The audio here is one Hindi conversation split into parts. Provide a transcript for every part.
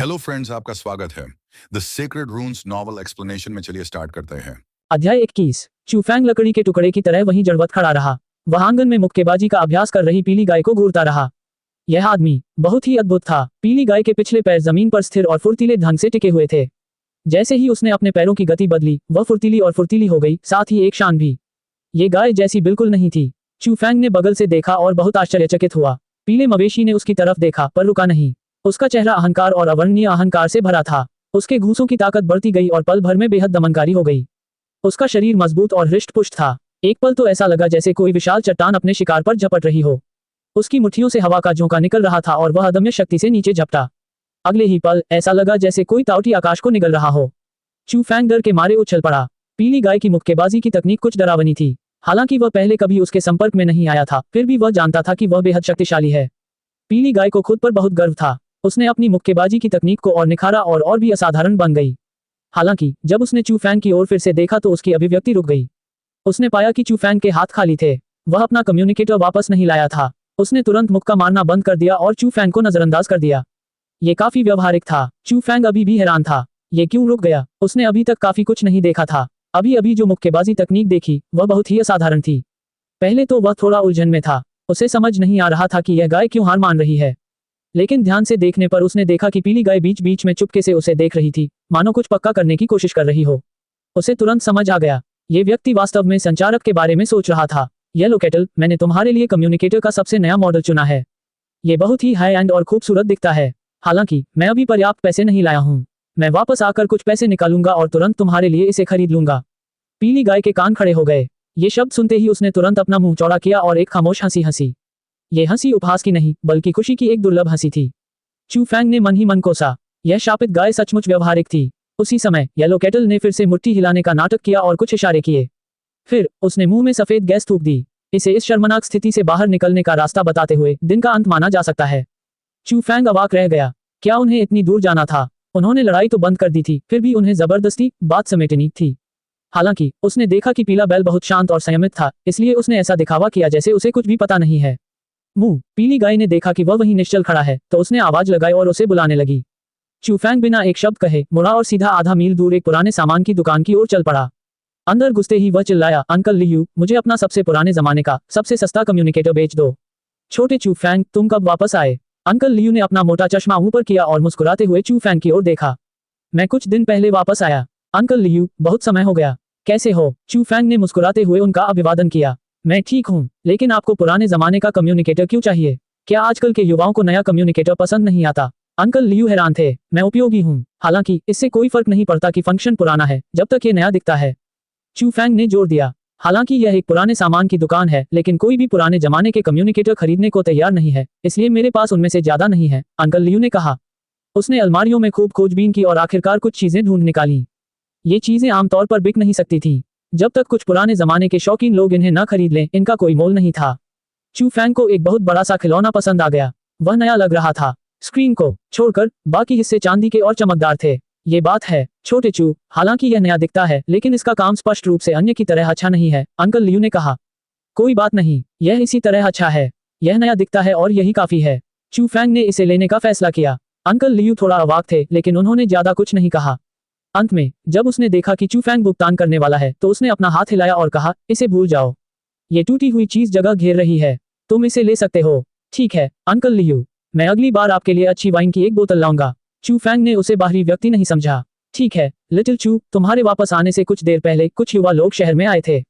हेलो फ्रेंड्स, आपका स्वागत है द सीक्रेट रून्स नॉवल एक्सप्लेनेशन में। चलिए स्टार्ट करते हैं। अध्याय 21। चूफैंग लकड़ी के टुकड़े की तरह वहीं जड़वत खड़ा रहा। वह आंगन में मुक्केबाजी का अभ्यास कर रही पीली गाय को घूरता रहा। यह आदमी बहुत ही अद्भुत था। पीली गाय के पिछले पैर जमीन पर स्थिर और फुर्तीले ढंग से टिके हुए थे। जैसे ही उसने अपने पैरों की गति बदली, वह फुर्तीली और फुर्तीली हो गई, साथ ही एक शान भी। ये गाय जैसी बिल्कुल नहीं थी। चूफैंग ने बगल से देखा और बहुत आश्चर्यचकित हुआ। पीले मवेशी ने उसकी तरफ देखा पर रुका नहीं। उसका चेहरा अहंकार और अवर्णनीय अहंकार से भरा था। उसके घूंसों की ताकत बढ़ती गई और पल भर में बेहद दमनकारी हो गई। उसका शरीर मजबूत और हृष्ट-पुष्ट था। एक पल तो ऐसा लगा जैसे कोई विशाल चट्टान अपने शिकार पर झपट रही हो। उसकी मुट्ठियों से हवा का झोंका निकल रहा था और वह अदम्य शक्ति से नीचे झपटा। अगले ही पल ऐसा लगा जैसे कोई तावटी आकाश को निगल रहा हो। चूफैंग डर के मारे उछल पड़ा। पीली गाय की मुक्केबाजी की तकनीक कुछ डरावनी थी। हालांकि वह पहले कभी उसके संपर्क में नहीं आया था, फिर भी वह जानता था कि वह बेहद शक्तिशाली है। पीली गाय को खुद पर बहुत गर्व था। उसने अपनी मुक्केबाजी की तकनीक को और निखारा और भी असाधारण बन गई। हालांकि जब उसने चूफैंग की ओर फिर से देखा तो उसकी अभिव्यक्ति रुक गई। उसने पाया कि चूफैंग के हाथ खाली थे। वह अपना कम्युनिकेटर वापस नहीं लाया था। उसने तुरंत मुक्का मारना बंद कर दिया और चूफैंग को नजरअंदाज कर दिया। ये काफी व्यवहारिक था। चूफैंग अभी भी हैरान था। ये क्यों रुक गया? उसने अभी तक काफी कुछ नहीं देखा था। अभी अभी जो मुक्केबाजी तकनीक देखी वह बहुत ही असाधारण थी। पहले तो वह थोड़ा उलझन में था। उसे समझ नहीं आ रहा था कि यह गाय क्यों हार मान रही है। लेकिन ध्यान से देखने पर उसने देखा कि पीली गाय बीच बीच में चुपके से उसे देख रही थी, मानो कुछ पक्का करने की कोशिश कर रही हो। उसे तुरंत समझ आ गया, ये व्यक्ति वास्तव में संचारक के बारे में सोच रहा था। येलो कैटल, मैंने तुम्हारे लिए कम्युनिकेटर का सबसे नया मॉडल चुना है। ये बहुत ही हाई एंड और खूबसूरत दिखता है। हालांकि मैं अभी पर्याप्त पैसे नहीं लाया हूँ। मैं वापस आकर कुछ पैसे निकालूंगा और तुरंत तुम्हारे लिए इसे खरीद लूंगा। पीली गाय के कान खड़े हो गए। ये शब्द सुनते ही उसने तुरंत अपना मुंह चौड़ा किया और एक खामोश हंसी हंसी। ये हंसी उपहास की नहीं, बल्कि खुशी की एक दुर्लभ हंसी थी। चूफैंग ने मन ही मन कोसा, यह शापित गाय सचमुच व्यवहारिक थी। उसी समय येलो कैटल ने फिर से मुट्ठी हिलाने का नाटक किया और कुछ इशारे किए। फिर उसने मुंह में सफेद गैस थूक दी, इसे इस शर्मनाक स्थिति से बाहर निकलने का रास्ता बताते हुए दिन का अंत माना जा सकता है। चूफैंग अवाक रह गया। क्या उन्हें इतनी दूर जाना था? उन्होंने लड़ाई तो बंद कर दी थी, फिर भी उन्हें जबरदस्ती बात समेटनी थी। हालांकि उसने देखा कि पीला बैल बहुत शांत और संयमित था, इसलिए उसने ऐसा दिखावा किया जैसे उसे कुछ भी पता नहीं है। पीली गाय ने देखा कि वह वहीं निश्चल खड़ा है, तो उसने आवाज लगाई और उसे बुलाने लगी। चूफैंग बिना एक शब्द कहे मुड़ा और सीधा आधा मील दूर एक पुराने सामान की दुकान की ओर चल पड़ा। अंदर घुसते ही वह चिल्लाया, अंकल लियू, मुझे अपना सबसे पुराने जमाने का सबसे सस्ता कम्युनिकेटर बेच दो। छोटे चूफैंग, तुम कब वापस आए? अंकल लियू ने अपना मोटा चश्मा ऊपर किया और मुस्कुराते हुए चूफैंग की ओर देखा। मैं कुछ दिन पहले वापस आया। अंकल लियू, बहुत समय हो गया। कैसे हो? चूफैंग ने मुस्कुराते हुए उनका अभिवादन किया। मैं ठीक हूँ, लेकिन आपको पुराने जमाने का कम्युनिकेटर क्यों चाहिए? क्या आजकल के युवाओं को नया कम्युनिकेटर पसंद नहीं आता? अंकल लियू हैरान थे। मैं उपयोगी हूँ, हालांकि इससे कोई फर्क नहीं पड़ता कि फंक्शन पुराना है, जब तक ये नया दिखता है। चूफैंग ने जोर दिया। हालांकि यह एक पुराने सामान की दुकान है, लेकिन कोई भी पुराने जमाने के कम्युनिकेटर खरीदने को तैयार नहीं है, इसलिए मेरे पास उनमें से ज्यादा नहीं है, अंकल लियू ने कहा। उसने अलमारियों में खूब खोजबीन की और आखिरकार कुछ चीजें ढूंढ निकाली। ये चीजें आमतौर पर बिक नहीं सकती थी। जब तक कुछ पुराने जमाने के शौकीन लोग इन्हें न खरीद लें, इनका कोई मोल नहीं था। चूफैंग को एक बहुत बड़ा सा खिलौना पसंद आ गया। वह नया लग रहा था। स्क्रीन को छोड़कर बाकी हिस्से चांदी के और चमकदार थे। ये बात है, छोटे चू, हालांकि यह नया दिखता है, लेकिन इसका काम स्पष्ट रूप से अन्य की तरह अच्छा नहीं है, अंकल लियू ने कहा। कोई बात नहीं, यह इसी तरह अच्छा है। यह नया दिखता है और यही काफी है। चूफैंग ने इसे लेने का फैसला किया। अंकल लियू थोड़ा अवाक थे, लेकिन उन्होंने ज्यादा कुछ नहीं कहा। अंत में जब उसने देखा कि चूफैंग भुगतान करने वाला है, तो उसने अपना हाथ हिलाया और कहा, इसे भूल जाओ। ये टूटी हुई चीज जगह घेर रही है। तुम इसे ले सकते हो। ठीक है अंकल लियू, मैं अगली बार आपके लिए अच्छी वाइन की एक बोतल लाऊंगा। चूफैंग ने उसे बाहरी व्यक्ति नहीं समझा। ठीक है लिटिल चू, तुम्हारे वापस आने से कुछ देर पहले कुछ युवा लोग शहर में आए थे।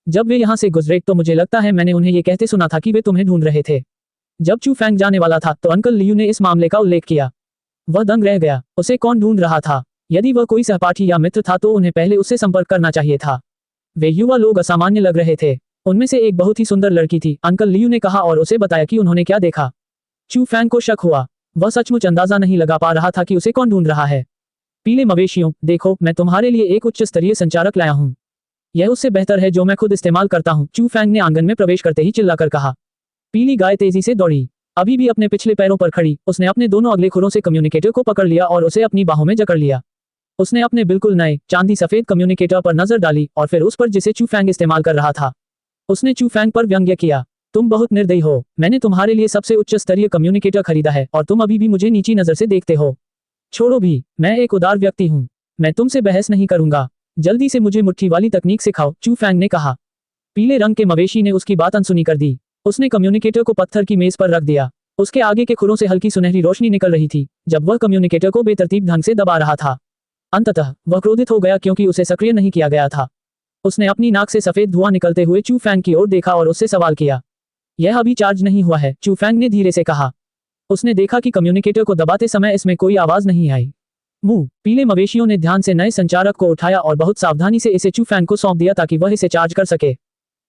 जब वे यहाँ से गुजरे तो मुझे लगता है मैंने उन्हें ये कहते सुना था कि वे तुम्हें ढूंढ रहे थे। जब चूफैंग जाने वाला था तो अंकल लियू ने इस मामले का उल्लेख किया। वह दंग रह गया। उसे कौन ढूंढ रहा था? यदि वह कोई सहपाठी या मित्र था तो उन्हें पहले उससे संपर्क करना चाहिए था। वे युवा लोग असामान्य लग रहे थे। उनमें से एक बहुत ही सुंदर लड़की थी, अंकल लियू ने कहा और उसे बताया कि उन्होंने क्या देखा। चूफैंग को शक हुआ। वह सचमुच अंदाजा नहीं लगा पा रहा था कि उसे कौन ढूंढ रहा है। पीले मवेशियों, देखो, मैं तुम्हारे लिए एक उच्च स्तरीय संचारक लाया हूँ। यह उससे बेहतर है जो मैं खुद इस्तेमाल करता हूँ, चूफैंग ने आंगन में प्रवेश करते ही चिल्लाकर कहा। पीली गाय तेजी से दौड़ी। अभी भी अपने पिछले पैरों पर खड़ी, उसने अपने दोनों अगले खुरों से कम्युनिकेटर को पकड़ लिया और उसे अपनी बाहों में जकड़ लिया। उसने अपने बिल्कुल नए चांदी सफेद कम्युनिकेटर पर नजर डाली और फिर उस पर जिसे चूफैंग इस्तेमाल कर रहा था। उसने चूफैंग पर व्यंग्य किया, तुम बहुत निर्दयी हो। मैंने तुम्हारे लिए सबसे उच्च स्तरीय कम्युनिकेटर खरीदा है और तुम अभी भी मुझे नीची नजर से देखते हो। छोड़ो भी, मैं एक उदार व्यक्ति हूँ। मैं तुमसे बहस नहीं करूंगा। जल्दी से मुझे मुट्ठी वाली तकनीक सिखाओ, चू फैंग ने कहा। पीले रंग के मवेशी ने उसकी बात अनसुनी कर दी। उसने कम्युनिकेटर को पत्थर की मेज पर रख दिया। उसके आगे के खुरों से हल्की सुनहरी रोशनी निकल रही थी जब वह कम्युनिकेटर को बेतरतीब ढंग से दबा रहा था। अंततः वह क्रोधित हो गया क्योंकि उसे सक्रिय नहीं किया गया था। उसने अपनी नाक से सफेद धुआं निकलते हुए चू फैंग की ओर देखा और उससे सवाल किया। यह अभी चार्ज नहीं हुआ है, चू फैंग ने धीरे से कहा। उसने देखा कि कम्युनिकेटर को दबाते समय इसमें कोई आवाज नहीं आई। मुंह पीले मवेशियों ने ध्यान से नए संचारक को उठाया और बहुत सावधानी से इसे चू फैंग को सौंप दिया ताकि वह इसे चार्ज कर सके।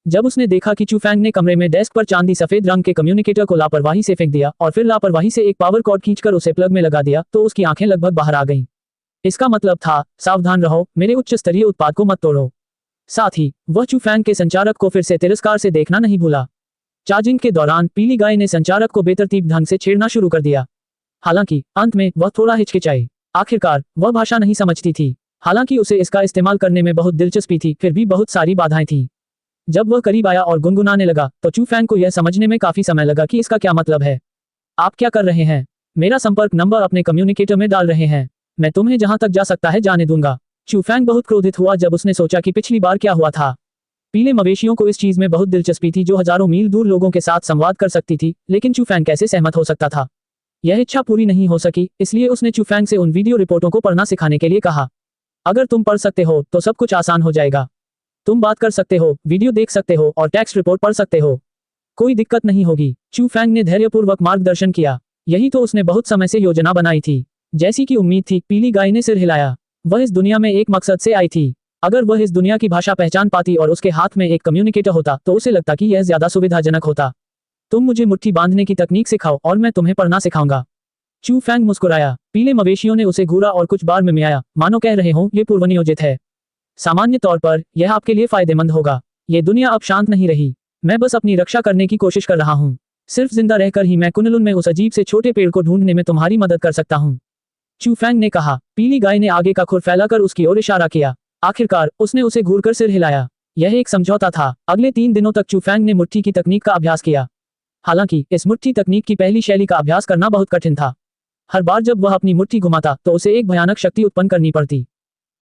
जब उसने देखा कि चू फैंग ने कमरे में डेस्क पर चांदी सफेद रंग के कम्युनिकेटर को लापरवाही से फेंक दिया और फिर लापरवाही से एक पावर कॉर्ड खींचकर उसे प्लग में लगा दिया तो उसकी आंखें लगभग बाहर आ गईं। इसका मतलब था, सावधान रहो, मेरे उच्च स्तरीय उत्पाद को मत तोड़ो। साथ ही वह चू फैंग के संचारक को फिर से तिरस्कार से देखना नहीं भूला। चार्जिंग के दौरान पीली गाय ने संचारक को बेतरतीब ढंग से छेड़ना शुरू कर दिया। हालांकि अंत में वह थोड़ा हिचकिचाई। आखिरकार वह भाषा नहीं समझती थी। हालांकि उसे इसका इस्तेमाल करने में बहुत दिलचस्पी थी, फिर भी बहुत सारी बाधाएं थीं। जब वह करीब आया और गुनगुनाने लगा तो चू फैंग को यह समझने में काफी समय लगा कि इसका क्या मतलब है। आप क्या कर रहे हैं? मेरा संपर्क नंबर अपने कम्युनिकेटर में डाल रहे हैं। मैं तुम्हें जहां तक जा सकता है जाने दूंगा। चू फैंग बहुत क्रोधित हुआ जब उसने सोचा कि पिछली बार क्या हुआ था। पीले मवेशियों को इस चीज में बहुत दिलचस्पी थी जो हजारों मील दूर लोगों के साथ संवाद कर सकती थी, लेकिन चू फैंग कैसे सहमत हो सकता था? यह इच्छा पूरी नहीं हो सकी, इसलिए उसने चू फैंग से उन वीडियो रिपोर्टों को पढ़ना सिखाने के लिए कहा। अगर तुम पढ़ सकते हो तो सब कुछ आसान हो जाएगा। तुम बात कर सकते हो, वीडियो देख सकते हो और टेक्स्ट रिपोर्ट पढ़ सकते हो। कोई दिक्कत नहीं होगी। चू फैंग ने धैर्यपूर्वक मार्गदर्शन किया। यही तो उसने बहुत समय से योजना बनाई थी। जैसी कि उम्मीद थी, पीली गाय ने सिर हिलाया। वह इस दुनिया में एक मकसद से आई थी। अगर वह इस दुनिया की भाषा पहचान पाती और उसके हाथ में एक कम्युनिकेटर होता तो उसे लगता कि यह ज्यादा सुविधाजनक होता। तुम मुझे मुट्ठी बांधने की तकनीक सिखाओ और मैं तुम्हें पढ़ना सिखाऊंगा। चू फैंग मुस्कुराया। पीले मवेशियों ने उसे घूरा और कुछ बार मिमियाया, मानो कह रहे हों ये पूर्वनियोजित है। सामान्य तौर पर यह आपके लिए फायदेमंद होगा। ये दुनिया अब शांत नहीं रही। मैं बस अपनी रक्षा करने की कोशिश कर रहा हूँ। सिर्फ जिंदा रहकर ही मैं कुनलुन में उस अजीब से छोटे पेड़ को ढूंढने में तुम्हारी मदद कर सकता हूँ, चू फैंग ने कहा। पीली गाय ने आगे का खुर फैलाकर उसकी ओर इशारा किया। आखिरकार उसने उसे घूरकर सिर हिलाया। यह एक समझौता था। अगले 3 दिनों तक चू फैंग ने मुट्ठी की तकनीक का अभ्यास किया। हालांकि इस मुट्ठी तकनीक की पहली शैली का अभ्यास करना बहुत कठिन था। हर बार जब वह अपनी मुट्ठी घुमाता तो उसे एक भयानक शक्ति उत्पन्न करनी पड़ती।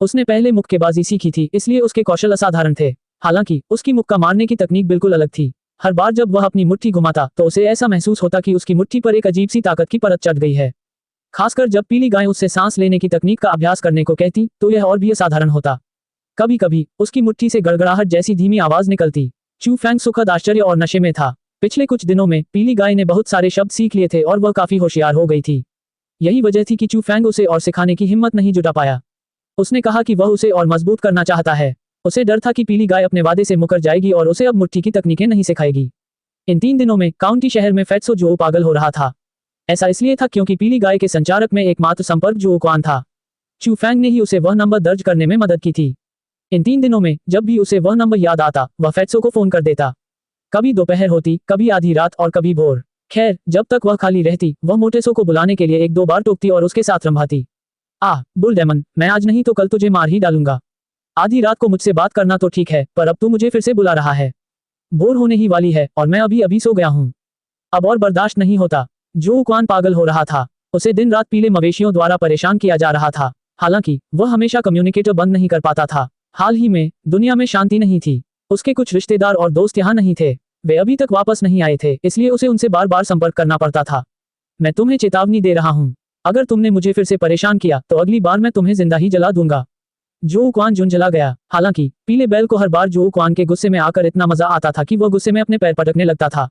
उसने पहले मुक्केबाजी सीखी थी, इसलिए उसके कौशल असाधारण थे। हालांकि उसकी मुक्का मारने की तकनीक बिल्कुल अलग थी। हर बार जब वह अपनी मुट्ठी घुमाता तो उसे ऐसा महसूस होता कि उसकी मुट्ठी पर एक अजीब सी ताकत की परत चढ़ गई है। खासकर जब पीली गाय उससे सांस लेने की तकनीक का अभ्यास करने को कहती तो यह और भी असाधारण होता। कभी कभी उसकी मुट्ठी से गड़गड़ाहट जैसी धीमी आवाज निकलती। चू फैंग सुखद आश्चर्य और नशे में था। पिछले कुछ दिनों में पीली गाय ने बहुत सारे शब्द सीख लिए थे और वह काफी होशियार हो गई थी। यही वजह थी कि चू फैंग उसे और सिखाने की हिम्मत नहीं जुटा पाया। उसने कहा कि वह उसे और मजबूत करना चाहता है। उसे डर था कि पीली गाय अपने वादे से मुकर जाएगी और उसे अब मुट्ठी की तकनीकें नहीं सिखाएगी। इन 3 दिनों में काउंटी शहर में फैट्सो जो पागल हो रहा था। ऐसा इसलिए था क्योंकि पीली गाय के संचारक में एकमात्र संपर्क जो क्वान था। चू फैंग ने ही उसे वह नंबर दर्ज करने में मदद की थी। इन 3 दिनों में जब भी उसे वह नंबर याद आता वह फैट्सो को फोन कर देता। कभी दोपहर होती, कभी आधी रात और कभी भोर। खैर, जब तक वह खाली रहती वह मोटेसो को बुलाने के लिए 1-2 बार टोकती और उसके साथ रंभाती। बुल डेमन, मैं आज नहीं तो कल तुझे मार ही डालूंगा। आधी रात को मुझसे बात करना तो ठीक है, पर अब तू मुझे फिर से बुला रहा है। बोर होने ही वाली है और मैं अभी अभी सो गया हूँ। अब और बर्दाश्त नहीं होता। जो क्वान पागल हो रहा था। उसे दिन रात पीले मवेशियों द्वारा परेशान किया जा रहा था। हालांकि वह हमेशा कम्युनिकेटर बंद नहीं कर पाता था। हाल ही में दुनिया में शांति नहीं थी। उसके कुछ रिश्तेदार और दोस्त यहाँ नहीं थे। वे अभी तक वापस नहीं आए थे, इसलिए उसे उनसे बार बार संपर्क करना पड़ता था। मैं तुम्हें चेतावनी दे रहा हूँ, अगर तुमने मुझे फिर से परेशान किया तो अगली बार मैं तुम्हें जिंदा ही जला दूंगा। जो क्वान झुंझला गया। हालांकि पीले बैल को हर बार जो क्वान के गुस्से में आकर इतना मजा आता था कि वह गुस्से में अपने पैर पटकने लगता था।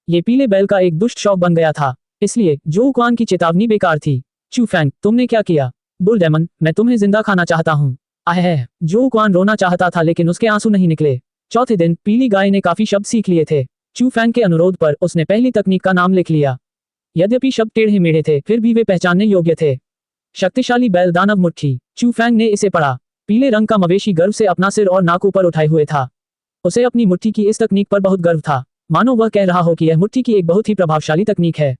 ये पीले बैल का एक दुष्ट शौक बन गया था, इसलिए जो क्वान की चेतावनी बेकार थी। चू फैंग, तुमने क्या किया? बुल डेमन, मैं तुम्हें जिंदा खाना चाहता हूँ। जो क्वान रोना चाहता था लेकिन उसके आंसू नहीं निकले। चौथे दिन पीली गाय ने काफी शब्द सीख लिए थे। चू फैंग के अनुरोध पर उसने पहली तकनीक का नाम लिख लिया। यद्यपि शब्द टेढ़े मेढ़े थे, फिर भी वे पहचानने योग्य थे। शक्तिशाली बैल दानव मुट्ठी। चू फैंग ने इसे पढ़ा। पीले रंग का मवेशी गर्व से अपना सिर और नाक ऊपर उठाए हुए था। उसे अपनी मुट्ठी की इस तकनीक पर बहुत गर्व था, मानो वह कह रहा हो कि यह मुट्ठी की एक बहुत ही प्रभावशाली तकनीक है।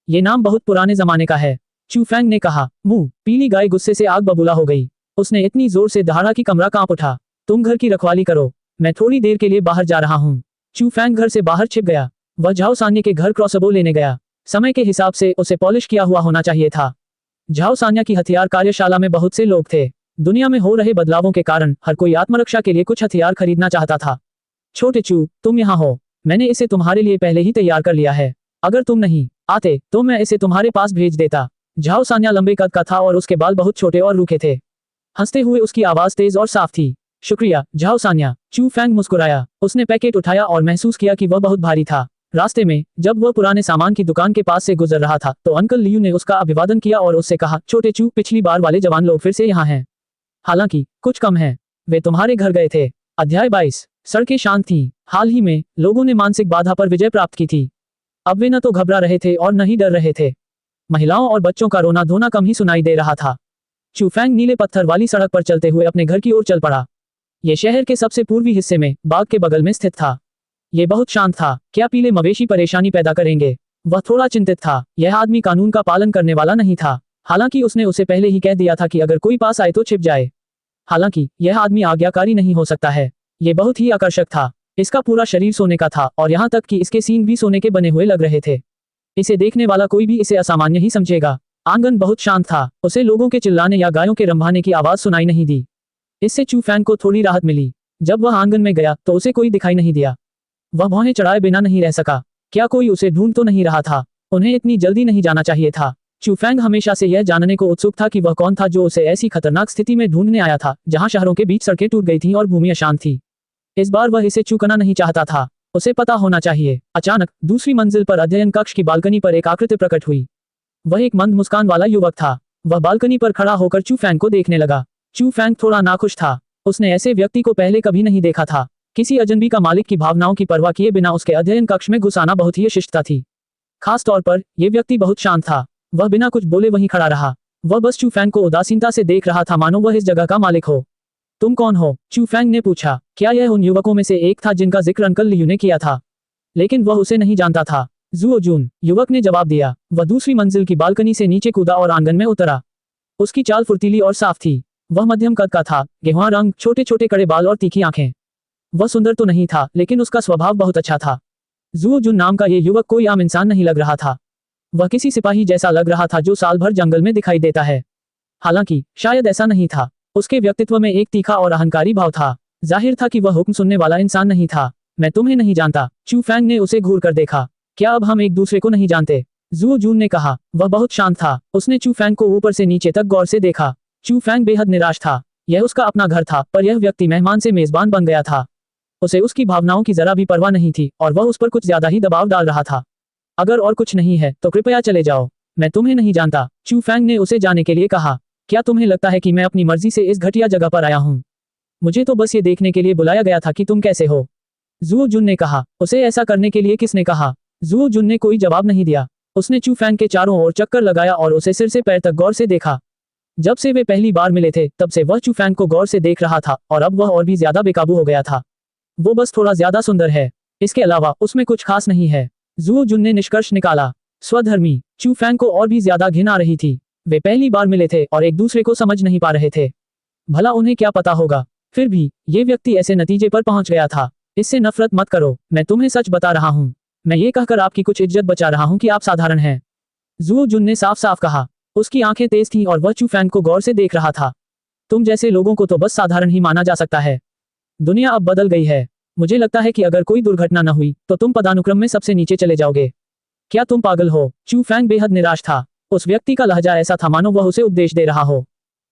ये नाम बहुत पुराने जमाने का है, चू फैंग ने कहा। मुंह पीली गाय गुस्से से आग बबूला हो गई। उसने इतनी जोर से दहाड़ा कि कमरा कांप उठा। तुम घर की रखवाली करो, मैं थोड़ी देर के लिए बाहर जा रहा हूँ। चू फैंग घर से बाहर छिप गया। वह झाओ सान्य के घर क्रॉसबो लेने गया। समय के हिसाब से उसे पॉलिश किया हुआ होना चाहिए था। झाओ सान्या की हथियार कार्यशाला में बहुत से लोग थे। दुनिया में हो रहे बदलावों के कारण हर कोई आत्मरक्षा के लिए कुछ हथियार खरीदना चाहता था। छोटे चू, तुम यहाँ हो। मैंने इसे तुम्हारे लिए पहले ही तैयार कर लिया है। अगर तुम नहीं आते तो मैं इसे तुम्हारे पास भेज देता। झाओ सान्या लंबे कद का था और उसके बाल बहुत छोटे और रूखे थे। हंसते हुए उसकी आवाज तेज और साफ थी। शुक्रिया झाओ सान्या। चू फैंग मुस्कुराया। उसने पैकेट उठाया और महसूस किया कि वह बहुत भारी था। रास्ते में जब वह पुराने सामान की दुकान के पास से गुजर रहा था तो अंकल लियू ने उसका अभिवादन किया और उससे कहा, छोटे चू, पिछली बार वाले जवान लोग फिर से यहाँ हैं। हालांकि कुछ कम है। वे तुम्हारे घर गए थे। अध्याय 22। सड़कें शांत थीं। हाल ही में लोगों ने मानसिक बाधा पर विजय प्राप्त की थी। अब वे न तो घबरा रहे थे और न ही डर रहे थे। महिलाओं और बच्चों का रोना धोना कम ही सुनाई दे रहा था। चू फैंग नीले पत्थर वाली सड़क पर चलते हुए अपने घर की ओर चल पड़ा। यह शहर के सबसे पूर्वी हिस्से में बाग के बगल में स्थित था। ये बहुत शांत था। क्या पीले मवेशी परेशानी पैदा करेंगे? वह थोड़ा चिंतित था। यह आदमी कानून का पालन करने वाला नहीं था। हालांकि उसने उसे पहले ही कह दिया था कि अगर कोई पास आए तो छिप जाए। हालांकि यह आदमी आज्ञाकारी नहीं हो सकता है। ये बहुत ही आकर्षक था। इसका पूरा शरीर सोने का था और यहाँ तक कि इसके सींग भी सोने के बने हुए लग रहे थे। इसे देखने वाला कोई भी इसे असामान्य ही समझेगा। आंगन बहुत शांत था। उसे लोगों के चिल्लाने या गायों के रंभाने की आवाज सुनाई नहीं दी। इससे चू फैंग को थोड़ी राहत मिली। जब वह आंगन में गया तो उसे कोई दिखाई नहीं दिया। वह भौहें चढ़ाए बिना नहीं रह सका। क्या कोई उसे ढूंढ तो नहीं रहा था? उन्हें इतनी जल्दी नहीं जाना चाहिए था। चू फैंग हमेशा से यह जानने को उत्सुक था कि वह कौन था जो उसे ऐसी खतरनाक स्थिति में ढूंढने आया था जहां शहरों के बीच सड़कें टूट गई थीं और भूमि अशांत थी। इस बार वह इसे चूकना नहीं चाहता था। उसे पता होना चाहिए। अचानक दूसरी मंजिल पर अध्ययन कक्ष की बालकनी पर एक आकृति प्रकट हुई। वह एक मंद मुस्कान वाला युवक था। वह बालकनी पर खड़ा होकर चू फैंग को देखने लगा। चू फैंग थोड़ा नाखुश था। उसने ऐसे व्यक्ति को पहले कभी नहीं देखा था। किसी अजनबी का मालिक की भावनाओं की परवाह किए बिना उसके अध्ययन कक्ष में घुस आना बहुत ही शिष्टता थी। खास तौर पर यह व्यक्ति बहुत शांत था। वह बिना कुछ बोले वहीं खड़ा रहा। वह बस चू फैंग को उदासीनता से देख रहा था, मानो वह इस जगह का मालिक हो। तुम कौन हो? चू फैंग ने पूछा। क्या यह उन युवकों में से एक था जिनका जिक्र अंकल लियू ने किया था? लेकिन वह उसे नहीं जानता था। जुओ जून, युवक ने जवाब दिया। वह दूसरी मंजिल की बालकनी से नीचे कूदा और आंगन में उतरा। उसकी चाल फुर्तीली और साफ थी। वह मध्यम कद का था, गेहुआ रंग, छोटे छोटे कड़े बाल और तीखी आंखें। वह सुंदर तो नहीं था, लेकिन उसका स्वभाव बहुत अच्छा था। जुओ जून नाम का ये युवक कोई आम इंसान नहीं लग रहा था। वह किसी सिपाही जैसा लग रहा था जो साल भर जंगल में दिखाई देता है। हालांकि शायद ऐसा नहीं था। उसके व्यक्तित्व में एक तीखा और अहंकारी भाव था। जाहिर था कि वह हुक्म सुनने वाला इंसान नहीं था। मैं तुम्हें नहीं जानता। चू फैंग ने उसे घूर कर देखा। क्या अब हम एक दूसरे को नहीं जानते? जुओ जून ने कहा। वह बहुत शांत था। उसने चू फैंग को ऊपर से नीचे तक गौर से देखा। चू फैंग बेहद निराश था। यह उसका अपना घर था, पर यह व्यक्ति मेहमान से मेजबान बन गया था। उसे उसकी भावनाओं की जरा भी परवाह नहीं थी और वह उस पर कुछ ज्यादा ही दबाव डाल रहा था। अगर और कुछ नहीं है तो कृपया चले जाओ। मैं तुम्हें नहीं जानता। चू फैंग ने उसे जाने के लिए कहा। क्या तुम्हें लगता है कि मैं अपनी मर्जी से इस घटिया जगह पर आया हूँ? मुझे तो बस ये देखने के लिए बुलाया गया था कि तुम कैसे हो। जुओ जुन ने कहा। उसे ऐसा करने के लिए किसने कहा? जुओ जुन ने कोई जवाब नहीं दिया। उसने चू फैंग के चारों ओर चक्कर लगाया और उसे सिर से पैर तक गौर से देखा। जब से वे पहली बार मिले थे तब से वह चू फैंग को गौर से देख रहा था और अब वह और भी ज्यादा बेकाबू हो गया था। वो बस थोड़ा ज्यादा सुंदर है। इसके अलावा उसमें कुछ खास नहीं है। जुओ जुन ने निष्कर्ष निकाला। स्वधर्मी। चू फैंग को और भी ज्यादा घिन आ रही थी। वे पहली बार मिले थे और एक दूसरे को समझ नहीं पा रहे थे। भला उन्हें क्या पता होगा? फिर भी ये व्यक्ति ऐसे नतीजे पर पहुंच गया था। इससे नफरत मत करो। मैं तुम्हें सच बता रहा हूँ। मैं ये कहकर आपकी कुछ इज्जत बचा रहा हूँ कि आप साधारण हैं। जुओ जुन ने साफ साफ कहा। उसकी आंखें तेज थीं और वह चू फैंग को गौर से देख रहा था। तुम जैसे लोगों को तो बस साधारण ही माना जा सकता है। दुनिया अब बदल गई है। मुझे लगता है कि अगर कोई दुर्घटना न हुई तो तुम पदानुक्रम में सबसे नीचे चले जाओगे। क्या तुम पागल हो? चू फैंग बेहद निराश था। उस व्यक्ति का लहजा ऐसा था मानो वह उसे उपदेश दे रहा हो।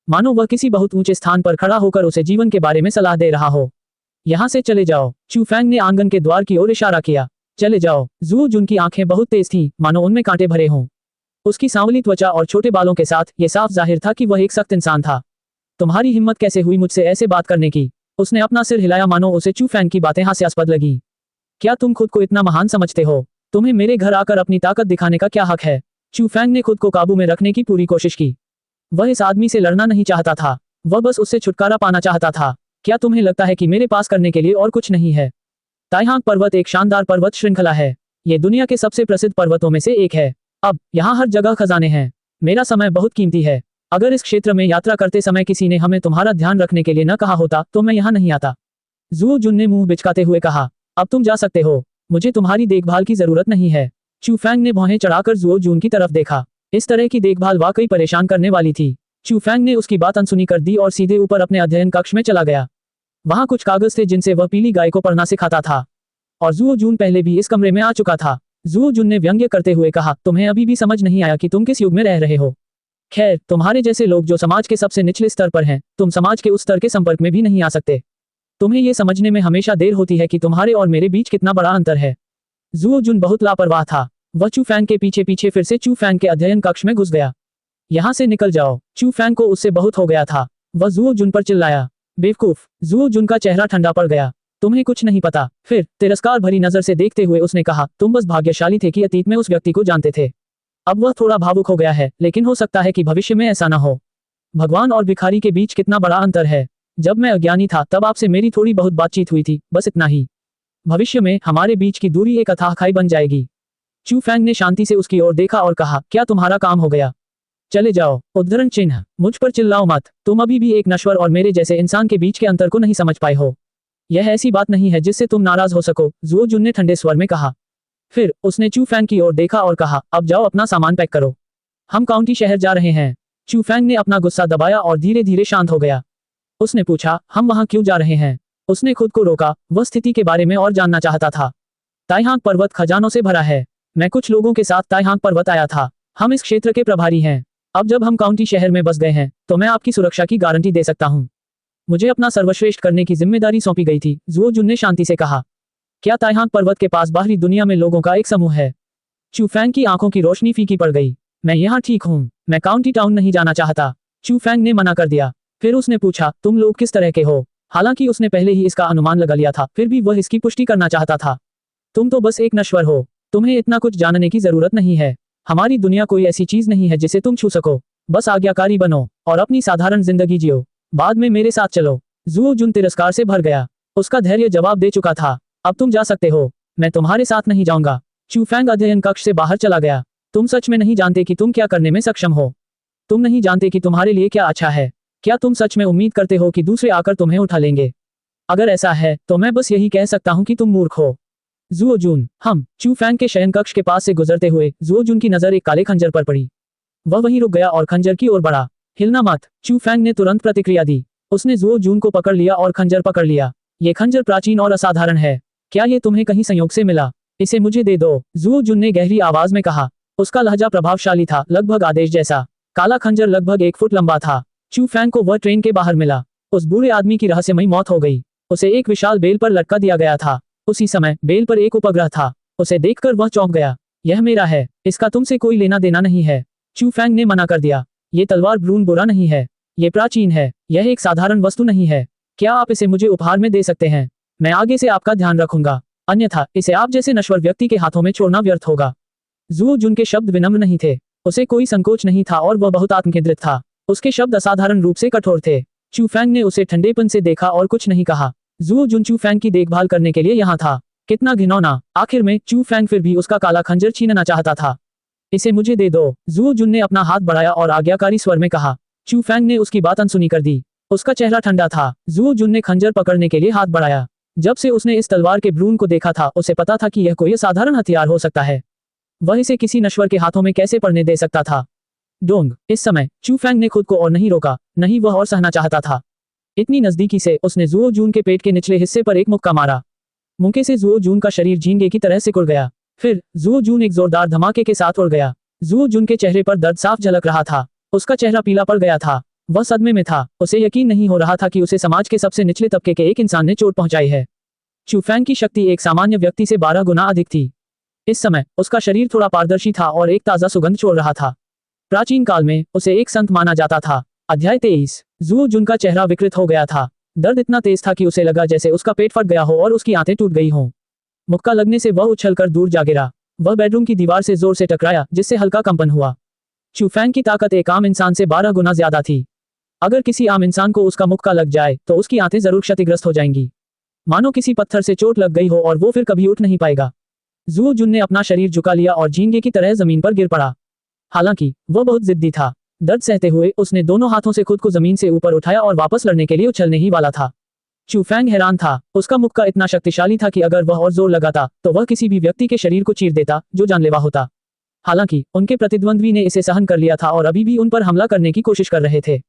मानो वह किसी बहुत ऊंचे स्थान पर खड़ा होकर उसे जीवन के बारे में सलाह दे रहा हो। यहाँ से चले जाओ। चू फैंग ने आंगन के द्वार की ओर इशारा किया। चले जाओ। जुओ जुन की आंखें बहुत तेज थीं, मानो उनमें कांटे भरे हों। उसकी सांवली त्वचा और छोटे बालों के साथ ये साफ जाहिर था कि वह एक सख्त इंसान था। तुम्हारी हिम्मत कैसे हुई मुझसे ऐसे बात करने की? उसने अपना सिर हिलाया मानो उसे चू फैंग की बातें हास्यास्पद लगी। क्या तुम खुद को इतना महान समझते हो? तुम्हें मेरे घर आकर अपनी ताकत दिखाने का क्या हक है? चू फैंग ने खुद को काबू में रखने की पूरी कोशिश की। वह इस आदमी से लड़ना नहीं चाहता था। वह बस उससे छुटकारा पाना चाहता था। क्या तुम्हें लगता है कि मेरे पास करने के लिए और कुछ नहीं है? ताइहांग पर्वत एक शानदार पर्वत श्रृंखला है। ये दुनिया के सबसे प्रसिद्ध पर्वतों में से एक है। अब यहाँ हर जगह खजाने हैं। मेरा समय बहुत कीमती है। अगर इस क्षेत्र में यात्रा करते समय किसी ने हमें तुम्हारा ध्यान रखने के लिए न कहा होता तो मैं यहाँ नहीं आता। जुओ जुन ने मुंह बिचकाते हुए कहा। अब तुम जा सकते हो। मुझे तुम्हारी देखभाल की जरूरत नहीं है। चू फैंग ने भौहें चढ़ाकर जुओ जुन की तरफ देखा। इस तरह की देखभाल वाकई परेशान करने वाली थी। चूफैंग ने उसकी बात अनसुनी कर दी और सीधे ऊपर अपने अध्ययन कक्ष में चला गया। वहां कुछ कागज थे जिनसे वह पीली गाय को पढ़ना सिखाता था और जुओ जून पहले भी इस कमरे में आ चुका था। जुओ जून ने व्यंग्य करते हुए कहा, तुम्हें अभी भी समझ नहीं आया कि तुम किस युग में रह रहे हो। खैर, तुम्हारे जैसे लोग जो समाज के सबसे निचले स्तर पर हैं, तुम समाज के उस स्तर के संपर्क में भी नहीं आ सकते। तुम्हें ये समझने में हमेशा देर होती है कि तुम्हारे और मेरे बीच कितना बड़ा अंतर है। जुओ जून बहुत लापरवाह था। वह चूफैंग के पीछे पीछे फिर से चूफैंग के अध्ययन कक्ष में घुस गया। यहाँ से निकल जाओ। चूफैंग को उससे बहुत हो गया था। वह जुओ जून पर चिल्लाया, बेवकूफ। जुओ जून का चेहरा ठंडा पड़ गया। तुम्हें कुछ नहीं पता। फिर तिरस्कार भरी नजर से देखते हुए उसने कहा, तुम बस भाग्यशाली थे कि अतीत में उस व्यक्ति को जानते थे। अब वह थोड़ा भावुक हो गया है, लेकिन हो सकता है कि भविष्य में ऐसा न हो। भगवान और भिखारी के बीच कितना बड़ा अंतर है। जब मैं अज्ञानी था तब आपसे मेरी थोड़ी बहुत बातचीत हुई थी, बस इतना ही। भविष्य में हमारे बीच की दूरी एक अथाह खाई बन जाएगी। चूफैंग ने शांति से उसकी ओर देखा और कहा, क्या तुम्हारा काम हो गया? चले जाओ। उद्धरण चिन्ह। मुझ पर चिल्लाओ मत। तुम अभी भी एक नश्वर और मेरे जैसे इंसान के बीच के अंतर को नहीं समझ पाए हो। यह ऐसी बात नहीं है जिससे तुम नाराज हो सको, जुओ जून ने ठंडे स्वर में कहा। फिर उसने चूफैंग की ओर देखा और कहा, अब जाओ अपना सामान पैक करो। हम काउंटी शहर जा रहे हैं। चूफैंग ने अपना गुस्सा दबाया और धीरे धीरे शांत हो गया। उसने पूछा, हम वहां क्यों जा रहे हैं? उसने खुद को रोका। वह स्थिति के बारे में और जानना चाहता था। ताइहांग पर्वत खजानों से भरा है। मैं कुछ लोगों के साथ ताइहांग पर्वत आया था। हम इस क्षेत्र के प्रभारी हैं। अब जब हम काउंटी शहर में बस गए हैं तो मैं आपकी सुरक्षा की गारंटी दे सकता हूँ। मुझे अपना सर्वश्रेष्ठ करने की जिम्मेदारी सौंपी गई थी, जुओ जून ने शांति से कहा। क्या ताइहांग पर्वत के पास बाहरी दुनिया में लोगों का एक समूह है? चूफैंग की आंखों की रोशनी फीकी पड़ गई। मैं यहाँ ठीक हूँ। मैं काउंटी टाउन नहीं जाना चाहता। चूफैंग ने मना कर दिया। फिर उसने पूछा, तुम लोग किस तरह के हो? हालांकि उसने पहले ही इसका अनुमान लगा लिया था, फिर भी वह इसकी पुष्टि करना चाहता था। तुम तो बस एक नश्वर हो। तुम्हें इतना कुछ जानने की जरूरत नहीं है। हमारी दुनिया कोई ऐसी चीज नहीं है जिसे तुम छू सको। बस आज्ञाकारी बनो और अपनी साधारण जिंदगी जियो। बाद में मेरे साथ चलो। जुओ जून तिरस्कार से भर गया। उसका धैर्य जवाब दे चुका था। अब तुम जा सकते हो। मैं तुम्हारे साथ नहीं जाऊंगा। चूफैंग अध्ययन कक्ष से बाहर चला गया। तुम सच में नहीं जानते कि तुम क्या करने में सक्षम हो। तुम नहीं जानते कि तुम्हारे लिए क्या अच्छा है। क्या तुम सच में उम्मीद करते हो कि दूसरे आकर तुम्हें उठा लेंगे? अगर ऐसा है तो मैं बस यही कह सकता हूँ कि तुम मूर्ख हो। जुओ जून। हम चूफैंग के शयन कक्ष के पास से गुजरते हुए जुओ जून की नजर एक काले खंजर पर पड़ी। वह वहीं रुक गया और खंजर की ओर बढ़ा। हिलना मत। चूफैंग ने तुरंत प्रतिक्रिया दी। उसने जुओ जून को पकड़ लिया और खंजर पकड़ लिया। ये खंजर प्राचीन और असाधारण है। क्या ये तुम्हें कहीं संयोग से मिला? इसे मुझे दे दो, जुओ जून ने गहरी आवाज में कहा। उसका लहजा प्रभावशाली था, लगभग आदेश जैसा। काला खंजर लगभग 1 फुट लंबा था। चूफैंग को वह ट्रेन के बाहर मिला। उस बूढ़े आदमी की रहस्यमयी मौत हो गई। उसे एक विशाल बेल पर लटका दिया गया था। उसी समय बेल पर एक उपग्रह था। उसे देखकर वह चौंक गया। यह मेरा है। इसका तुमसे कोई लेना देना नहीं है। चूफैंग ने मना कर दिया। ये तलवार ब्रून बुरा नहीं है। ये प्राचीन है। यह एक साधारण वस्तु नहीं है। क्या आप इसे मुझे उपहार में दे सकते हैं? मैं आगे से आपका ध्यान रखूंगा। अन्यथा इसे आप जैसे नश्वर व्यक्ति के हाथों में छोड़ना व्यर्थ होगा। जुओ जून के शब्द विनम्र नहीं थे। उसे कोई संकोच नहीं था और वह बहुत आत्मकेंद्रित था। उसके शब्द असाधारण रूप से कठोर थे। चूफैंग ने उसे ठंडेपन से देखा और कुछ नहीं कहा। जुओ जून चूफैंग की देखभाल करने के लिए यहाँ था। कितना घिनौना। आखिर में चूफैंग फिर भी उसका काला खंजर छीनना चाहता था। इसे मुझे दे दो, जुओ जून ने अपना हाथ बढ़ाया और आज्ञाकारी स्वर में कहा। चूफैंग ने उसकी बात अनसुनी कर दी। उसका चेहरा ठंडा था। जुओ जून ने खंजर पकड़ने के लिए हाथ बढ़ाया। जब से उसने इस तलवार के भ्रूण को देखा था, उसे पता था कि यह कोई साधारण हथियार हो सकता है। वह इसे किसी नश्वर के हाथों में कैसे पड़ने दे सकता था? डोंग। इस समय चूफैंग ने खुद को और नहीं रोका, नहीं वह और सहना चाहता था। इतनी नजदीकी से उसने जुओ जून के पेट के निचले हिस्से पर एक मुक्का मारा। मुक्के से जुओ जून का शरीर झींगे की तरह सिकुड़ गया। फिर जुओ जून एक जोरदार धमाके के साथ उड़ गया। जुओ जून के चेहरे पर दर्द साफ झलक रहा था। उसका चेहरा पीला पड़ गया था। वह सदमे में था। उसे यकीन नहीं हो रहा था कि उसे समाज के सबसे निचले तबके के एक इंसान ने चोट पहुंचाई है। चूफैंग की शक्ति एक सामान्य व्यक्ति से 12 गुना अधिक थी। इस समय उसका शरीर थोड़ा पारदर्शी था और एक ताजा सुगंध छोड़ रहा था। प्राचीन काल में उसे एक संत माना जाता था। अध्याय 23। जुओ जून का चेहरा विकृत हो गया था। दर्द इतना तेज था कि उसे लगा जैसे उसका पेट फट गया हो और उसकी आंतें टूट गई हों। मुक्का लगने से वह उछलकर दूर जा गिरा। वह बेडरूम की दीवार से जोर से टकराया, जिससे हल्का कंपन हुआ। चूफैंग की ताकत एक आम इंसान से 12 गुना ज्यादा थी। अगर किसी आम इंसान को उसका मुक्का लग जाए तो उसकी आंतें जरूर क्षतिग्रस्त हो जाएंगी, मानो किसी पत्थर से चोट लग गई हो और वो फिर कभी उठ नहीं पाएगा। जुओ जून ने अपना शरीर झुका लिया और झींगे की तरह जमीन पर गिर पड़ा। हालांकि वह बहुत जिद्दी था। दर्द सहते हुए उसने दोनों हाथों से खुद को जमीन से ऊपर उठाया और वापस लड़ने के लिए उछलने ही वाला था। चूफैंग हैरान था। उसका मुक्का इतना शक्तिशाली था कि अगर वह और जोर लगाता तो वह किसी भी व्यक्ति के शरीर को चीर देता जो जानलेवा होता। हालांकि उनके प्रतिद्वंद्वी ने इसे सहन कर लिया था और अभी भी उन पर हमला करने की कोशिश कर रहे थे।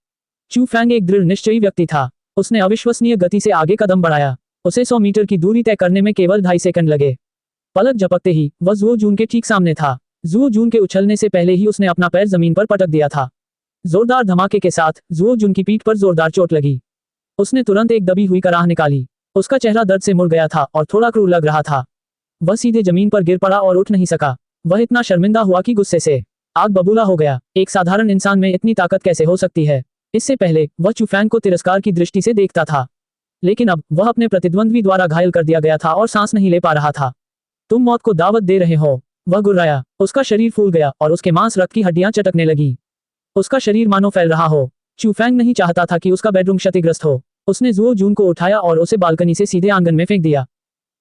चू फैंग एक दृढ़ निश्चयी व्यक्ति था। उसने अविश्वसनीय गति से आगे कदम बढ़ाया। उसे 100 मीटर की दूरी तय करने में केवल 2.5 सेकंड लगे। पलक झपकते ही वह जुओ जून के ठीक सामने था। जुओ जून के उछलने से पहले ही उसने अपना पैर जमीन पर पटक दिया था। जोरदार धमाके के साथ जुओ जून की पीठ पर जोरदार चोट लगी। उसने तुरंत एक दबी हुई कराह निकाली। उसका चेहरा दर्द से मुड़ गया था और थोड़ा क्रूर लग रहा था। वह सीधे जमीन पर गिर पड़ा और उठ नहीं सका। वह इतना शर्मिंदा हुआ कि गुस्से से आग बबूला हो गया। एक साधारण इंसान में इतनी ताकत कैसे हो सकती है? इससे पहले वह चू फैंग को तिरस्कार की दृष्टि से देखता था, लेकिन अब वह अपने प्रतिद्वंद्वी द्वारा घायल कर दिया गया था और सांस नहीं ले पा रहा था। तुम मौत को दावत दे रहे हो? वह गुर्राया। उसका शरीर फूल गया और उसके मांस रक्त की हड्डियां चटकने लगी। उसका शरीर मानो फैल रहा हो। चू फैंग नहीं चाहता था कि उसका बेडरूम क्षतिग्रस्त हो। उसने जुओ जून को उठाया और उसे बालकनी से सीधे आंगन में फेंक दिया।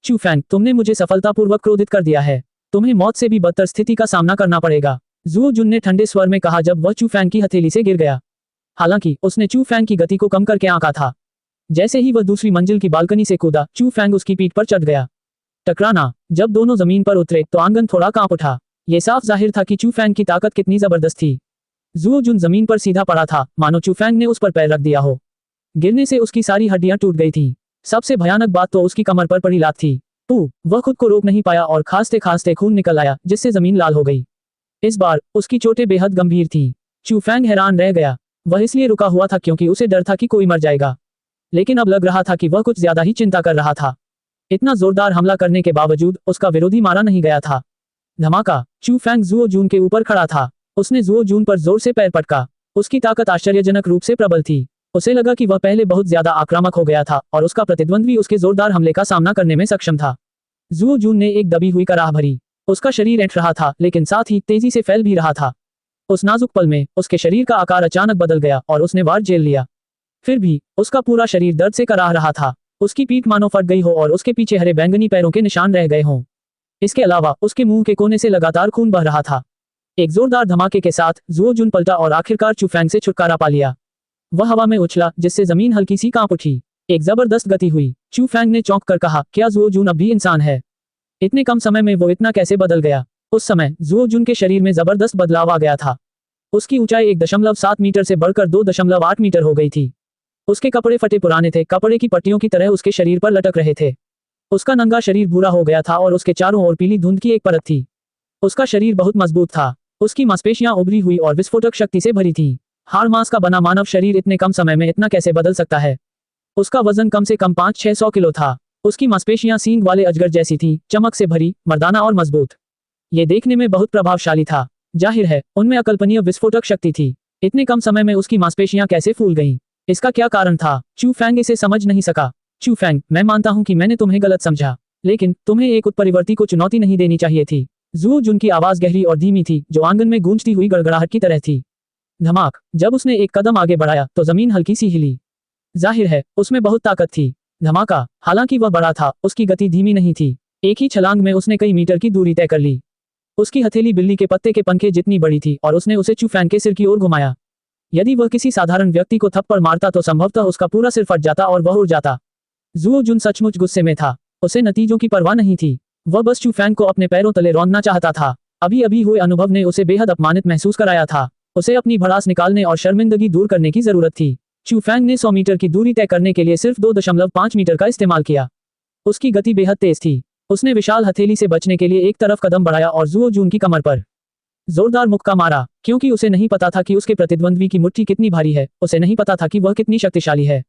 चू फैंग, तुमने मुझे सफलतापूर्वक क्रोधित कर दिया है। तुम्हें मौत से भी बदतर स्थिति का सामना करना पड़ेगा, जुओ जून ने ठंडे स्वर में कहा जब वह चू फैंग की हथेली से गिर गया। हालांकि उसने चू फैंग की गति को कम करके आंका था। जैसे ही वह दूसरी मंजिल की बालकनी से कूदा, चू फैंग उसकी पीठ पर चढ़ गया। टकराना। जब दोनों जमीन पर उतरे तो आंगन थोड़ा कांप उठा। यह साफ जाहिर था कि चू फैंग की ताकत कितनी जबरदस्त थी। जुओ जून जमीन पर सीधा पड़ा था, मानो चू फैंग ने उस पर पैर रख दिया हो। गिरने से उसकी सारी हड्डियां टूट गई थी। सबसे भयानक बात तो उसकी कमर पर पड़ी लात थी। वह खुद को रोक नहीं पाया और खांसते खांसते खून निकल आया, जिससे जमीन लाल हो गई। इस बार उसकी चोटें बेहद गंभीर थीं। चू फैंग हैरान रह गया। वह इसलिए रुका हुआ था क्योंकि उसे डर था कि कोई मर जाएगा, लेकिन अब लग रहा था कि वह कुछ ज्यादा ही चिंता कर रहा था। इतना जोरदार हमला करने के बावजूद उसका विरोधी मारा नहीं गया था। धमाका। चू फैंग जुओ जून के ऊपर खड़ा था। उसने जुओ जून पर जोर से पैर पटका। उसकी ताकत आश्चर्यजनक रूप से प्रबल थी। उसे लगा कि वह पहले बहुत ज्यादा आक्रामक हो गया था और उसका प्रतिद्वंद्वी उसके जोरदार हमले का सामना करने में सक्षम था। जुओ जून ने एक दबी हुई कराह भरी। उसका शरीर ऐंठ रहा था, लेकिन साथ ही तेजी से फैल भी रहा था। उस नाजुक पल में उसके शरीर का आकार अचानक बदल गया और उसने वार झेल लिया। फिर भी उसका पूरा शरीर दर्द से कराह रहा था। उसकी पीठ मानो फट गई हो और उसके पीछे हरे बैंगनी पैरों के निशान रह गए हों। इसके अलावा उसके मुंह के कोने से लगातार खून बह रहा था। एक जोरदार धमाके के साथ जुओ जून पलटा और आखिरकार चू फैंग से छुटकारा पा लिया। वह हवा में उछला, जिससे जमीन हल्की सी कांप उठी। एक जबरदस्त गति हुई। चू फैंग ने चौंक कर कहा, क्या जुओ जून अब भी इंसान है? इतने कम समय में वो इतना कैसे बदल गया? उस समय जुओ जून के शरीर में जबरदस्त बदलाव आ गया था। उसकी ऊंचाई 1.7 मीटर से बढ़कर 2.8 मीटर हो गई थी। उसके कपड़े फटे पुराने थे, कपड़े की पट्टियों की तरह उसके शरीर पर लटक रहे थे। उसका नंगा शरीर भूरा हो गया था और उसके चारों ओर पीली धुंध की एक परत थी। उसका शरीर बहुत मजबूत था। उसकी मांसपेशियां उभरी हुई और विस्फोटक शक्ति से भरी थी। हाड़ मांस का बना मानव शरीर इतने कम समय में इतना कैसे बदल सकता है? उसका वजन कम से कम 500-600 किलो था। उसकी मांसपेशियां सींग वाले अजगर जैसी थीं, चमक से भरी, मर्दाना और मजबूत। ये देखने में बहुत प्रभावशाली था। जाहिर है उनमें अकल्पनीय विस्फोटक शक्ति थी। इतने कम समय में उसकी मांसपेशियां कैसे फूल गईं? इसका क्या कारण था? चू फैंग इसे समझ नहीं सका। चू फैंग, मैं मानता हूं कि मैंने तुम्हें गलत समझा, लेकिन तुम्हें एक उत्परिवर्ती को चुनौती नहीं देनी चाहिए थी। जुओ जून की आवाज गहरी और धीमी थी, जो आंगन में गूंजती हुई गड़गड़ाहट की तरह थी। धमाक। जब उसने एक कदम आगे बढ़ाया तो जमीन हल्की सी हिली। जाहिर है उसमें बहुत ताकत थी। धमाका। हालांकि वह बड़ा था, उसकी गति धीमी नहीं थी। एक ही छलांग में उसने कई मीटर की दूरी तय कर ली। उसकी हथेली बिल्ली के पत्ते के पंखे जितनी बड़ी थी और उसने उसे चू फैंग के सिर की ओर घुमाया। यदि वह किसी साधारण व्यक्ति को थप्पड़ मारता तो संभवतः उसका पूरा सिर फट जाता और वह उड़ जाता। जुओ जून सचमुच गुस्से में था। उसे नतीजों की परवाह नहीं थी। वह बस चू फैंग को अपने पैरों तले रौंदना चाहता था। अभी अभी हुए अनुभव ने उसे बेहद अपमानित महसूस कराया था। उसे अपनी भड़ास निकालने और शर्मिंदगी दूर करने की जरूरत थी। चू फैंग ने 100 मीटर की दूरी तय करने के लिए सिर्फ 2.5 मीटर का इस्तेमाल किया। उसकी गति बेहद तेज थी। उसने विशाल हथेली से बचने के लिए एक तरफ कदम बढ़ाया और जुओ जून की कमर पर जोरदार मुक्का मारा। क्योंकि उसे नहीं पता था कि उसके प्रतिद्वंद्वी की मुट्ठी कितनी भारी है, उसे नहीं पता था कि वह कितनी शक्तिशाली है।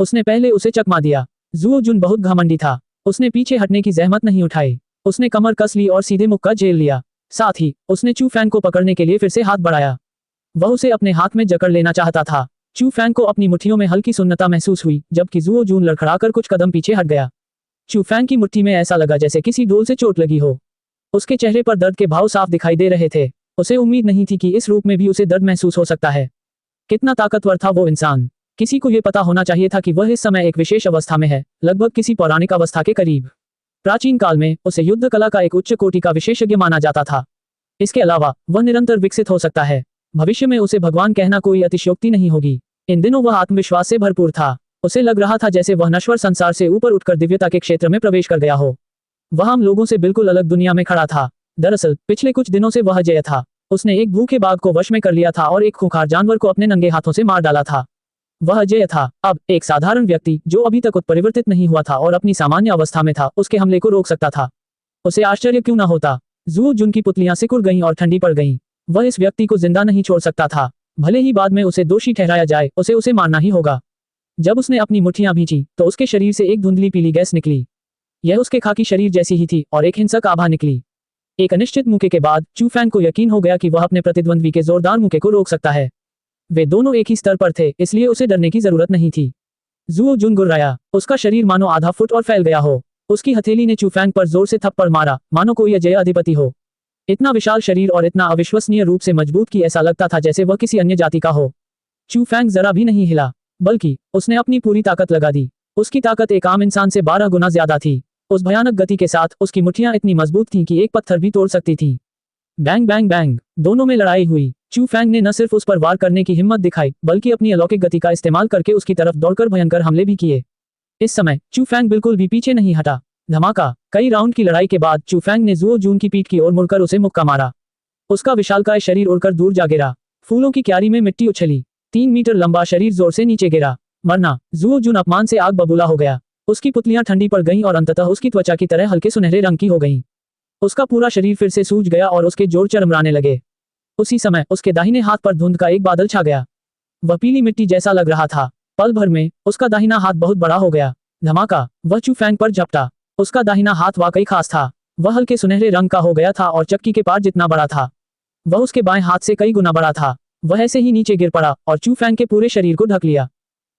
उसने पहले उसे चकमा दिया। जुओ जून बहुत घमंडी था। उसने पीछे हटने की जहमत नहीं उठाई। उसने कमर कस ली और सीधे मुक्का झेल लिया। साथ ही उसने चू फैंग को पकड़ने के लिए फिर से हाथ बढ़ाया। वह उसे अपने हाथ में जकड़ लेना चाहता था। चू फैंग को अपनी मुट्ठियों में हल्की सुन्नता महसूस हुई, जबकि जुओ जून लड़खड़ाकर कुछ कदम पीछे हट गया। चू फैंग की मुट्ठी में ऐसा लगा जैसे किसी डोल से चोट लगी हो। उसके चेहरे पर दर्द के भाव साफ दिखाई दे रहे थे। उसे उम्मीद नहीं थी कि इस रूप में भी उसे दर्द महसूस हो सकता है। कितना ताकतवर था वो इंसान। किसी को यह पता होना चाहिए था कि वह इस समय एक विशेष अवस्था में है, लगभग किसी पौराणिक अवस्था के करीब। प्राचीन काल में उसे युद्ध कला का एक उच्च कोटि का विशेषज्ञ माना जाता था। इसके अलावा वह निरंतर विकसित हो सकता है। भविष्य में उसे भगवान कहना कोई अतिशयोक्ति नहीं होगी। इन दिनों वह आत्मविश्वास से भरपूर था। उसे लग रहा था जैसे वह नश्वर संसार से ऊपर उठकर दिव्यता के क्षेत्र में प्रवेश कर गया हो। वह हम लोगों से बिल्कुल अलग दुनिया में खड़ा था। दरअसल पिछले कुछ दिनों से वह जय था। उसने एक भूखे बाघ को वश में कर लिया था और एक खूंखार जानवर को अपने नंगे हाथों से मार डाला था। वह जय था। अब एक साधारण व्यक्ति जो अभी तक उत्परिवर्तित नहीं हुआ था और अपनी सामान्य अवस्था में था, उसके हमले को रोक सकता था। उसे आश्चर्य क्यों न होता। जू जुन की पुतलियां सिकुड़ गईं और ठंडी पड़ गईं। वह इस व्यक्ति को जिंदा नहीं छोड़ सकता था। भले ही बाद में उसे दोषी ठहराया जाए, उसे मारना ही होगा। जब उसने अपनी मुट्ठियां भींची तो उसके शरीर से एक धुंधली पीली गैस निकली। यह उसके खाकी शरीर जैसी ही थी और एक हिंसक आभा निकली। एक अनिश्चित मुक्के के बाद चू फैंग को यकीन हो गया कि वह अपने प्रतिद्वंद्वी के जोरदार मुक्के को रोक सकता है। वे दोनों एक ही स्तर पर थे, इसलिए उसे डरने की जरूरत नहीं थी। जुओ जुन गुर्राया। उसका शरीर मानो आधा फुट और फैल गया हो। उसकी हथेली ने चू फैंग पर जोर से थप्पड़ मारा, मानो कोई अजय अधिपति हो। इतना विशाल शरीर और इतना अविश्वसनीय रूप से मजबूत कि ऐसा लगता था जैसे वह किसी अन्य जाति का हो। चू फैंग जरा भी नहीं हिला, बल्कि उसने अपनी पूरी ताकत लगा दी। उसकी ताकत एक आम इंसान से 12 गुना ज्यादा थी। उस भयानक गति के साथ उसकी मुट्ठियां इतनी मजबूत थीं कि एक पत्थर भी तोड़ सकती थी। बैंग बैंग बैंग, दोनों में लड़ाई हुई। चू फैंग ने न सिर्फ उस पर वार करने की हिम्मत दिखाई, बल्कि अपनी अलौकिक गति का इस्तेमाल करके उसकी तरफ दौड़कर भयंकर हमले भी किए। इस समय चू फैंग बिल्कुल भी पीछे नहीं हटा। धमाका। कई राउंड की लड़ाई के बाद चू फैंग ने जुओ जून की पीठ की ओर मुड़कर उसे मुक्का मारा। उसका विशालकाय शरीर उड़कर दूर जा गिरा। फूलों की क्यारी में मिट्टी उछली। 3 मीटर लंबा शरीर जोर से नीचे गिरा। मरना। जुओ जून अपमान से आग बबूला हो गया। उसकी पुतलियां ठंडी पड़ गईं और अंततः उसकी त्वचा की तरह हल्के सुनहरे रंग की हो गईं। उसका पूरा शरीर फिर से सूज गया और उसके जोड़ चरमराने लगे। उसी समय उसके दाहिने हाथ पर धुंध का एक बादल छा गया। वह पीली मिट्टी जैसा लग रहा था। पल भर में उसका दाहिना हाथ बहुत बड़ा हो गया। धमाका। वह चू फैंग पर झपटा। उसका दाहिना हाथ वाकई खास था। वह हल्के सुनहरे रंग का हो गया था और चक्की के पार जितना बड़ा था। वह उसके बाएं हाथ से कई गुना बड़ा था। वह ऐसे ही नीचे गिर पड़ा और चू फैंग के पूरे शरीर को ढक लिया।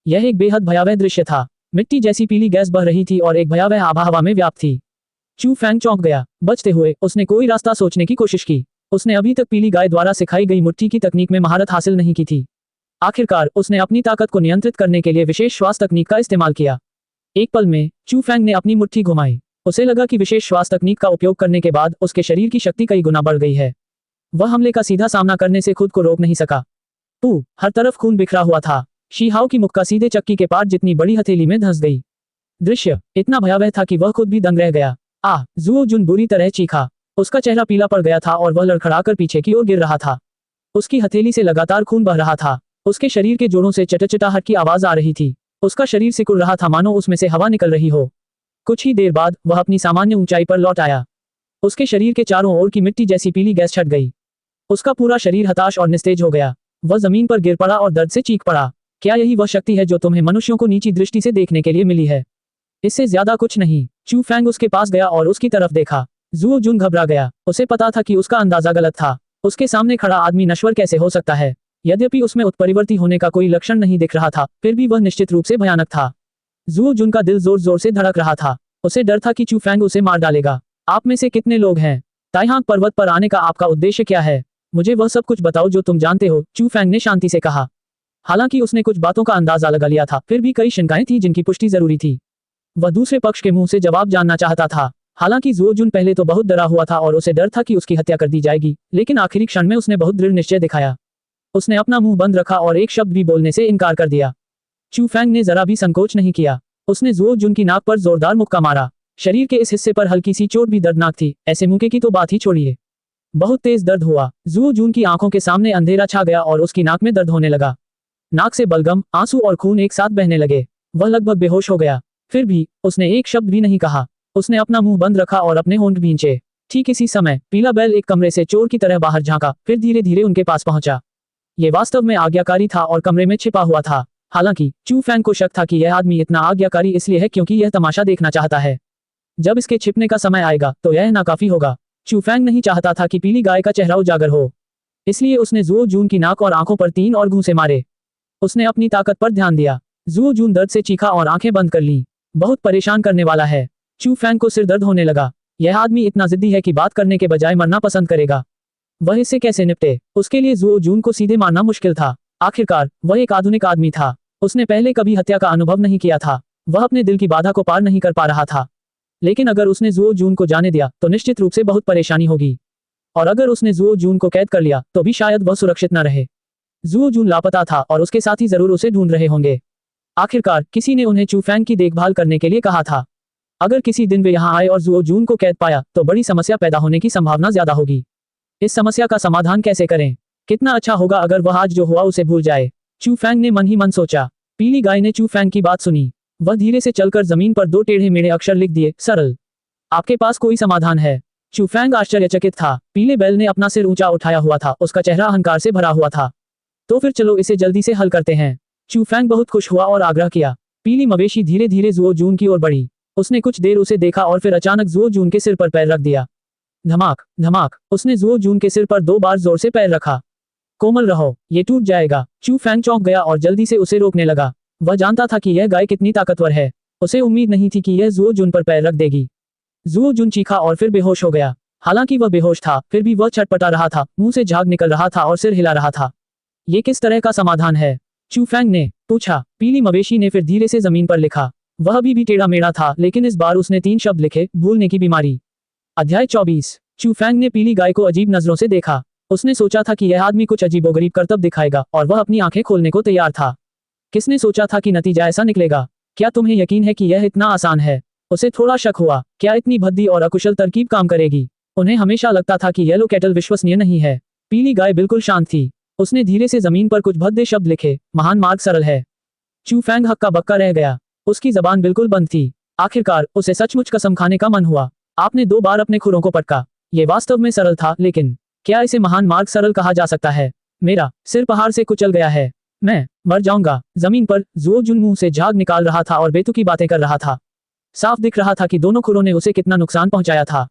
यह एक बेहद भयावह दृश्य था। मिट्टी जैसी पीली गैस बह रही थी और एक भयावह आभा हवा में व्याप्त थी। चू फैंग चौंक गया। बचते हुए उसने कोई रास्ता सोचने की कोशिश की। उसने अभी तक पीली गाय द्वारा सिखाई गई मुट्ठी की तकनीक में महारत हासिल नहीं की थी। आखिरकार उसने अपनी ताकत को नियंत्रित करने के लिए विशेष श्वास तकनीक का इस्तेमाल किया। एक पल में चू फैंग ने अपनी मुट्ठी घुमाई। उसे लगा कि विशेष श्वास तकनीक का उपयोग करने के बाद उसके शरीर की शक्ति कई गुना बढ़ गई है। वह हमले का सीधा सामना करने से खुद को रोक नहीं सका। हर तरफ खून बिखरा हुआ था। शीहाओ की मुक्का सीधे चक्की के पार जितनी बड़ी हथेली में धंस गई। दृश्य इतना भयावह था कि वह खुद भी दंग रह गया। जुओ जुन बुरी तरह चीखा। उसका चेहरा पीला पड़ गया था और वह लड़खड़ाकर पीछे की ओर गिर रहा था। उसकी हथेली से लगातार खून बह रहा था। उसके शरीर के जोड़ों से चटचटाहट की आवाज आ रही थी। उसका शरीर सिकुड़ रहा था, मानो उसमें से हवा निकल रही हो। कुछ ही देर बाद वह अपनी सामान्य ऊंचाई पर लौट आया। उसके शरीर के चारों ओर की मिट्टी जैसी पीली गैस छट गई। उसका पूरा शरीर हताश और निस्तेज हो गया। वह जमीन पर गिर पड़ा और दर्द से चीख पड़ा। क्या यही वह शक्ति है जो तुम्हें मनुष्यों को नीची दृष्टि से देखने के लिए मिली है? इससे ज्यादा कुछ नहीं। चू फैंग उसके पास गया और उसकी तरफ देखा। जुओ जुन घबरा गया। उसे पता था कि उसका अंदाजा गलत था। उसके सामने खड़ा आदमी नश्वर कैसे हो सकता है? यद्यपि उसमें उत्परिवर्ती होने का कोई लक्षण नहीं दिख रहा था, फिर भी वह निश्चित रूप से भयानक था। जुओ जुन का दिल जोर जोर से धड़क रहा था। उसे डर था कि चू फैंग उसे मार डालेगा। आप में से कितने लोग हैं? ताइहांग पर्वत पर आने का आपका उद्देश्य क्या है? मुझे वह सब कुछ बताओ जो तुम जानते हो, चू फैंग ने शांति से कहा। हालांकि उसने कुछ बातों का अंदाजा लगा लिया था, फिर भी कई शंकाएं थी जिनकी पुष्टि जरूरी थी। वह दूसरे पक्ष के मुंह से जवाब जानना चाहता था। हालांकि जुओ जुन पहले तो बहुत डरा हुआ था और उसे डर था कि उसकी हत्या कर दी जाएगी, लेकिन आखिरी क्षण में उसने बहुत दृढ़ निश्चय दिखाया। उसने अपना मुंह बंद रखा और एक शब्द भी बोलने से इनकार कर दिया। चू फैंग ने जरा भी संकोच नहीं किया। उसने जुओ जुन की नाक पर जोरदार मुक्का मारा। शरीर के इस हिस्से पर हल्की सी चोट भी दर्दनाक थी, ऐसे मुक्के की तो बात ही छोड़िए। बहुत तेज दर्द हुआ। जुओ जुन की आंखों के सामने अंधेरा छा गया और उसकी नाक में दर्द होने लगा। नाक से बलगम, आंसू और खून एक साथ बहने लगे। वह लगभग बेहोश हो गया। फिर भी उसने एक शब्द भी नहीं कहा। उसने अपना मुंह बंद रखा और अपने होंठ भींचे। ठीक इसी समय पीला बैल एक कमरे से चोर की तरह बाहर झांका, फिर धीरे धीरे उनके पास पहुंचा। ये वास्तव में आज्ञाकारी था और कमरे में छिपा हुआ था। हालांकि चू फैंग को शक था कि यह आदमी इतना आज्ञाकारी इसलिए है क्योंकि यह तमाशा देखना चाहता है। जब इसके छिपने का समय आएगा तो यह नाकाफी होगा। चू फैंग नहीं चाहता था कि पीली गाय का चेहरा उजागर हो, इसलिए उसने जुओ जून की नाक और आंखों पर 3 और घूंसे मारे। उसने अपनी ताकत पर ध्यान दिया। जुओ जून दर्द से चीखा और आंखें बंद कर ली। बहुत परेशान करने वाला है। चू फैंग को सिर दर्द होने लगा। यह आदमी इतना जिद्दी है कि बात करने के बजाय मरना पसंद करेगा। वह इससे कैसे निपटे? उसके लिए जुओ जून को सीधे मारना मुश्किल था। आखिरकार वह एक आधुनिक आदमी था। उसने पहले कभी हत्या का अनुभव नहीं किया था। वह अपने दिल की बाधा को पार नहीं कर पा रहा था। लेकिन अगर उसने जुओ जून को जाने दिया तो निश्चित रूप से बहुत परेशानी होगी, और अगर उसने जुओ जून को कैद कर लिया तो भी शायद वह सुरक्षित न रहे। जुओ जून लापता था और उसके साथी जरूर उसे ढूंढ रहे होंगे। आखिरकार किसी ने उन्हें चू फैंग की देखभाल करने के लिए कहा था। अगर किसी दिन वे यहाँ आए और जुओ जून को कैद पाया तो बड़ी समस्या पैदा होने की संभावना ज्यादा होगी। इस समस्या का समाधान कैसे करें? कितना अच्छा होगा अगर वह आज जो हुआ उसे भूल जाए, चू फैंग ने मन ही मन सोचा। पीली गाय ने चू फैंग की बात सुनी। वह धीरे से चलकर जमीन पर 2 टेढ़े मेढ़े अक्षर लिख दिए, सरल। आपके पास कोई समाधान है? चू फैंग आश्चर्यचकित था। पीले बैल ने अपना सिर ऊंचा उठाया हुआ था, उसका चेहरा अहंकार से भरा हुआ था। तो फिर चलो इसे जल्दी से हल करते हैं। चू फैंग बहुत खुश हुआ और आग्रह किया। पीली मवेशी धीरे धीरे जुओ जून की ओर बढ़ी। उसने कुछ देर उसे देखा और फिर अचानक जुओ जून के सिर पर पैर रख दिया। धमाक धमाक, उसने जुओ जून के सिर पर 2 बार जोर से पैर रखा। कोमल रहो, ये टूट जाएगा। चू फैंग चौंक गया और जल्दी से उसे रोकने लगा। वह जानता था कि यह गाय कितनी ताकतवर है। उसे उम्मीद नहीं थी कि यह जुओ जून पर पैर रख देगी। जुओ जून चीखा और फिर बेहोश हो गया। हालांकि वह बेहोश था, फिर भी वह छटपटा रहा था, मुंह से झाग निकल रहा था और सिर हिला रहा था। ये किस तरह का समाधान है? चू फैंग ने पूछा। पीली मवेशी ने फिर धीरे से जमीन पर लिखा। वह अभी भी टेढ़ा मेढ़ा था, लेकिन इस बार उसने 3 शब्द लिखे, भूलने की बीमारी। अध्याय 24। चू फैंग ने पीली गाय को अजीब नजरों से देखा। उसने सोचा था कि यह आदमी कुछ अजीबोगरीब करतब दिखाएगा और वह अपनी आंखें खोलने को तैयार था। किसने सोचा था कि नतीजा ऐसा निकलेगा? क्या तुम्हें यकीन है कि यह इतना आसान है? उसे थोड़ा शक हुआ। क्या इतनी भद्दी और अकुशल तरकीब काम करेगी? उन्हें हमेशा लगता था कि येलो कैटल विश्वसनीय नहीं है। पीली गाय बिल्कुल शांत थी। उसने धीरे से जमीन पर कुछ भद्दे शब्द लिखे, महान मार्ग सरल है। चू फैंग हक्का बक्का रह गया। उसकी जबान बिल्कुल बंद थी। आखिरकार उसे सचमुच कसम खाने का मन हुआ। आपने 2 बार अपने खुरों को पटका। ये वास्तव में सरल था, लेकिन क्या इसे महान मार्ग सरल कहा जा सकता है? मेरा सिर पहाड़ से कुचल गया है। मैं मर जाऊंगा। जमीन पर जुओ जून मुंह से झाग निकाल रहा था और बेतुकी बातें कर रहा था। साफ दिख रहा था कि दोनों खुरों ने उसे कितना नुकसान पहुंचाया था।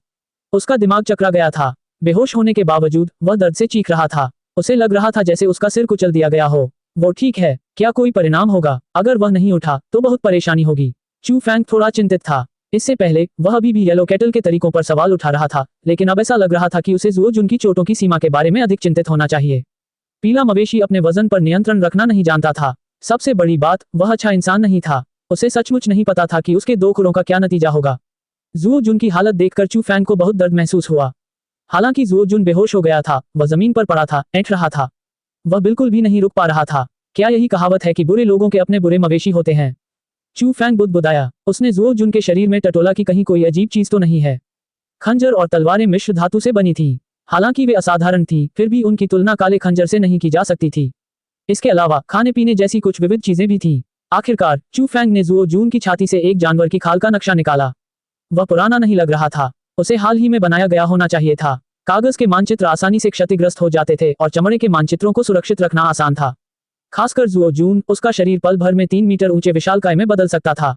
उसका दिमाग चकरा गया था। बेहोश होने के बावजूद वह दर्द से चीख रहा था। उसे लग रहा था जैसे उसका सिर कुचल दिया गया हो। वो ठीक है, क्या कोई परिणाम होगा? अगर वह नहीं उठा तो बहुत परेशानी होगी। चू फैंग थोड़ा चिंतित था। इससे पहले वह अभी भी येलो कैटल के तरीकों पर सवाल उठा रहा था, लेकिन अब ऐसा लग रहा था कि उसे जुओ जून की चोटों की सीमा के बारे में अधिक चिंतित होना चाहिए। पीला मवेशी अपने वजन पर नियंत्रण रखना नहीं जानता था। सबसे बड़ी बात, वह अच्छा इंसान नहीं था। उसे सचमुच नहीं पता था कि उसके 2 खुरों का क्या नतीजा होगा। जुओ जून की हालत देखकर चू फैंग को बहुत दर्द महसूस हुआ। हालांकि जुओ जून बेहोश हो गया था, वह जमीन पर पड़ा था, ऐंठ रहा था। वह बिल्कुल भी नहीं रुक पा रहा था। क्या यही कहावत है कि बुरे लोगों के अपने बुरे मवेशी होते हैं? चू फैंग बुदबुदाया। उसने जुओ जून के शरीर में टटोला कि कहीं कोई अजीब चीज तो नहीं है। खंजर और तलवारें मिश्र धातु से बनी थी। हालांकि वे असाधारण थी, फिर भी उनकी तुलना काले खंजर से नहीं की जा सकती थी। इसके अलावा खाने पीने जैसी कुछ विविध चीजें भी थीं। आखिरकार चू फैंग ने जुओ जून की छाती से एक जानवर की खाल का नक्शा निकाला। वह पुराना नहीं लग रहा था। उसे हाल ही में बनाया गया होना चाहिए था। कागज के मानचित्र आसानी से क्षतिग्रस्त हो जाते थे और चमड़े के मानचित्रों को सुरक्षित रखना आसान था। खासकर जुओ जून, उसका शरीर पल भर में 3 मीटर ऊंचे विशालकाय में बदल सकता था।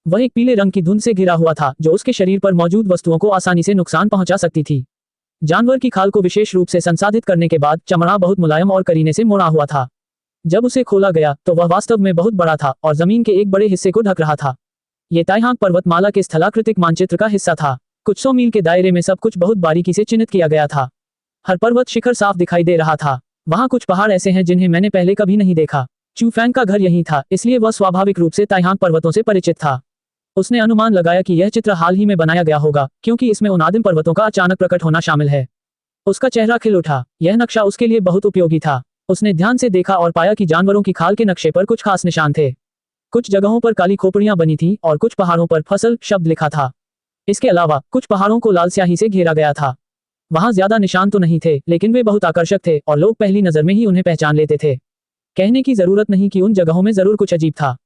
वह एक पीले रंग की धुंध से घिरा हुआ था, जो उसके शरीर पर मौजूद वस्तुओं को आसानी से नुकसान पहुंचा सकती थी। जानवर की खाल को विशेष रूप से संसाधित करने के बाद चमड़ा बहुत मुलायम और करीने से मोड़ा हुआ था। जब उसे खोला गया तो वह वास्तव में बहुत बड़ा था और जमीन के एक बड़े हिस्से को ढक रहा था। ये ताइहांग पर्वतमाला के स्थलाकृतिक मानचित्र का हिस्सा था। कुछ 100 मील के दायरे में सब कुछ बहुत बारीकी से चिन्हित किया गया था। हर पर्वत शिखर साफ दिखाई दे रहा था। वहां कुछ पहाड़ ऐसे हैं जिन्हें मैंने पहले कभी नहीं देखा। चू फैंग का घर यहीं था, इसलिए वह स्वाभाविक रूप से ताइहांग पर्वतों से परिचित था। उसने अनुमान लगाया कि यह चित्र हाल ही में बनाया गया होगा, क्योंकि इसमें उन आदिम पर्वतों का अचानक प्रकट होना शामिल है। उसका चेहरा खिल उठा। यह नक्शा उसके लिए बहुत उपयोगी था। उसने ध्यान से देखा और पाया कि जानवरों की खाल के नक्शे पर कुछ खास निशान थे। कुछ जगहों पर काली खोपड़ियां बनी थीं और कुछ पहाड़ों पर फसल शब्द लिखा था। इसके अलावा कुछ पहाड़ों को लाल स्याही से घेरा गया था। वहां ज्यादा निशान तो नहीं थे, लेकिन वे बहुत आकर्षक थे और लोग पहली नजर में ही उन्हें पहचान लेते थे। कहने की जरूरत नहीं कि उन जगहों में जरूर कुछ अजीब था।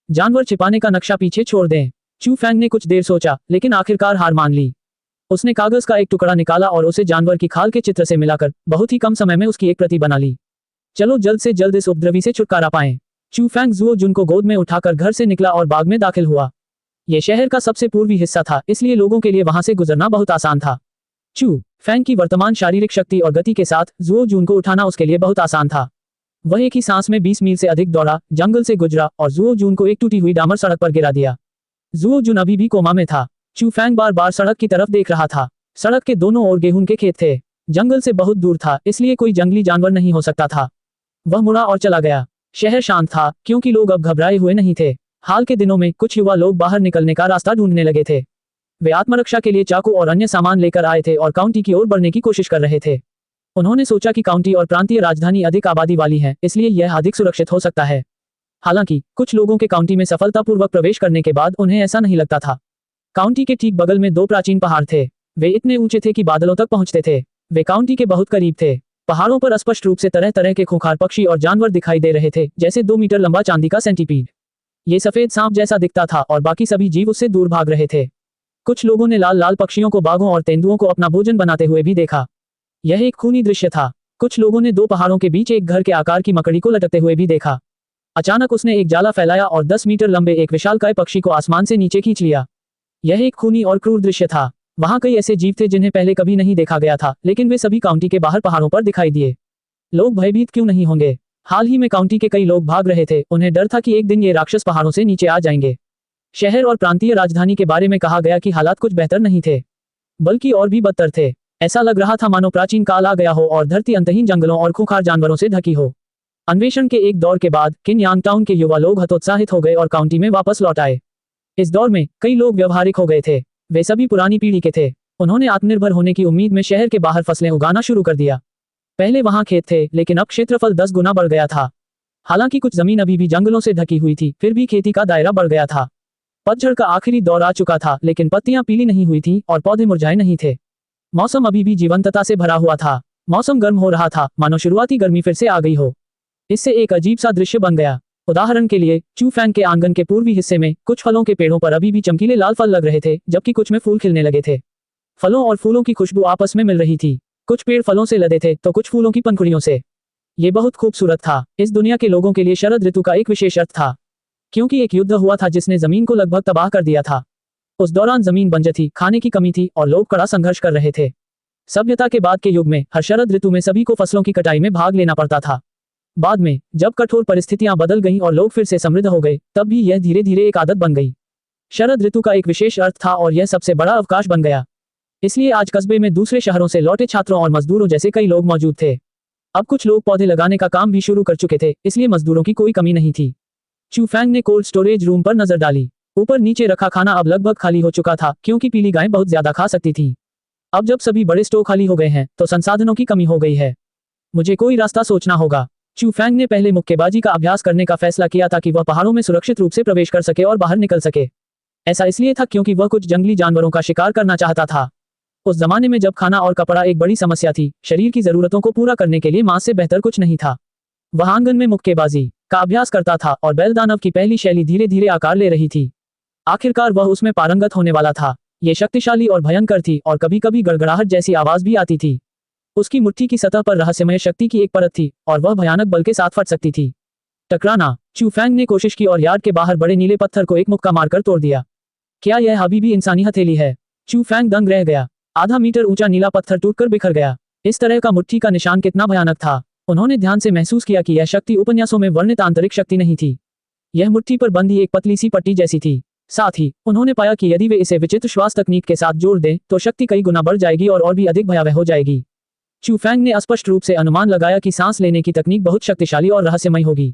जानवर छिपाने का नक्शा पीछे छोड़ दें। चू फैंग ने कुछ देर सोचा, लेकिन आखिरकार हार मान ली। उसने कागज का एक टुकड़ा निकाला और उसे जानवर की खाल के चित्र से मिलाकर बहुत ही कम समय में उसकी एक प्रति बना ली। चलो जल्द से जल्द इस उपद्रवी से छुटकारा पाएं। चू फैंग जुओ जून को गोद में उठाकर घर से निकला और बाग में दाखिल हुआ। यह शहर का सबसे पूर्वी हिस्सा था, इसलिए लोगों के लिए वहां से गुजरना बहुत आसान था। चू फैंग की वर्तमान शारीरिक शक्ति और गति के साथ जुओ जून को उठाना उसके लिए बहुत आसान था। वह एक ही सांस में 20 मील से अधिक दौड़ा, जंगल से गुजरा और जुओ जून को एक टूटी हुई डामर सड़क पर गिरा दिया। जुओ जून अभी भी कोमा में था। चू फैंग बार बार सड़क की तरफ देख रहा था। सड़क के दोनों ओर गेहूं के खेत थे। जंगल से बहुत दूर था, इसलिए कोई जंगली जानवर नहीं हो सकता था। वह मुड़ा और चला गया। शहर शांत था, क्योंकि लोग अब घबराए हुए नहीं थे। हाल के दिनों में कुछ युवा लोग बाहर निकलने का रास्ता ढूंढने लगे थे। वे आत्मरक्षा के लिए चाकू और अन्य सामान लेकर आए थे और काउंटी की ओर बढ़ने की कोशिश कर रहे थे। उन्होंने सोचा कि काउंटी और प्रांतीय राजधानी अधिक आबादी वाली है, इसलिए यह अधिक सुरक्षित हो सकता है। हालांकि कुछ लोगों के काउंटी में सफलतापूर्वक प्रवेश करने के बाद उन्हें ऐसा नहीं लगता था। काउंटी के ठीक बगल में दो प्राचीन पहाड़ थे। वे इतने ऊंचे थे कि बादलों तक पहुंचते थे। वे काउंटी के बहुत करीब थे। पहाड़ों पर स्पष्ट रूप से तरह तरह के खूंखार पक्षी और जानवर दिखाई दे रहे थे, जैसे 2 मीटर लंबा चांदी का सेंटीपीड। ये सफेद सांप जैसा दिखता था और बाकी सभी जीव उससे दूर भाग रहे थे। कुछ लोगों ने लाल लाल पक्षियों को, बाघों और तेंदुओं को अपना भोजन बनाते हुए भी देखा। यह एक खूनी दृश्य था। कुछ लोगों ने 2 पहाड़ों के बीच एक घर के आकार की मकड़ी को लटकते हुए भी देखा। अचानक उसने एक जाला फैलाया और 10 मीटर लंबे एक विशालकाय पक्षी को आसमान से नीचे खींच लिया। यह एक खूनी और क्रूर दृश्य था। वहां कई ऐसे जीव थे जिन्हें पहले कभी नहीं देखा गया था, लेकिन वे सभी काउंटी के बाहर पहाड़ों पर दिखाई दिए। लोग भयभीत क्यों नहीं होंगे? हाल ही में काउंटी के कई लोग भाग रहे थे। उन्हें डर था कि एक दिन ये राक्षस पहाड़ों से नीचे आ जाएंगे। शहर और प्रांतीय राजधानी के बारे में कहा गया कि हालात कुछ बेहतर नहीं थे, बल्कि और भी बदतर थे। ऐसा लग रहा था मानो प्राचीन काल आ गया हो और धरती अंतहीन जंगलों और खूंखार जानवरों से ढकी हो। अन्वेषण के एक दौर के बाद किनयांग टाउन के युवा लोग हतोत्साहित हो गए और काउंटी में वापस लौट आए। इस दौर में कई लोग व्यवहारिक हो गए थे। वे सभी पुरानी पीढ़ी के थे। उन्होंने आत्मनिर्भर होने की उम्मीद में शहर के बाहर फसलें उगाना शुरू कर दिया। पहले वहां खेत थे, लेकिन अब क्षेत्रफल 10 गुना बढ़ गया था। हालांकि कुछ जमीन अभी भी जंगलों से ढकी हुई थी, फिर भी खेती का दायरा बढ़ गया था। पतझड़ का आखिरी दौर आ चुका था, लेकिन पत्तियां पीली नहीं हुई थीं और पौधे मुरझाए नहीं थे। मौसम अभी भी जीवंतता से भरा हुआ था। मौसम गर्म हो रहा था, मानो शुरुआती गर्मी फिर से आ गई हो। इससे एक अजीब सा दृश्य बन गया। उदाहरण के लिए, चूफैंग के आंगन के पूर्वी हिस्से में कुछ फलों के पेड़ों पर अभी भी चमकीले लाल फल लग रहे थे, जबकि कुछ में फूल खिलने लगे थे। फलों और फूलों की खुशबू आपस में मिल रही थी। कुछ पेड़ फलों से लदे थे तो कुछ फूलों की पंखुड़ियों से। ये बहुत खूबसूरत था। इस दुनिया के लोगों के लिए शरद ऋतु का एक विशेष अर्थ था, क्योंकि एक युद्ध हुआ था जिसने जमीन को लगभग तबाह कर दिया था। उस दौरान जमीन बंजर थी, खाने की कमी थी और लोग कड़ा संघर्ष कर रहे थे। सभ्यता के बाद के युग में हर शरद ऋतु में सभी को फसलों की कटाई में भाग लेना पड़ता था। बाद में जब कठोर परिस्थितियां बदल गईं और लोग फिर से समृद्ध हो गए, तब भी यह धीरे धीरे एक आदत बन गई। शरद ऋतु का एक विशेष अर्थ था और यह सबसे बड़ा अवकाश बन गया। इसलिए आज कस्बे में दूसरे शहरों से लौटे छात्रों और मजदूरों जैसे कई लोग मौजूद थे। अब कुछ लोग पौधे लगाने का काम भी शुरू कर चुके थे, इसलिए मजदूरों की कोई कमी नहीं थी। चूफैंग ने कोल्ड स्टोरेज रूम पर नजर डाली। ऊपर नीचे रखा खाना अब लगभग खाली हो चुका था, क्योंकि पीली गायें बहुत ज्यादा खा सकती थी। अब जब सभी बड़े स्टोर खाली हो गए हैं, तो संसाधनों की कमी हो गई है। मुझे कोई रास्ता सोचना होगा। चूफैंग ने पहले मुक्केबाजी का अभ्यास करने का फैसला किया था कि वह पहाड़ों में सुरक्षित रूप से प्रवेश कर सके और बाहर निकल सके। ऐसा इसलिए था क्योंकि वह कुछ जंगली जानवरों का शिकार करना चाहता था। उस जमाने में जब खाना और कपड़ा एक बड़ी समस्या थी, शरीर की जरूरतों को पूरा करने के लिए मांस से बेहतर कुछ नहीं था। वह आंगन में मुक्केबाजी का अभ्यास करता था और बैल दानव की पहली शैली धीरे धीरे आकार ले रही थी। आखिरकार वह उसमें पारंगत होने वाला था। ये शक्तिशाली और भयंकर थी और कभी कभी गड़गड़ाहट जैसी आवाज भी आती थी। उसकी मुट्ठी की सतह पर रहस्यमय शक्ति की एक परत थी और वह भयानक बल के साथ फट सकती थी। टकराना। चूफैंग ने कोशिश की और यार्ड के बाहर बड़े नीले पत्थर को एक मुक्का मारकर तोड़ दिया। क्या यह अभी भी इंसानी हथेली है? चूफैंग दंग रह गया। आधा मीटर ऊंचा नीला पत्थर टूटकर बिखर गया। इस तरह का मुट्ठी का निशान कितना भयानक था। उन्होंने ध्यान से महसूस किया कि यह शक्ति उपन्यासों में वर्णित आंतरिक शक्ति नहीं थी। यह मुट्ठी पर बंधी एक पतली सी पट्टी जैसी थी। साथ ही उन्होंने पाया कि यदि वे इसे विचित्र श्वास तकनीक के साथ जोड़ दें, तो शक्ति कई गुना बढ़ जाएगी और भी अधिक भयावह हो जाएगी। चूफैंग ने स्पष्ट रूप से अनुमान लगाया कि सांस लेने की तकनीक बहुत शक्तिशाली और रहस्यमय होगी।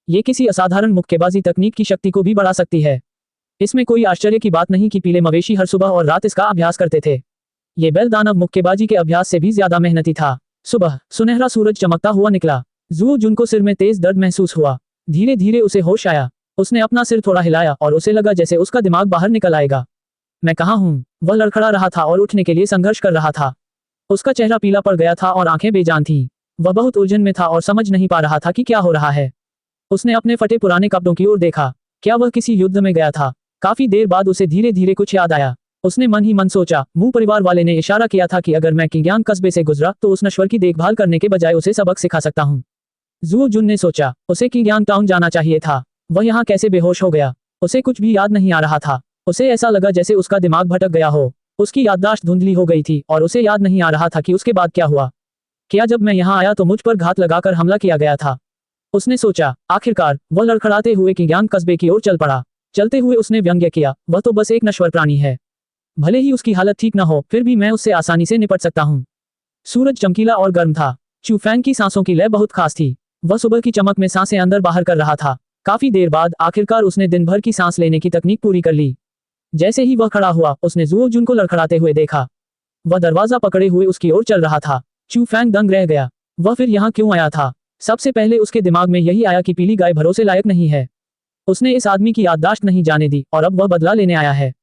ये किसी असाधारण मुक्केबाजी तकनीक की शक्ति को भी बढ़ा सकती है। इसमें कोई आश्चर्य की बात नहीं कि पीले मवेशी हर सुबह और रात इसका अभ्यास करते थे। ये बैल दानव मुक्केबाजी के अभ्यास से भी ज्यादा मेहनती था। सुबह सुनहरा सूरज चमकता हुआ निकला। जुओ जुन को सिर में तेज दर्द महसूस हुआ। धीरे धीरे उसे होश आया। उसने अपना सिर थोड़ा हिलाया और उसे लगा जैसे उसका दिमाग बाहर निकल आएगा। मैं कहाँ हूँ? वह लड़खड़ा रहा था और उठने के लिए संघर्ष कर रहा था। उसका चेहरा पीला पड़ गया था और आंखें बेजान थीं। वह बहुत उलझन में था और समझ नहीं पा रहा था कि क्या हो रहा है। उसने अपने फटे पुराने कपड़ों की ओर देखा। क्या वह किसी युद्ध में गया था? काफी देर बाद उसे धीरे धीरे कुछ याद आया। उसने मन ही मन सोचा, मुंह परिवार वाले ने इशारा किया था कि अगर मैं किंग्यांग कस्बे से गुजरा तो उस नश्वर की देखभाल करने के बजाय उसे सबक सिखा सकता हूँ। जुओ जुन ने सोचा, उसे किंग्यांग टाउन जाना चाहिए था। वह यहाँ कैसे बेहोश हो गया? उसे कुछ भी याद नहीं आ रहा था। उसे ऐसा लगा जैसे उसका दिमाग भटक गया हो। उसकी याददाश्त धुंधली हो गई थी और उसे याद नहीं आ रहा था कि उसके बाद क्या हुआ। क्या जब मैं यहाँ आया तो मुझ पर घात लगाकर हमला किया गया था? उसने सोचा। आखिरकार वह लड़खड़ाते हुए किंग्यांग कस्बे की ओर चल पड़ा। चलते हुए उसने व्यंग्य किया, वह तो बस एक नश्वर प्राणी है। भले ही उसकी हालत ठीक न हो, फिर भी मैं उससे आसानी से निपट सकता हूँ। सूरज चमकीला और गर्म था। चूफैंग की सांसों की लय बहुत खास थी। वह सुबह की चमक में सांसें अंदर बाहर कर रहा था। काफी देर बाद आखिरकार उसने दिन भर की सांस लेने की तकनीक पूरी कर ली। जैसे ही वह खड़ा हुआ, उसने जुओ जुन को लड़खड़ाते हुए देखा। वह दरवाजा पकड़े हुए उसकी ओर चल रहा था। चूफैंग दंग रह गया। वह फिर यहाँ क्यों आया था? सबसे पहले उसके दिमाग में यही आया कि पीली गाय भरोसे लायक नहीं है। उसने इस आदमी की याददाश्त नहीं जाने दी और अब वह बदला लेने आया है।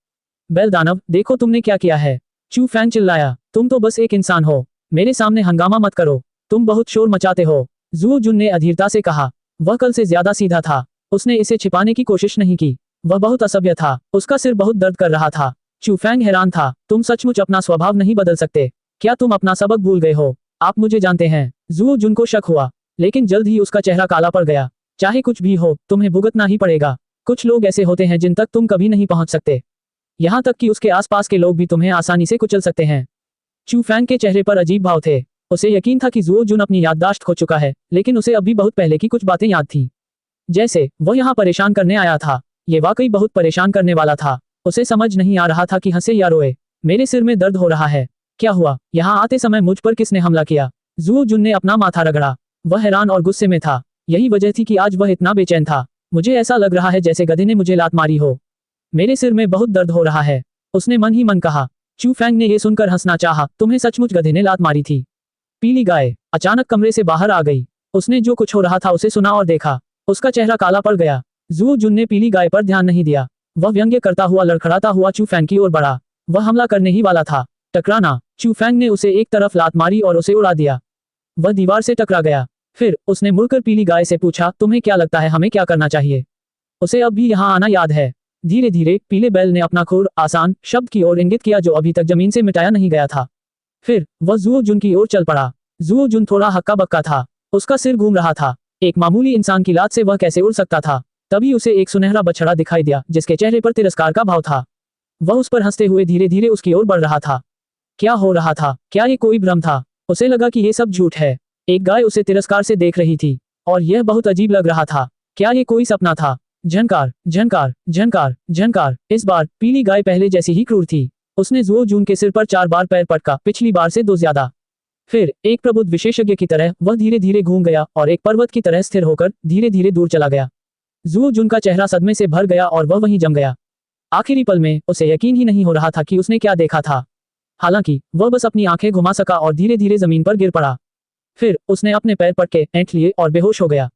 बेल दानव, देखो तुमने क्या किया है। चू फैंग चिल्लाया, तुम तो बस एक इंसान हो, मेरे सामने हंगामा मत करो, तुम बहुत शोर मचाते हो। जुओ जुन ने अधीरता से कहा। वह कल से ज्यादा सीधा था, उसने इसे छिपाने की कोशिश नहीं की। वह बहुत असभ्य था, उसका सिर बहुत दर्द कर रहा था। चू फैंग हैरान था, तुम सचमुच अपना स्वभाव नहीं बदल सकते, क्या तुम अपना सबक भूल गए हो? आप मुझे जानते हैं। जुओ जुन को शक हुआ, लेकिन जल्द ही उसका चेहरा काला पड़ गया। चाहे कुछ भी हो, तुम्हें भुगतना ही पड़ेगा। कुछ लोग ऐसे होते हैं जिन तक तुम कभी नहीं पहुंच सकते, यहाँ तक कि उसके आसपास के लोग भी तुम्हें आसानी से कुचल सकते हैं। चू फैंग के चेहरे पर अजीब भाव थे। उसे यकीन था कि जुओ जुन अपनी याददाश्त खो चुका है, लेकिन उसे अभी बहुत पहले की कुछ बातें याद थी। जैसे वह यहाँ परेशान करने आया था। ये वाकई बहुत परेशान करने वाला था। उसे समझ नहीं आ रहा था कि हंसे या रोए। मेरे सिर में दर्द हो रहा है। क्या हुआ? यहाँ आते समय मुझ पर किसने हमला किया? जुओ जुन ने अपना माथा रगड़ा। वह हैरान और गुस्से में था। यही वजह थी कि आज वह इतना बेचैन था। मुझे ऐसा लग रहा है जैसे गधे ने मुझे लात मारी हो। मेरे सिर में बहुत दर्द हो रहा है, उसने मन ही मन कहा। चू फैंग ने यह सुनकर हंसना चाहा, तुम्हें सचमुच गधे ने लात मारी थी? पीली गाय अचानक कमरे से बाहर आ गई। उसने जो कुछ हो रहा था उसे सुना और देखा। उसका चेहरा काला पड़ गया। जुओ जुन ने पीली गाय पर ध्यान नहीं दिया। वह व्यंग्य करता हुआ लड़खड़ाता हुआ चू फैंग की ओर बढ़ा। वह हमला करने ही वाला था। टकराना। चू फैंग ने उसे एक तरफ लात मारी और उसे उड़ा दिया। वह दीवार से टकरा गया। फिर उसने मुड़कर पीली गाय से पूछा, तुम्हें क्या लगता है हमें क्या करना चाहिए? उसे अब भी यहाँ आना याद है। धीरे धीरे पीले बैल ने अपना खुर आसान शब्द की ओर इंगित किया जो अभी तक जमीन से मिटाया नहीं गया था। फिर वह जुओ जुन की ओर चल पड़ा। जुओ जुन थोड़ा हक्का बक्का था, उसका सिर घूम रहा था। एक मामूली इंसान की लात से वह कैसे उड़ सकता था? तभी उसे एक सुनहरा बछड़ा दिखाई दिया जिसके चेहरे पर तिरस्कार का भाव था। वह उस पर हंसते हुए धीरे धीरे उसकी ओर बढ़ रहा था। क्या हो रहा था? क्या ये कोई भ्रम था? उसे लगा कि ये सब झूठ है। एक गाय उसे तिरस्कार से देख रही थी और यह बहुत अजीब लग रहा था। क्या ये कोई सपना था? झनकार, झनकार, झनकार, झनकार। इस बार पीली गाय पहले जैसी ही क्रूर थी। उसने जुओ जुन के सिर पर 4 बार पैर पटका, पिछली बार से 2 ज्यादा। फिर एक प्रबुद्ध विशेषज्ञ की तरह वह धीरे धीरे घूम गया और एक पर्वत की तरह स्थिर होकर धीरे धीरे दूर चला गया। जुओ जुन का चेहरा सदमे से भर गया और वह वहीं जम गया। आखिरी पल में उसे यकीन ही नहीं हो रहा था कि उसने क्या देखा था। हालांकि वह बस अपनी आंखें घुमा सका और धीरे धीरे जमीन पर गिर पड़ा। फिर उसने अपने पैर पटके ऐंठ लिए और बेहोश हो गया।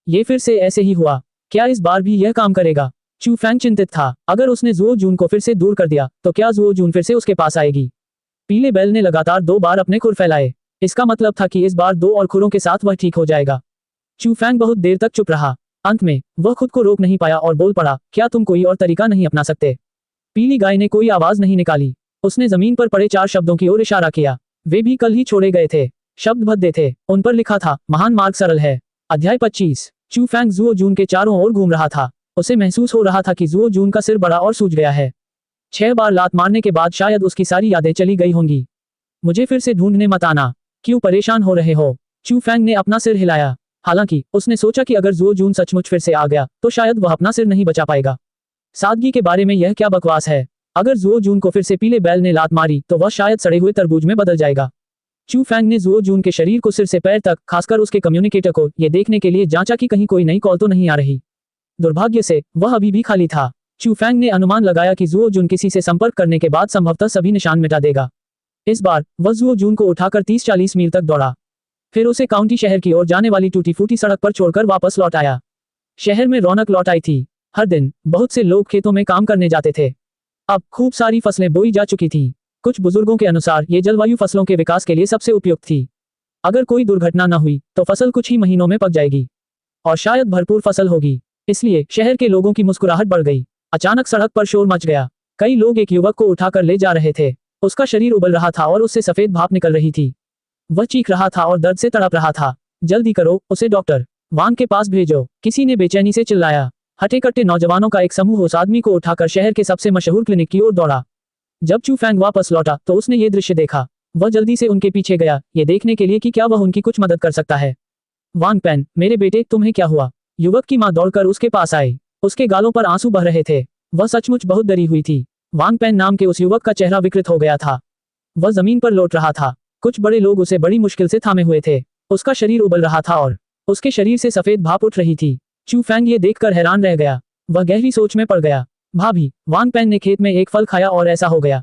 ये फिर से ऐसे ही हुआ। क्या इस बार भी यह काम करेगा? चू फैंग चिंतित था। अगर उसने जुओ जुन को फिर से दूर कर दिया तो क्या जुओ जुन फिर से उसके पास आएगी? पीले बैल ने लगातार 2 बार अपने खुर फैलाए। इसका मतलब था कि इस बार 2 और खुरों के साथ वह ठीक हो जाएगा। चू फैंग बहुत देर तक चुप रहा। अंत में वह खुद को रोक नहीं पाया और बोल पड़ा, क्या तुम कोई और तरीका नहीं अपना सकते? पीली गाय ने कोई आवाज नहीं निकाली। उसने जमीन पर पड़े 4 शब्दों की ओर इशारा किया। वे भी कल ही छोड़े गए थे। शब्द भद्दे थे। उन पर लिखा था, महान मार्ग सरल है। अध्याय 25। चू फैंग जुओ जुन के चारों ओर घूम रहा था। उसे महसूस हो रहा था कि जुओ जुन का सिर बड़ा और सूज गया है। 6 बार लात मारने के बाद शायद उसकी सारी यादें चली गई होंगी। मुझे फिर से ढूंढने मत आना। क्यों परेशान हो रहे हो? चू फैंग ने अपना सिर हिलाया। हालांकि उसने सोचा कि अगर जुओ जुन सचमुच फिर से आ गया तो शायद वह अपना सिर नहीं बचा पाएगा। सादगी के बारे में यह क्या बकवास है? अगर जुओ जुन को फिर से पीले बैल ने लात मारी तो वह शायद सड़े हुए तरबूज में बदल जाएगा। चू फैंग ने जुओ जुन के शरीर को सिर से पैर तक, खासकर उसके कम्युनिकेटर को, यह देखने के लिए जांचा कि कहीं कोई नई कॉल तो नहीं आ रही। दुर्भाग्य से वह अभी भी खाली था। चू फैंग ने अनुमान लगाया कि जुओ जुन किसी से संपर्क करने के बाद संभवतः सभी निशान मिटा देगा। इस बार वह जुओ जुन को उठाकर 30-40 मील तक दौड़ा। फिर उसे काउंटी शहर की ओर जाने वाली टूटी फूटी सड़क पर छोड़कर वापस लौट आया। शहर में रौनक लौट आई थी। हर दिन बहुत से लोग खेतों में काम करने जाते थे। अब खूब सारी फसलें बोई जा चुकी थीं। कुछ बुजुर्गों के अनुसार ये जलवायु फसलों के विकास के लिए सबसे उपयुक्त थी। अगर कोई दुर्घटना न हुई तो फसल कुछ ही महीनों में पक जाएगी और शायद भरपूर फसल होगी। इसलिए शहर के लोगों की मुस्कुराहट बढ़ गई। अचानक सड़क पर शोर मच गया। कई लोग एक युवक को उठाकर ले जा रहे थे। उसका शरीर उबल रहा था और उससे सफेद भाप निकल रही थी। वह चीख रहा था और दर्द से तड़प रहा था। जल्दी करो, उसे डॉक्टर वांग के पास भेजो, किसी ने बेचैनी से चिल्लाया। हटे कट्टे नौजवानों का एक समूह उस आदमी को उठाकर शहर के सबसे मशहूर क्लिनिक की ओर दौड़ा। जब चू फैंग वापस लौटा तो उसने ये दृश्य देखा। वह जल्दी से उनके पीछे गया, ये देखने के लिए कि क्या वह उनकी कुछ मदद कर सकता है। वांग पेन, मेरे बेटे, तुम्हें क्या हुआ? युवक की मां दौड़कर उसके पास आई। उसके गालों पर आंसू बह रहे थे। वह सचमुच बहुत डरी हुई थी। वांग पेन नाम के उस युवक का चेहरा विकृत हो गया था। वह जमीन पर लौट रहा था। कुछ बड़े लोग उसे बड़ी मुश्किल से थामे हुए थे। उसका शरीर उबल रहा था और उसके शरीर से सफेद भाप उठ रही थी। चू फैंग ये देखकर हैरान रह गया। वह गहरी सोच में पड़ गया। भाभी, वांग पेन ने खेत में एक फल खाया और ऐसा हो गया।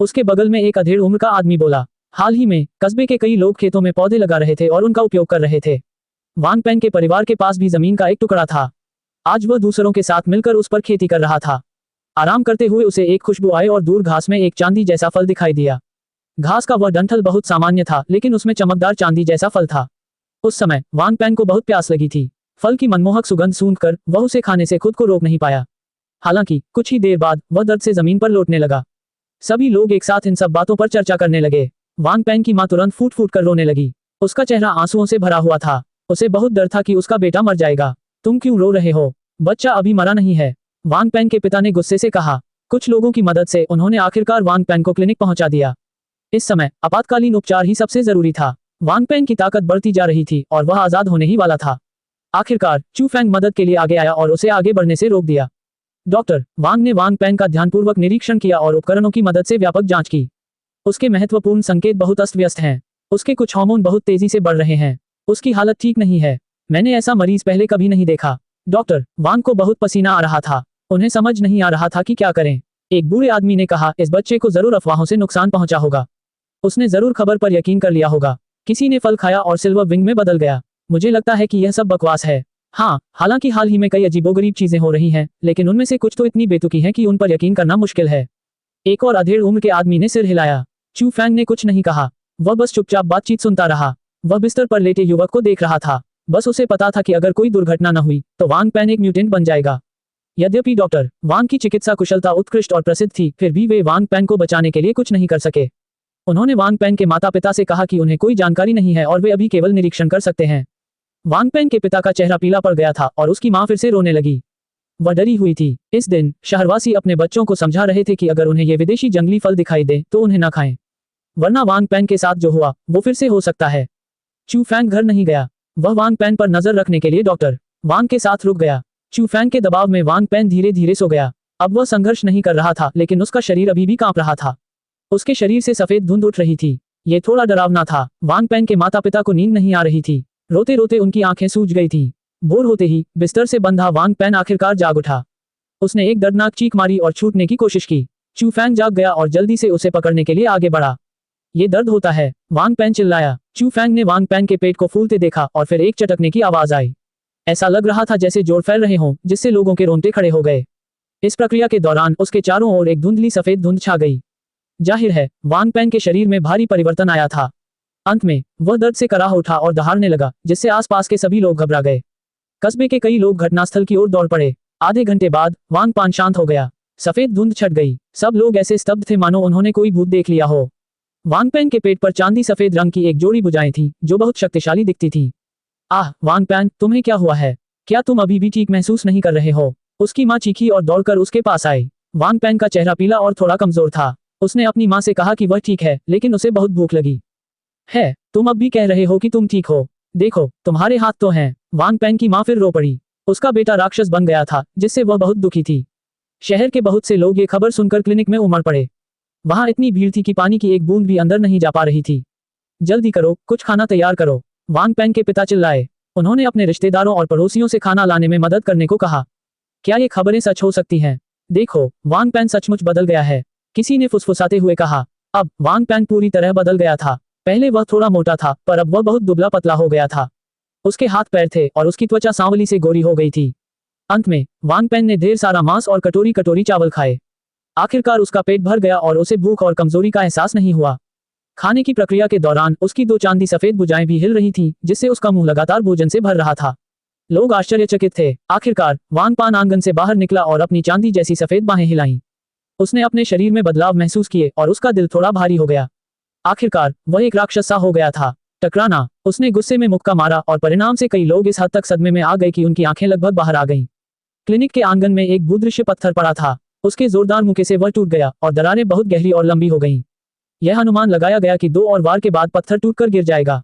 उसके बगल में एक अधेड़ उम्र का आदमी बोला। हाल ही में कस्बे के कई लोग खेतों में पौधे लगा रहे थे और उनका उपयोग कर रहे थे। वांग पेन के परिवार के पास भी जमीन का एक टुकड़ा था। आज वह दूसरों के साथ मिलकर उस पर खेती कर रहा था। आराम करते हुए उसे एक खुशबू आई और दूर घास में एक चांदी जैसा फल दिखाई दिया। घास का वह डंठल बहुत सामान्य था, लेकिन उसमें चमकदार चांदी जैसा फल था। उस समय वांग पेन को बहुत प्यास लगी थी। फल की मनमोहक सुगंध सूंघकर वह उसे खाने से खुद को रोक नहीं पाया। हालांकि कुछ ही देर बाद वह दर्द से जमीन पर लौटने लगा। सभी लोग एक साथ इन सब बातों पर चर्चा करने लगे। वांग पेन की मां तुरंत फूट फूट कर रोने लगी। उसका चेहरा आंसुओं से भरा हुआ था। उसे बहुत डर था कि उसका बेटा मर जाएगा। तुम क्यों रो रहे हो? बच्चा अभी मरा नहीं है, वांग पेन के पिता ने गुस्से से कहा। कुछ लोगों की मदद से उन्होंने आखिरकार वांग पेन को क्लिनिक पहुंचा दिया। इस समय आपातकालीन उपचार ही सबसे जरूरी था। वांग पेन की ताकत बढ़ती जा रही थी और वह आजाद होने ही वाला था। आखिरकार चू फेंग मदद के लिए आगे आया और उसे आगे बढ़ने से रोक दिया। डॉक्टर वांग ने वांग पेन का ध्यानपूर्वक निरीक्षण किया और उपकरणों की मदद से व्यापक जांच की। उसके महत्वपूर्ण संकेत बहुत अस्त व्यस्त हैं। उसके कुछ हार्मोन बहुत तेजी से बढ़ रहे हैं। उसकी हालत ठीक नहीं है। मैंने ऐसा मरीज पहले कभी नहीं देखा। डॉक्टर वांग को बहुत पसीना आ रहा था। उन्हें समझ नहीं आ रहा था कि क्या करें। एक बूढ़े आदमी ने कहा, इस बच्चे को जरूर अफवाहों से नुकसान पहुंचा होगा। उसने जरूर खबर पर यकीन कर लिया होगा। किसी ने फल खाया और सिल्वर विंग में बदल गया। मुझे लगता है कि यह सब बकवास है। हाँ, हालांकि हाल ही में कई अजीबोगरीब चीजें हो रही हैं, लेकिन उनमें से कुछ तो इतनी बेतुकी हैं कि उन पर यकीन करना मुश्किल है। एक और अधेड़ उम्र के आदमी ने सिर हिलाया। चू फेंग ने कुछ नहीं कहा। वह बस चुपचाप बातचीत सुनता रहा। वह बिस्तर पर लेटे युवक को देख रहा था। बस उसे पता था कि अगर कोई दुर्घटना न हुई तो वांग पेन एक म्यूटेंट बन जाएगा। यद्यपि डॉक्टर वांग की चिकित्सा कुशलता उत्कृष्ट और प्रसिद्ध थी, फिर भी वे वांग पेन को बचाने के लिए कुछ नहीं कर सके। उन्होंने वांग पेन के माता पिता से कहा कि उन्हें कोई जानकारी नहीं है और वे अभी केवल निरीक्षण कर सकते हैं। वांग पेन के पिता का चेहरा पीला पड़ गया था और उसकी मां फिर से रोने लगी। वह डरी हुई थी। इस दिन शहरवासी अपने बच्चों को समझा रहे थे कि अगर उन्हें ये विदेशी जंगली फल दिखाई दे तो उन्हें न खाएं, वरना वांग पेन के साथ जो हुआ वो फिर से हो सकता है। चू फेंग घर नहीं गया। वह वांग पेन पर नजर रखने के लिए डॉक्टर वांग के साथ रुक गया। चू फेंग के दबाव में वांग पेन धीरे धीरे सो गया। अब वह संघर्ष नहीं कर रहा था, लेकिन उसका शरीर अभी भी कांप रहा था। उसके शरीर से सफेद धुंध उठ रही थी। ये थोड़ा डरावना था। वांग पेन के माता पिता को नींद नहीं आ रही थी। रोते रोते उनकी आंखें सूज गई थी। भोर होते ही बिस्तर से बंधा वांग पेन आखिरकार जाग उठा। उसने एक दर्दनाक चीख मारी और छूटने की कोशिश की। चू फेंग जाग गया और जल्दी से उसे पकड़ने के लिए आगे बढ़ा। ये दर्द होता है, वांग पेन चिल्लाया। चू फेंग ने वांग पेन के पेट को फूलते देखा और फिर एक चटकने की आवाज आई। ऐसा लग रहा था जैसे जोर फैल रहे हों, जिससे लोगों के रोंगटे खड़े हो गए। इस प्रक्रिया के दौरान उसके चारों ओर एक धुंधली सफेद धुंध छा गई। जाहिर है वांग पेन के शरीर में भारी परिवर्तन आया था। अंत में वह दर्द से कराह उठा और दहाड़ने लगा, जिससे आसपास के सभी लोग घबरा गए। कस्बे के कई लोग घटनास्थल की ओर दौड़ पड़े। आधे घंटे बाद वांग पेन शांत हो गया। सफेद धुंध छट गई। सब लोग ऐसे स्तब्ध थे मानो उन्होंने कोई भूत देख लिया हो। वांग पेन के पेट पर चांदी सफेद रंग की एक जोड़ी भुजाएं थीं, जो बहुत शक्तिशाली दिखती थीं। आह वांग पेन, तुम्हें क्या हुआ है? क्या तुम अभी भी ठीक महसूस नहीं कर रहे हो? उसकी मां चीखी और दौड़कर उसके पास आई। वांग पेन का चेहरा पीला और थोड़ा कमजोर था। उसने अपनी मां से कहा कि वह ठीक है, लेकिन उसे बहुत भूख लगी है। तुम अब भी कह रहे हो कि तुम ठीक हो? देखो तुम्हारे हाथ तो हैं। वांग पेन की मां फिर रो पड़ी। उसका बेटा राक्षस बन गया था, जिससे वह बहुत दुखी थी। शहर के बहुत से लोग ये खबर सुनकर क्लिनिक में उमड़ पड़े। वहां इतनी भीड़ थी कि पानी की एक बूंद भी अंदर नहीं जा पा रही थी। जल्दी करो, कुछ खाना तैयार करो, वांग पेन के पिता चिल्लाए। उन्होंने अपने रिश्तेदारों और पड़ोसियों से खाना लाने में मदद करने को कहा। क्या ये खबरें सच हो सकती हैं? देखो वांग पेन सचमुच बदल गया है, किसी ने फुसफुसाते हुए कहा। अब वांग पेन पूरी तरह बदल गया था। पहले वह थोड़ा मोटा था, पर अब वह बहुत दुबला पतला हो गया था। उसके हाथ पैर थे और उसकी त्वचा सांवली से गोरी हो गई थी। अंत में वांग पेन ने ढेर सारा मांस और कटोरी कटोरी चावल खाए। आखिरकार उसका पेट भर गया और उसे भूख और कमजोरी का एहसास नहीं हुआ। खाने की प्रक्रिया के दौरान उसकी दो चांदी सफेद भुजाएं भी हिल रही थीं, जिससे उसका मुंह लगातार भोजन से भर रहा था। लोग आश्चर्यचकित थे। आखिरकार वांग पेन आंगन से बाहर निकला और अपनी चांदी जैसी सफेद बाहें हिलाईं। उसने अपने शरीर में बदलाव महसूस किए और उसका दिल थोड़ा भारी हो गया। आखिरकार वह एक राक्षस सा हो गया था। टकराना। उसने गुस्से में मुक्का मारा और परिणाम से कई लोग इस हद तक सदमे में आ गए कि उनकी आंखें लगभग बाहर आ गईं। क्लिनिक के आंगन में एक भूदृश्य पत्थर पड़ा था। उसके जोरदार मुक्के से वह टूट गया और दरारें बहुत गहरी और लंबी हो गईं। यह अनुमान लगाया गया कि 2 और वार के बाद पत्थर टूटकर गिर जाएगा।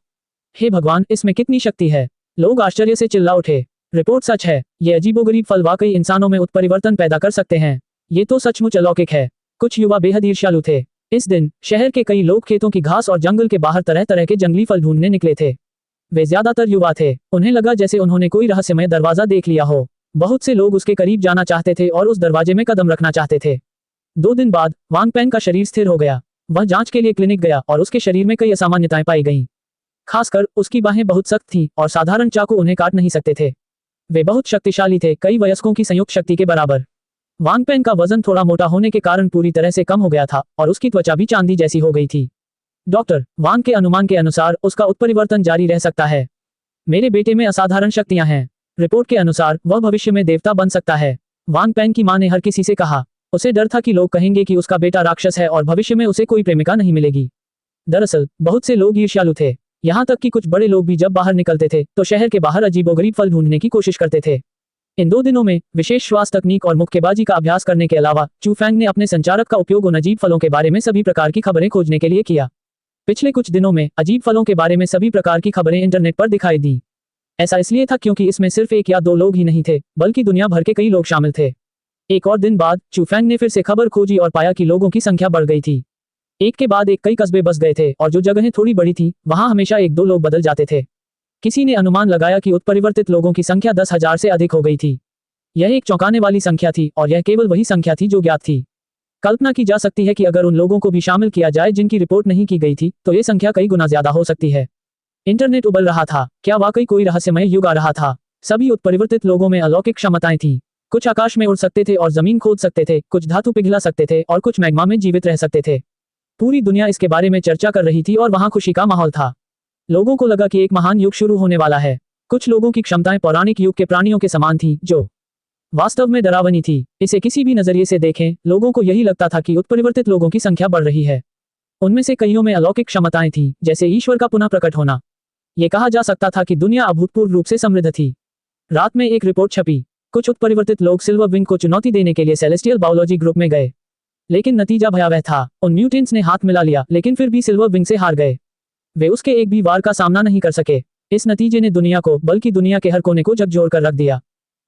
हे भगवान, इसमें कितनी शक्ति है! लोग आश्चर्य से चिल्ला उठे। रिपोर्ट सच है। ये अजीबोगरीब फल वाकई इंसानों में उत्परिवर्तन पैदा कर सकते हैं। ये तो सचमुच अलौकिक है। कुछ युवा बेहद ईर्ष्यालु थे। इस दिन शहर के कई लोग खेतों की घास और जंगल के बाहर तरह तरह के जंगली फल ढूंढने निकले थे। वे ज्यादातर युवा थे। उन्हें लगा जैसे उन्होंने कोई रहस्यमय दरवाजा देख लिया हो। बहुत से लोग उसके करीब जाना चाहते थे और उस दरवाजे में कदम रखना चाहते थे। 2 दिन बाद वांग पेन का शरीर स्थिर हो गया। वह जांच के लिए क्लिनिक गया और उसके शरीर में कई असामान्यताएं पाई गईं। खासकर उसकी बाहें बहुत सख्त थीं और साधारण चाकू उन्हें काट नहीं सकते थे। वे बहुत शक्तिशाली थे, कई वयस्कों की संयुक्त शक्ति के बराबर। वांगपेंग का वजन थोड़ा मोटा होने के कारण पूरी तरह से कम हो गया था और उसकी त्वचा भी चांदी जैसी हो गई थी। डॉक्टर वांग के अनुमान के अनुसार उसका उत्परिवर्तन जारी रह सकता है। मेरे बेटे में असाधारण शक्तियां हैं। रिपोर्ट के अनुसार वह भविष्य में देवता बन सकता है। वांगपेंग की मां ने हर किसी से कहा। उसे डर था कि लोग कहेंगे कि उसका बेटा राक्षस है और भविष्य में उसे कोई प्रेमिका नहीं मिलेगी। दरअसल बहुत से लोग ईर्ष्यालु थे, यहाँ तक कि कुछ बड़े लोग भी जब बाहर निकलते थे तो शहर के बाहर अजीबोगरीब फल ढूंढने की कोशिश करते थे। इन 2 दिनों में विशेष श्वास तकनीक और मुक्केबाजी का अभ्यास करने के अलावा चू फैंग ने अपने संचारक का उपयोग उन अजीब फलों के बारे में सभी प्रकार की खबरें खोजने के लिए किया। पिछले कुछ दिनों में अजीब फलों के बारे में सभी प्रकार की खबरें इंटरनेट पर दिखाई दी। ऐसा इसलिए था क्योंकि इसमें सिर्फ 1 या 2 लोग ही नहीं थे, बल्कि दुनिया भर के कई लोग शामिल थे। एक और दिन बाद चू फैंग ने फिर से खबर खोजी और पाया कि लोगों की संख्या बढ़ गई थी। एक के बाद एक कई कस्बे बस गए थे और जो जगहें थोड़ी बड़ी थी वहां हमेशा 1-2 लोग बदल जाते थे। किसी ने अनुमान लगाया कि उत्परिवर्तित लोगों की संख्या 10,000 से अधिक हो गई थी। यह एक चौंकाने वाली संख्या थी और यह केवल वही संख्या थी जो ज्ञात थी। कल्पना की जा सकती है कि अगर उन लोगों को भी शामिल किया जाए जिनकी रिपोर्ट नहीं की गई थी तो ये संख्या कई गुना ज्यादा हो सकती है। इंटरनेट उबल रहा था। क्या वाकई कोई रहस्यमय युग आ रहा था? सभी उत्परिवर्तित लोगों में अलौकिक क्षमताएं थीं। कुछ आकाश में उड़ सकते थे और जमीन खोद सकते थे, कुछ धातु पिघला सकते थे और कुछ मैग्मा में जीवित रह सकते थे। पूरी दुनिया इसके बारे में चर्चा कर रही थी और वहां खुशी का माहौल था। लोगों को लगा कि एक महान युग शुरू होने वाला है। कुछ लोगों की क्षमताएं पौराणिक युग के प्राणियों के समान थी, जो वास्तव में डरावनी थी। इसे किसी भी नजरिए से देखें, लोगों को यही लगता था कि उत्परिवर्तित लोगों की संख्या बढ़ रही है। उनमें से कईयों में अलौकिक क्षमताएं थीं, जैसे ईश्वर का पुनः प्रकट होना। यह कहा जा सकता था कि दुनिया अभूतपूर्व रूप से समृद्ध थी। रात में एक रिपोर्ट छपी। कुछ उत्परिवर्तित लोग सिल्वर विंग को चुनौती देने के लिए सेलेस्टियल बायोलॉजी ग्रुप में गए, लेकिन नतीजा भयावह था। उन म्यूटेंट्स ने हाथ मिला लिया, लेकिन फिर भी सिल्वर विंग से हार गए। वे उसके एक भी वार का सामना नहीं कर सके। इस नतीजे ने दुनिया को, बल्कि दुनिया के हर कोने को झकझोर कर रख दिया।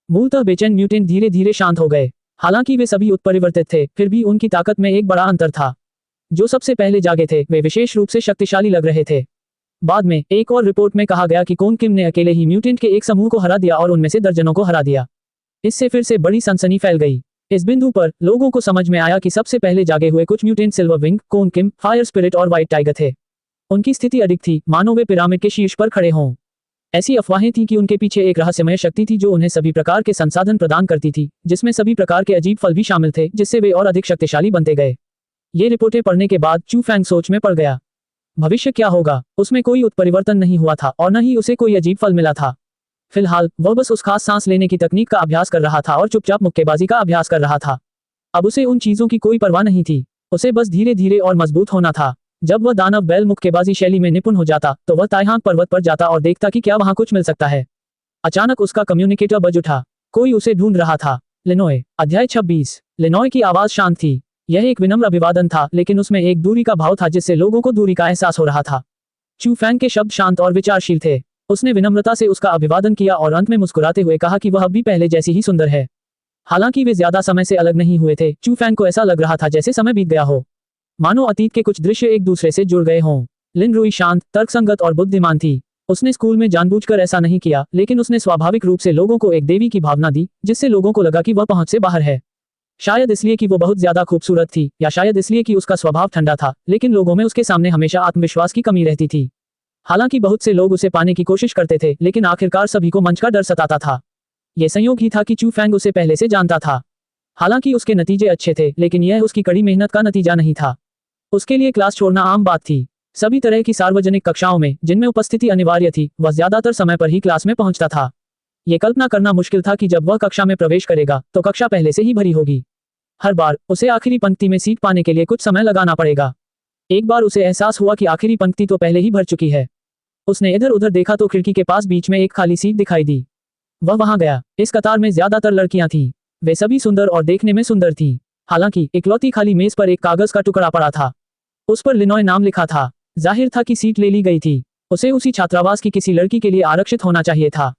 मूलतः बेचैन म्यूटेंट धीरे धीरे शांत हो गए। हालांकि वे सभी उत्परिवर्तित थे, फिर भी उनकी ताकत में एक बड़ा अंतर था। जो सबसे पहले जागे थे वे विशेष रूप से शक्तिशाली लग रहे थे। बाद में एक और रिपोर्ट में कहा गया कि कोन किम ने अकेले ही म्यूटेंट के एक समूह को हरा दिया और उनमें से दर्जनों को हरा दिया। इससे फिर से बड़ी सनसनी फैल गई। इस बिंदु पर लोगों को समझ में आया कि सबसे पहले जागे हुए कुछ म्यूटेंट सिल्वर विंग, कोन किम, फायर स्पिरिट और व्हाइट टाइगर थे। उनकी स्थिति अधिक थी मानो वे पिरामिड के शीर्ष पर खड़े हों। ऐसी अफवाहें थीं कि उनके पीछे एक रहस्यमय शक्ति थी जो उन्हें सभी प्रकार के संसाधन प्रदान करती थी, जिसमें सभी प्रकार के अजीब फल भी शामिल थे, जिससे वे और अधिक शक्तिशाली बनते गए। ये रिपोर्टें पढ़ने के बाद चू फैंग सोच में पड़ गया। भविष्य क्या होगा? उसमें कोई उत्परिवर्तन नहीं हुआ था और न ही उसे कोई अजीब फल मिला था। फिलहाल वह बस उस खास सांस लेने की तकनीक का अभ्यास कर रहा था और चुपचाप मुक्केबाजी का अभ्यास कर रहा था। अब उसे उन चीजों की कोई परवाह नहीं थी। उसे बस धीरे धीरे और मजबूत होना था। जब वह दानव बैल मुक्केबाजी शैली में निपुण हो जाता तो वह ताइहांग पर्वत पर जाता और देखता कि क्या वहां कुछ मिल सकता है। अचानक उसका कम्युनिकेटर बज उठा। कोई उसे ढूंढ रहा था। लिनोय। अध्याय 26। लिनोय की आवाज शांत थी। यह एक विनम्र अभिवादन था, लेकिन उसमें एक दूरी का भाव था जिससे लोगों को दूरी का एहसास हो रहा था। चू फैंग के शब्द शांत और विचारशील थे। उसने विनम्रता से उसका अभिवादन किया और अंत में मुस्कुराते हुए कहा कि वह अब भी पहले जैसी ही सुंदर है। हालांकि वे ज्यादा समय से अलग नहीं हुए थे, चू फैंग को ऐसा लग रहा था जैसे समय बीत गया हो, मानो अतीत के कुछ दृश्य एक दूसरे से जुड़ गए हों। लिन रुई शांत, तर्कसंगत और बुद्धिमान थी। उसने स्कूल में जानबूझकर ऐसा नहीं किया, लेकिन उसने स्वाभाविक रूप से लोगों को एक देवी की भावना दी, जिससे लोगों को लगा कि वह पहुंच से बाहर है। शायद इसलिए कि वो बहुत ज्यादा खूबसूरत थी, या शायद इसलिए कि उसका स्वभाव ठंडा था, लेकिन लोगों में उसके सामने हमेशा आत्मविश्वास की कमी रहती थी। हालांकि बहुत से लोग उसे पाने की कोशिश करते थे, लेकिन आखिरकार सभी को मंच का डर सताता था। यह संयोग ही था कि चू फैंग उसे पहले से जानता था। हालांकि उसके नतीजे अच्छे थे, लेकिन यह उसकी कड़ी मेहनत का नतीजा नहीं था। उसके लिए क्लास छोड़ना आम बात थी। सभी तरह की सार्वजनिक कक्षाओं में जिनमें उपस्थिति अनिवार्य थी, वह ज्यादातर समय पर ही क्लास में पहुंचता था। ये कल्पना करना मुश्किल था कि जब वह कक्षा में प्रवेश करेगा तो कक्षा पहले से ही भरी होगी। हर बार उसे आखिरी पंक्ति में सीट पाने के लिए कुछ समय लगाना पड़ेगा। एक बार उसे एहसास हुआ कि आखिरी पंक्ति तो पहले ही भर चुकी है। उसने इधर उधर देखा तो खिड़की के पास बीच में एक खाली सीट दिखाई दी। वह वहां गया। इस कतार में ज्यादातर लड़कियां थीं। वे सभी सुंदर और देखने में सुंदर थीं। हालांकि इकलौती खाली मेज पर एक कागज का टुकड़ा पड़ा था। उस पर लिनोय नाम लिखा था। जाहिर था कि सीट ले ली गई थी। उसे उसी छात्रावास की किसी लड़की के लिए आरक्षित होना चाहिए था।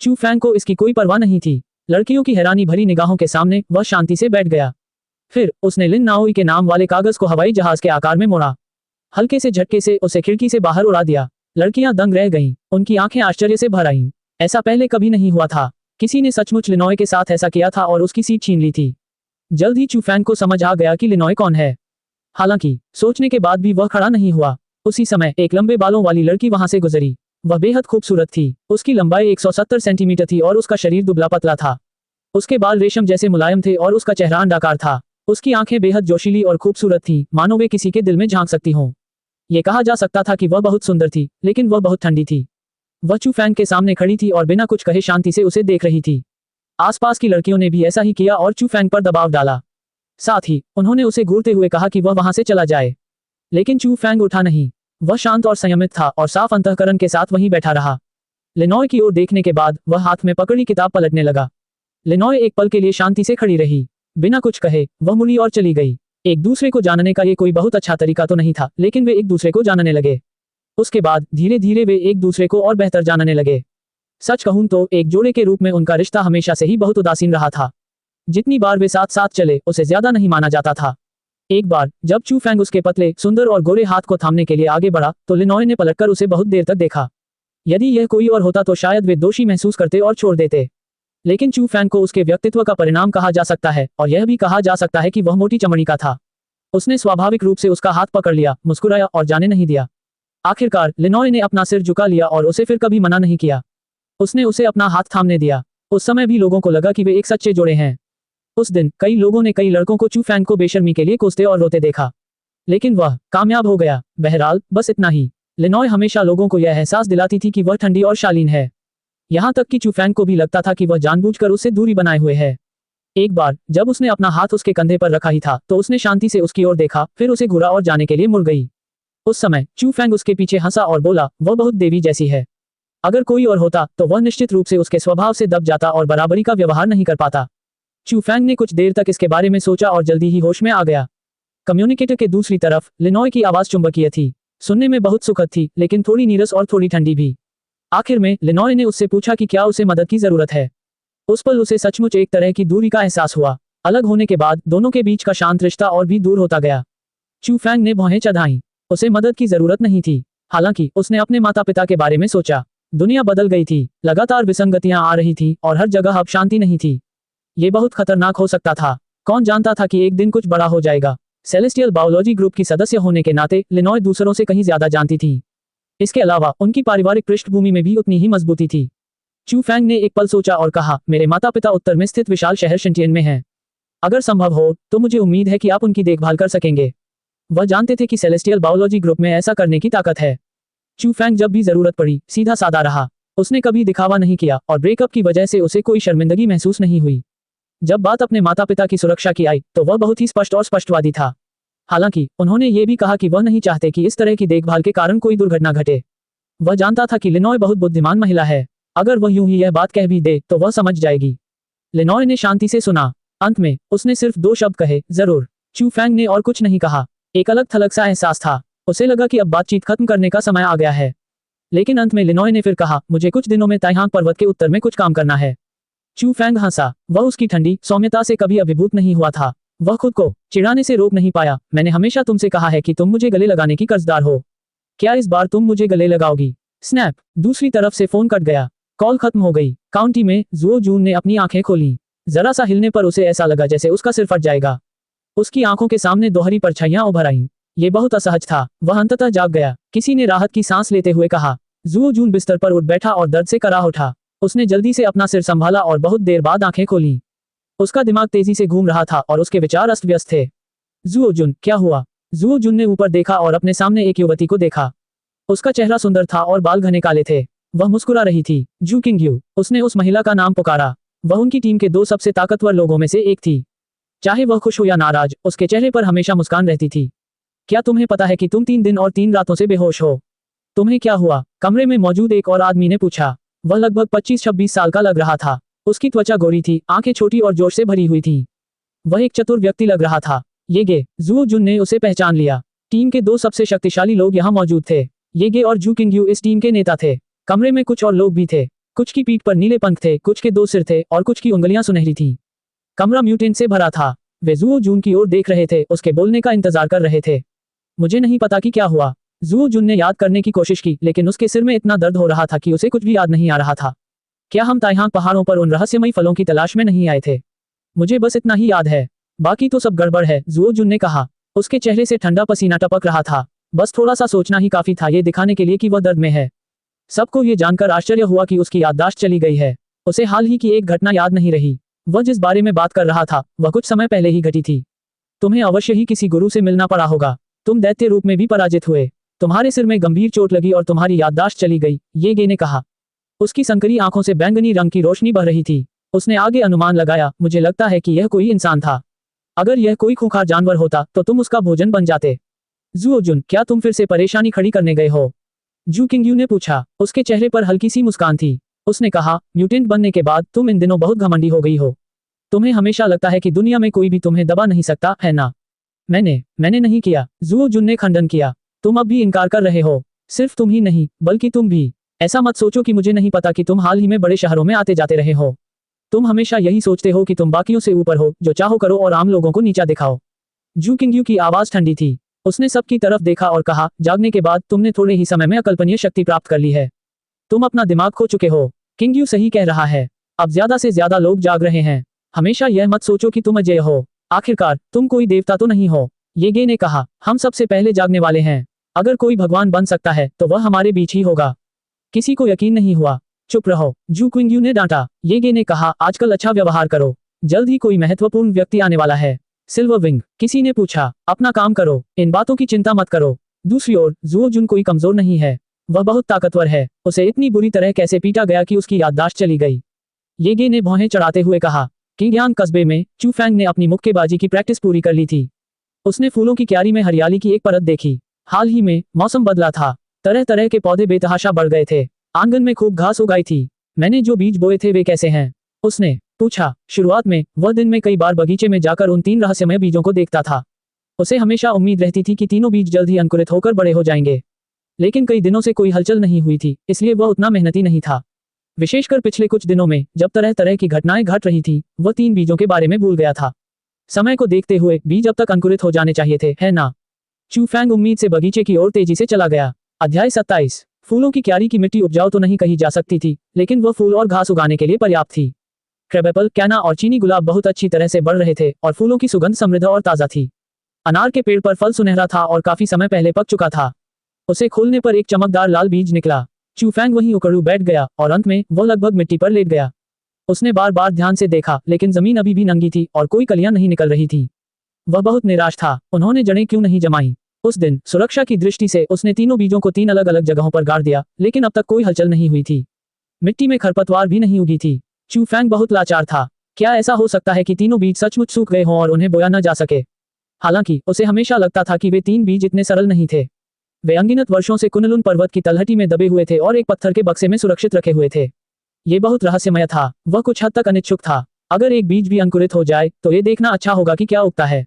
चू फैंग को इसकी कोई परवाह नहीं थी। लड़कियों की हैरानी भरी निगाहों के सामने वह शांति से बैठ गया। फिर उसने लिन नाओई के नाम वाले कागज को हवाई जहाज के आकार में मोड़ा। हल्के से झटके से उसे खिड़की से बाहर उड़ा दिया। लड़कियां दंग रह गईं। उनकी आंखें आश्चर्य से भर आईं। ऐसा पहले कभी नहीं हुआ था। किसी ने सचमुच लिनोय के साथ ऐसा किया था और उसकी सीट छीन ली थी। जल्द ही चू फैंग को समझ आ गया कि लिनोय कौन है। हालांकि सोचने के बाद भी वह खड़ा नहीं हुआ। उसी समय एक लंबे बालों वाली लड़की वहां से गुजरी। वह बेहद खूबसूरत थी। उसकी लंबाई 170 सेंटीमीटर थी और उसका शरीर दुबला पतला था। उसके बाल रेशम जैसे मुलायम थे और उसका चेहरा अंडाकार था। उसकी आंखें बेहद जोशीली और खूबसूरत थीं, मानो वे किसी के दिल में झांक सकती हों। ये कहा जा सकता था कि वह बहुत सुंदर थी, लेकिन वह बहुत ठंडी थी। वह चू फैंग के सामने खड़ी थी और बिना कुछ कहे शांति से उसे देख रही थी। आसपास की लड़कियों ने भी ऐसा ही किया और चू फैंग पर दबाव डाला। साथ ही उन्होंने उसे घूरते हुए कहा कि वह वहां से चला जाए, लेकिन चू फैंग उठा नहीं। वह शांत और संयमित था और साफ अंतःकरण के साथ वहीं बैठा रहा। लिनॉय की ओर देखने के बाद वह हाथ में पकड़ी किताब पलटने लगा। लिनॉय एक पल के लिए शांति से खड़ी रही। बिना कुछ कहे वह मुड़ी और चली गई। एक दूसरे को जानने का ये कोई बहुत अच्छा तरीका तो नहीं था, लेकिन वे एक दूसरे को जानने लगे। उसके बाद धीरे धीरे वे एक दूसरे को और बेहतर जानने लगे। सच कहूं तो एक जोड़े के रूप में उनका रिश्ता हमेशा से ही बहुत उदासीन रहा था। जितनी बार वे साथ साथ चले, उसे ज्यादा नहीं माना जाता था। एक बार जब चू फैंग उसके पतले, सुंदर और गोरे हाथ को थामने के लिए आगे बढ़ा, तो लिनॉय ने पलटकर उसे बहुत देर तक देखा। यदि यह कोई और होता तो शायद वे दोषी महसूस करते और छोड़ देते, लेकिन चू फैंग को उसके व्यक्तित्व का परिणाम कहा जा सकता है, और यह भी कहा जा सकता है कि वह मोटी चमड़ी का था। उसने स्वाभाविक रूप से उसका हाथ पकड़ लिया, मुस्कुराया और जाने नहीं दिया। आखिरकार लिनॉय ने अपना सिर झुका लिया और उसे फिर कभी मना नहीं किया। उसने उसे अपना हाथ थामने दिया। उस समय भी लोगों को लगा कि वे एक सच्चे जोड़े हैं। उस दिन कई लोगों ने कई लड़कों को चू फैंग को बेशर्मी के लिए कोसते और रोते देखा, लेकिन वह कामयाब हो गया। बहरहाल बस इतना ही। लिनॉय हमेशा लोगों को यह एहसास दिलाती थी कि वह ठंडी और शालीन है। यहाँ तक कि चू फैंग को भी लगता था कि वह जानबूझकर उससे दूरी बनाए हुए है। एक बार जब उसने अपना हाथ उसके कंधे पर रखा ही था, तो उसने शांति से उसकी ओर देखा, फिर उसे घूरा और जाने के लिए मुड़ गई। उस समय चू फैंग उसके पीछे हंसा और बोला, वह बहुत देवी जैसी है। अगर कोई और होता तो वह निश्चित रूप से उसके स्वभाव से दब जाता और बराबरी का व्यवहार नहीं कर पाता। चू फैंग ने कुछ देर तक इसके बारे में सोचा और जल्दी ही होश में आ गया। कम्युनिकेटर के दूसरी तरफ लिनॉय की आवाज चुंबकीय थी, सुनने में बहुत सुखद थी, लेकिन थोड़ी नीरस और थोड़ी ठंडी भी। आखिर में लिनॉय ने उससे पूछा कि क्या उसे मदद की जरूरत है। उस पल उसे सचमुच एक तरह की दूरी का एहसास हुआ। अलग होने के बाद दोनों के बीच का शांत रिश्ता और भी दूर होता गया। चू फैंग ने भौहें चढ़ाईं। उसे मदद की जरूरत नहीं थी। हालांकि उसने अपने माता पिता के बारे में सोचा। दुनिया बदल गई थी, लगातार विसंगतियां आ रही थी और हर जगह अब शांति नहीं थी। ये बहुत खतरनाक हो सकता था। कौन जानता था कि एक दिन कुछ बड़ा हो जाएगा। सेलेस्टियल बायोलॉजी ग्रुप की सदस्य होने के नाते लिनॉय दूसरों से कहीं ज्यादा जानती थी। इसके अलावा उनकी पारिवारिक पृष्ठभूमि में भी उतनी ही मजबूती थी। चू फैंग ने एक पल सोचा और कहा, मेरे माता पिता उत्तर में स्थित विशाल शहर शिनटियन में हैं। अगर संभव हो तो मुझे उम्मीद है कि आप उनकी देखभाल कर सकेंगे। वह जानते थे कि सेलेस्टियल बायोलॉजी ग्रुप में ऐसा करने की ताकत है। चू फैंग जब भी जरूरत पड़ी सीधा साधा रहा। उसने कभी दिखावा नहीं किया और ब्रेकअप की वजह से उसे कोई शर्मिंदगी महसूस नहीं हुई। जब बात अपने माता पिता की सुरक्षा की आई तो वह बहुत ही स्पष्ट और स्पष्टवादी था। हालांकि उन्होंने ये भी कहा कि वह नहीं चाहते कि इस तरह की देखभाल के कारण कोई दुर्घटना घटे। वह जानता था कि लिनॉय बहुत बुद्धिमान महिला है। अगर वह यूं ही यह बात कह भी दे तो वह समझ जाएगी। लिनॉय ने शांति से सुना। अंत में उसने सिर्फ 2 शब्द कहे, जरूर। चू फैंग ने और कुछ नहीं कहा। एक अलग थलग सा एहसास था। उसे लगा कि अब बातचीत खत्म करने का समय आ गया है। लेकिन अंत में लिनॉय ने फिर कहा, मुझे कुछ दिनों में ताइहांग पर्वत के उत्तर में कुछ काम करना है। चू फैंग हंसा। वह उसकी ठंडी सौम्यता से कभी अभिभूत नहीं हुआ था। वह खुद को चिढ़ाने से रोक नहीं पाया। मैंने हमेशा तुमसे कहा है कि तुम मुझे गले लगाने की कर्जदार हो। क्या इस बार तुम मुझे गले लगाओगी? स्नैप। दूसरी तरफ से फोन कट गया। कॉल खत्म हो गई। काउंटी में जुओ जून ने अपनी आंखें खोली। जरा सा हिलने पर उसे ऐसा लगा जैसे उसका सिर फट जाएगा। उसकी आंखों के सामने दोहरी परछाइयां उभर आईं। ये बहुत असहज था। वह अंततः जाग गया। किसी ने राहत की सांस लेते हुए कहा। जुओ जून बिस्तर पर उठ बैठा और दर्द से कराह उठा। उसने जल्दी से अपना सिर संभाला और बहुत देर बाद आंखें खोली। उसका दिमाग तेजी से घूम रहा था और उसके विचार अस्त व्यस्त थे। जुओ जुन, क्या हुआ? जुओ जुन ने ऊपर देखा और अपने सामने एक युवती को देखा। उसका चेहरा सुंदर था और बाल घने काले थे। वह मुस्कुरा रही थी। जू किंगयू। उसने उस महिला का नाम पुकारा। वह उनकी टीम के 2 सबसे ताकतवर लोगों में से एक थी। चाहे वह खुश हो या नाराज, उसके चेहरे पर हमेशा मुस्कान रहती थी। क्या तुम्हें पता है कि तुम 3 दिन और 3 रातों से बेहोश हो? तुम्हें क्या हुआ? कमरे में मौजूद एक और आदमी ने पूछा। वह लगभग 25-26 साल का लग रहा था। उसकी त्वचा गोरी थी, आंखें छोटी और जोश से भरी हुई थीं। वह एक चतुर व्यक्ति लग रहा था। येगे। जुओ जुन ने उसे पहचान लिया। टीम के 2 सबसे शक्तिशाली लोग यहाँ मौजूद थे। येगे और जू किंगयू इस टीम के नेता थे। कमरे में कुछ और लोग भी थे। कुछ की पीठ पर नीले पंख थे, कुछ के 2 सिर थे और कुछ की उंगलियां सुनहरी थीं। कमरा म्यूटेंट से भरा था। वे जुओ जून की ओर देख रहे थे, उसके बोलने का इंतजार कर रहे थे। मुझे नहीं पता कि क्या हुआ। जुओ जुन ने याद करने की कोशिश की, लेकिन उसके सिर में इतना दर्द हो रहा था कि उसे कुछ भी याद नहीं आ रहा था। क्या हम ताइहांग पहाड़ों पर उन रहस्यमयी फलों की तलाश में नहीं आए थे? मुझे बस इतना ही याद है। बाकी तो सब गड़बड़ है, जुओ जुन ने कहा। उसके चेहरे से ठंडा पसीना टपक रहा था। बस थोड़ा सा सोचना ही काफी था ये दिखाने के लिए कि वह दर्द में है। सबको ये जानकर आश्चर्य हुआ कि उसकी याददाश्त चली गई है। उसे हाल ही की एक घटना याद नहीं रही। वह जिस बारे में बात कर रहा था वह कुछ समय पहले ही घटी थी। तुम्हें अवश्य ही किसी गुरु से मिलना पड़ा होगा। तुम दैत्य रूप में भी पराजित हुए। तुम्हारे सिर में गंभीर चोट लगी और तुम्हारी याददाश्त चली गई, ये गे ने कहा। उसकी संकरी आंखों से बैंगनी रंग की रोशनी बह रही थी। उसने आगे अनुमान लगाया, मुझे लगता है कि यह कोई इंसान था। अगर यह कोई खूंखार जानवर होता तो तुम उसका भोजन बन जाते। जुओ जुन, क्या तुम फिर से परेशानी खड़ी करने गए हो? जू किंगयू ने पूछा। उसके चेहरे पर हल्की सी मुस्कान थी। उसने कहा, म्यूटेंट बनने के बाद तुम इन दिनों बहुत घमंडी हो गई हो। तुम्हें हमेशा लगता है कि दुनिया में कोई भी तुम्हें दबा नहीं सकता, है ना? मैंने नहीं किया, जुओ जुन ने खंडन किया। तुम अब भी इनकार कर रहे हो। सिर्फ तुम ही नहीं, बल्कि तुम भी। ऐसा मत सोचो कि मुझे नहीं पता कि तुम हाल ही में बड़े शहरों में आते जाते रहे हो। तुम हमेशा यही सोचते हो कि तुम बाकियों से ऊपर हो, जो चाहो करो और आम लोगों को नीचा दिखाओ। जू किंगयू की आवाज ठंडी थी। उसने सबकी तरफ देखा और कहा, जागने के बाद तुमने थोड़े ही समय में अकल्पनीय शक्ति प्राप्त कर ली है। तुम अपना दिमाग खो चुके हो। किंगयू सही कह रहा है। अब ज्यादा से ज्यादा लोग जाग रहे हैं। हमेशा यह मत सोचो कि तुम अजेय हो। आखिरकार तुम कोई देवता तो नहीं हो, ये गे ने कहा। हम सबसे पहले जागने वाले हैं। अगर कोई भगवान बन सकता है तो वह हमारे बीच ही होगा। किसी को यकीन नहीं हुआ। चुप रहो, जू किंगयू ने डांटा। ये गे ने कहा, आजकल अच्छा व्यवहार करो। जल्द ही कोई महत्वपूर्ण व्यक्ति आने वाला है। सिल्वर विंग, किसी ने पूछा। अपना काम करो, इन बातों की चिंता मत करो। दूसरी ओर, जुओ जुन कोई कमजोर नहीं है। वह बहुत ताकतवर है। उसे इतनी बुरी तरह कैसे पीटा गया कि उसकी याददाश्त चली गई। ये गे ने भौहें चढ़ाते हुए कहा। किंगयांग कस्बे में चू फैंग ने अपनी मुक्केबाजी की प्रैक्टिस पूरी कर ली थी। उसने फूलों की क्यारी में हरियाली की एक परत देखी। हाल ही में मौसम बदला था। तरह तरह के पौधे बेतहाशा बढ़ गए थे। आंगन में खूब घास उगाई थी। मैंने जो बीज बोए थे वे कैसे हैं? उसने पूछा। शुरुआत में वह दिन में कई बार बगीचे में जाकर उन 3 रहस्यमय बीजों को देखता था। उसे हमेशा उम्मीद रहती थी कि तीनों बीज जल्द ही अंकुरित होकर बड़े हो जाएंगे। लेकिन कई दिनों से कोई हलचल नहीं हुई थी, इसलिए वह उतना मेहनती नहीं था। विशेषकर पिछले कुछ दिनों में जब तरह तरह की घटनाएं घट रही थी, वह 3 बीजों के बारे में भूल गया था। समय को देखते हुए बीज अब तक अंकुरित हो जाने चाहिए थे, है ना? चू फैंग उम्मीद से बगीचे की ओर तेजी से चला गया। अध्याय 27। फूलों की क्यारी की मिट्टी उपजाऊ तो नहीं कही जा सकती थी, लेकिन वह फूल और घास उगाने के लिए पर्याप्त थी। क्रैबएपल, कैना और चीनी गुलाब बहुत अच्छी तरह से बढ़ रहे थे और फूलों की सुगंध समृद्ध और ताजा थी। अनार के पेड़ पर फल सुनहरा था और काफी समय पहले पक चुका था। उसे खोलने पर एक चमकदार लाल बीज निकला। चू फैंग वहीं उकड़ू बैठ गया और अंत में वह लगभग मिट्टी पर लेट गया। उसने बार बार ध्यान से देखा, लेकिन जमीन अभी भी नंगी थी और कोई कलियां नहीं निकल रही थी। वह बहुत निराश था। उन्होंने जड़ें क्यों नहीं जमाई? उस दिन सुरक्षा की दृष्टि से उसने तीनों बीजों को 3 अलग अलग जगहों पर गाड़ दिया, लेकिन अब तक कोई हलचल नहीं हुई थी। मिट्टी में खरपतवार भी नहीं उगी थी। चू फैंग बहुत लाचार था। क्या ऐसा हो सकता है कि तीनों बीज सचमुच सूख गए हों और उन्हें बोया न जा सके? हालांकि उसे हमेशा लगता था कि वे 3 बीज इतने सरल नहीं थे। वे अनगिनत वर्षों से कुनलुन पर्वत की तलहटी में दबे हुए थे और एक पत्थर के बक्से में सुरक्षित रखे हुए थे। ये बहुत रहस्यमय था। वह कुछ हद तक अनिच्छुक था। अगर एक बीज भी अंकुरित हो जाए तो ये देखना अच्छा होगा कि क्या उगता है।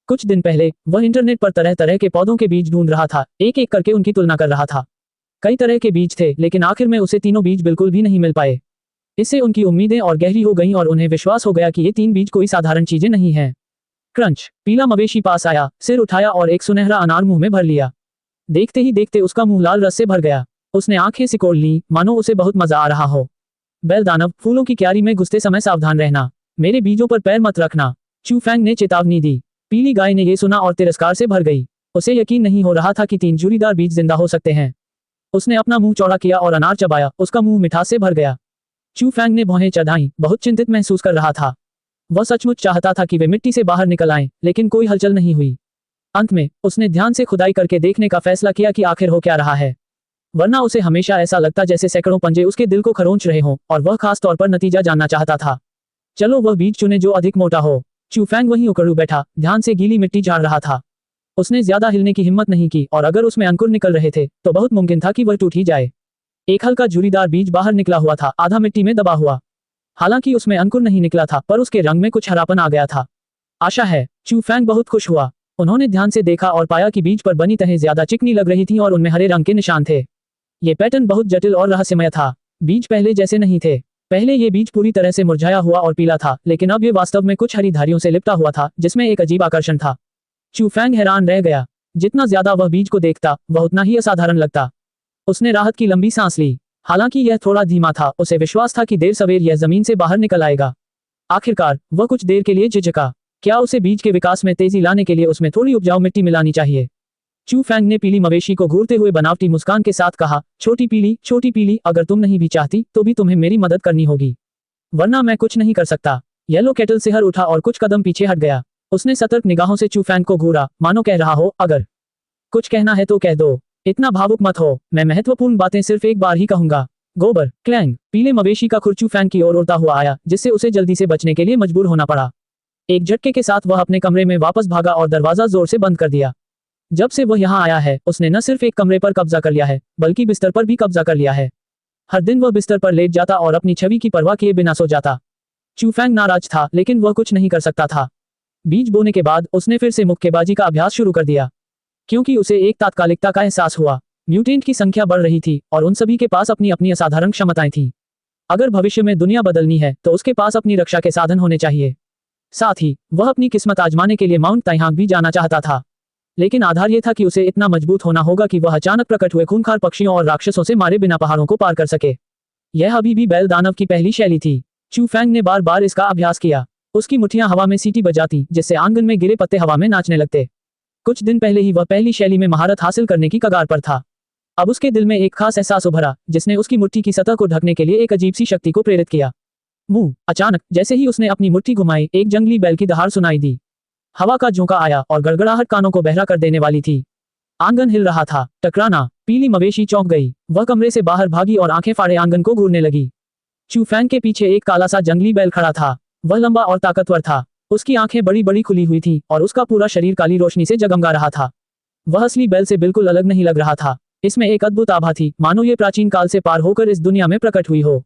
कुछ दिन पहले वह इंटरनेट पर तरह तरह के पौधों के बीज ढूंढ रहा था, एक एक करके उनकी तुलना कर रहा था। कई तरह के बीज थे, लेकिन आखिर में उसे तीनों बीज बिल्कुल भी नहीं मिल पाए। इससे उनकी उम्मीदें और गहरी हो गईं और उन्हें विश्वास हो गया कि ये 3 बीज कोई साधारण चीजें नहीं हैं। क्रंच, पीला मवेशी पास आया, सिर उठाया और एक सुनहरा अनार मुंह में भर लिया। देखते ही देखते उसका मुंह लाल रस से भर गया। उसने आंखें सिकोड़ लीं, मानो उसे बहुत मजा आ रहा हो। बैल दानव, फूलों की क्यारी में घुसते समय सावधान रहना। मेरे बीजों पर पैर मत रखना, चू फैंग ने चेतावनी दी। पीली गाय ने यह सुना और तिरस्कार से भर गई। उसे यकीन नहीं हो रहा था कि 3 जूरीदार बीज जिंदा हो सकते हैं। उसने अपना मुंह चौड़ा किया और अनार चबाया। उसका मुंह मिठास से भर गया। चू फैंग ने भौहें चढ़ाईं, बहुत चिंतित महसूस कर रहा था। वह सचमुच चाहता था कि वे मिट्टी से बाहर निकल आएं, लेकिन कोई हलचल नहीं हुई। अंत में उसने ध्यान से खुदाई करके देखने का फैसला किया कि आखिर हो क्या रहा है। वरना उसे हमेशा ऐसा लगता जैसे सैकड़ों पंजे उसके दिल को खरोंच रहे हों और वह खास तौर पर नतीजा जानना चाहता था। चलो वह बीज चुने जो अधिक मोटा हो। चू फैंग वहीं उकड़ू बैठा, ध्यान से गीली मिट्टी झाड़ रहा था। उसने ज्यादा हिलने की हिम्मत नहीं की और अगर उसमें अंकुर निकल रहे थे तो बहुत मुमकिन था कि वह टूट ही जाए। एक हल्का झुरीदार बीज बाहर निकला हुआ था, आधा मिट्टी में दबा हुआ। हालांकि उसमें अंकुर नहीं निकला था, पर उसके रंग में कुछ हरापन आ गया था। आशा है, चू फैंग बहुत खुश हुआ। उन्होंने ध्यान से देखा और पाया कि बीज पर बनी तहें ज्यादा चिकनी लग रही थीं और उनमें हरे रंग के निशान थे। ये पैटर्न बहुत जटिल और रहस्यमय था। बीज पहले जैसे नहीं थे। पहले ये बीज पूरी तरह से मुरझाया हुआ और पीला था, लेकिन अब ये वास्तव में कुछ हरी धारियों से लिपटा हुआ था, जिसमें एक अजीब आकर्षण था। चू फैंग हैरान रह गया। जितना ज्यादा वह बीज को देखता, वह उतना ही असाधारण लगता। उसने राहत की लंबी सांस ली। हालांकि यह थोड़ा धीमा था, उसे विश्वास था कि देर सवेर यह जमीन से बाहर निकल आएगा। आखिरकार वह कुछ देर के लिए झिझका। क्या उसे बीज के विकास में तेजी लाने के लिए उसमें थोड़ी उपजाऊ मिट्टी मिलानी चाहिए? चू फैंग ने पीली मवेशी को घूरते हुए बनावटी मुस्कान के साथ कहा, छोटी पीली, अगर तुम नहीं भी चाहती तो भी तुम्हें मेरी मदद करनी होगी, वरना मैं कुछ नहीं कर सकता। येलो केटल सिहर उठा और कुछ कदम पीछे हट गया। उसने सतर्क निगाहों से चू फैंग को घूरा, मानो कह रहा हो, अगर कुछ कहना है तो कह दो, इतना भावुक मत हो, मैं महत्वपूर्ण बातें सिर्फ एक बार ही कहूंगा। गोबर क्लैंग, पीले मवेशी का खुर चू फैंग की ओर उड़ता हुआ आया, जिससे उसे जल्दी से बचने के लिए मजबूर होना पड़ा। एक झटके के साथ वह अपने कमरे में वापस भागा और दरवाजा जोर से बंद कर दिया। जब से वह यहाँ आया है, उसने न सिर्फ एक कमरे पर कब्जा कर लिया है, बल्कि बिस्तर पर भी कब्जा कर लिया है। हर दिन वह बिस्तर पर लेट जाता और अपनी छवि की परवाह किए बिना सो जाता। चू फैंग नाराज था, लेकिन वह कुछ नहीं कर सकता था। बीज बोने के बाद उसने फिर से मुक्केबाजी का अभ्यास शुरू कर दिया, क्योंकि उसे एक तात्कालिकता का एहसास हुआ। म्यूटेंट की संख्या बढ़ रही थी और उन सभी के पास अपनी अपनी असाधारण क्षमताएं थीं। अगर भविष्य में दुनिया बदलनी है तो उसके पास अपनी रक्षा के साधन होने चाहिए। साथ ही वह अपनी किस्मत आजमाने के लिए माउंट ताइहांग भी जाना चाहता था, लेकिन आधार यह था कि उसे इतना मजबूत होना होगा कि वह अचानक प्रकट हुए खूंखार पक्षियों और राक्षसों से मारे बिना पहाड़ों को पार कर सके। यह अभी भी बैल दानव की पहली शैली थी। चू फैंग ने बार बार इसका अभ्यास किया। उसकी मुठ्ठियां हवा में सीटी बजाती, जिससे आंगन में गिरे पत्ते हवा में नाचने लगते। कुछ दिन पहले ही वह पहली शैली में महारत हासिल करने की कगार पर था। अब उसके दिल में एक खास एहसास उभरा, जिसने उसकी मुट्ठी की सतह को ढकने के लिए एक अजीब सी शक्ति को प्रेरित किया। मुंह अचानक जैसे ही उसने अपनी मुट्ठी घुमाई, एक जंगली बैल की दहाड़ सुनाई दी। हवा का झोंका आया और गड़गड़ाहट कानों को बहरा कर देने वाली थी। आंगन हिल रहा था। टकराना। पीली मवेशी चौंक गई। वह कमरे से बाहर भागी और आंखें फाड़े आंगन को घूरने लगी। चू फैंग के पीछे एक काला सा जंगली बैल खड़ा था। वह लंबा और ताकतवर था। उसकी आंखें बड़ी बड़ी खुली हुई थीं और उसका पूरा शरीर काली रोशनी से जगमगा रहा था। वह असली बैल से बिल्कुल अलग नहीं लग रहा था। इसमें एक अद्भुत आभा थी, मानो ये प्राचीन काल से पार होकर इस दुनिया में प्रकट हुई हो।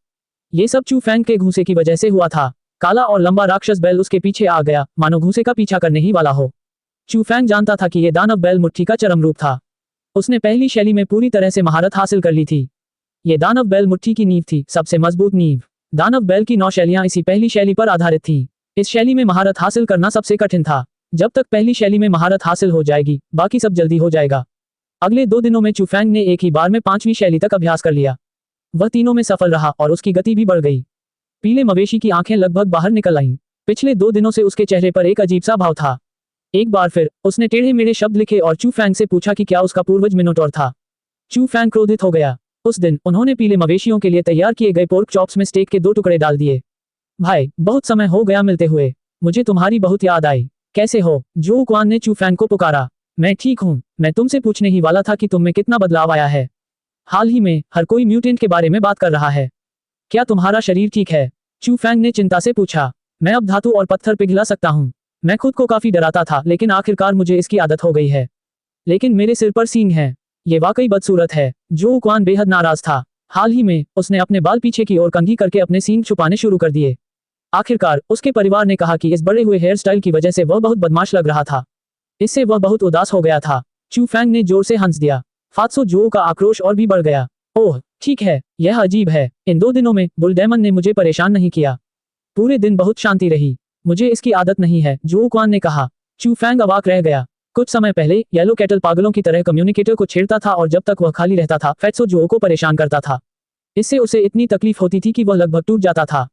ये सब चू फैंग के घूंसे की वजह से हुआ था। काला और लंबा राक्षस बैल उसके पीछे आ गया, मानो घूंसे का पीछा करने ही वाला हो। चू फैंग जानता था कि यह दानव बैल मुट्ठी का चरम रूप था। उसने पहली शैली में पूरी तरह से महारत हासिल कर ली थी। ये दानव बैल मुट्ठी की नींव थी, सबसे मजबूत नींव। दानव बैल की 9 शैलियां इसी पहली शैली पर आधारित थीं। इस शैली में महारत हासिल करना सबसे कठिन था। जब तक पहली शैली में महारत हासिल हो जाएगी, बाकी सब जल्दी हो जाएगा। अगले 2 दिनों में चू फैंग ने एक ही बार में 5वीं शैली तक अभ्यास कर लिया। वह तीनों में सफल रहा और उसकी गति भी बढ़ गई। पीले मवेशी की आंखें लगभग बाहर निकल आईं। पिछले 2 दिनों से उसके चेहरे पर एक अजीब सा भाव था। एक बार फिर उसने टेढ़े मेढ़े शब्द लिखे और चू फैंग से पूछा कि क्या उसका पूर्वज मिनोटॉर था। चू फैंग क्रोधित हो गया। उस दिन उन्होंने पीले मवेशियों के लिए तैयार किए गए पोर्क चॉप्स में स्टेक के 2 टुकड़े डाल दिए। भाई, बहुत समय हो गया मिलते हुए। मुझे तुम्हारी बहुत याद आई। कैसे हो? जो क्वान ने चू फैंग को पुकारा। मैं ठीक हूँ। मैं तुमसे पूछने ही वाला था कि तुम में कितना बदलाव आया है। हाल ही में हर कोई म्यूटेंट के बारे में बात कर रहा है। क्या तुम्हारा शरीर ठीक है? चू फैंग ने चिंता से पूछा। मैं अब धातु और पत्थर पिघला सकता हूँ। मैं खुद को काफी डराता था, लेकिन आखिरकार मुझे इसकी आदत हो गई है। लेकिन मेरे सिर पर सींग है। ये वाकई बदसूरत है। जो क्वान बेहद नाराज था। हाल ही में उसने अपने बाल पीछे की ओर कंघी करके अपने सींग छुपाने शुरू कर दिए। आखिरकार उसके परिवार ने कहा कि इस बड़े हुए हेयर स्टाइल की वजह से वह बहुत बदमाश लग रहा था। इससे वह बहुत उदास हो गया था। चू फैंग ने जोर से हंस दिया। फात्सो जो का आक्रोश और भी बढ़ गया। ओह, ठीक है, यह अजीब है। इन 2 दिनों में बुल डेमन ने मुझे परेशान नहीं किया। पूरे दिन बहुत शांति रही। मुझे इसकी आदत नहीं है, जो क्वान ने कहा। चू फैंग अवाक रह गया। कुछ समय पहले येलो कैटल पागलों की तरह कम्युनिकेटर को छेड़ता था और जब तक वह खाली रहता था, फैत्सो जो को परेशान करता था। इससे उसे इतनी तकलीफ होती थी कि वह लगभग टूट जाता था।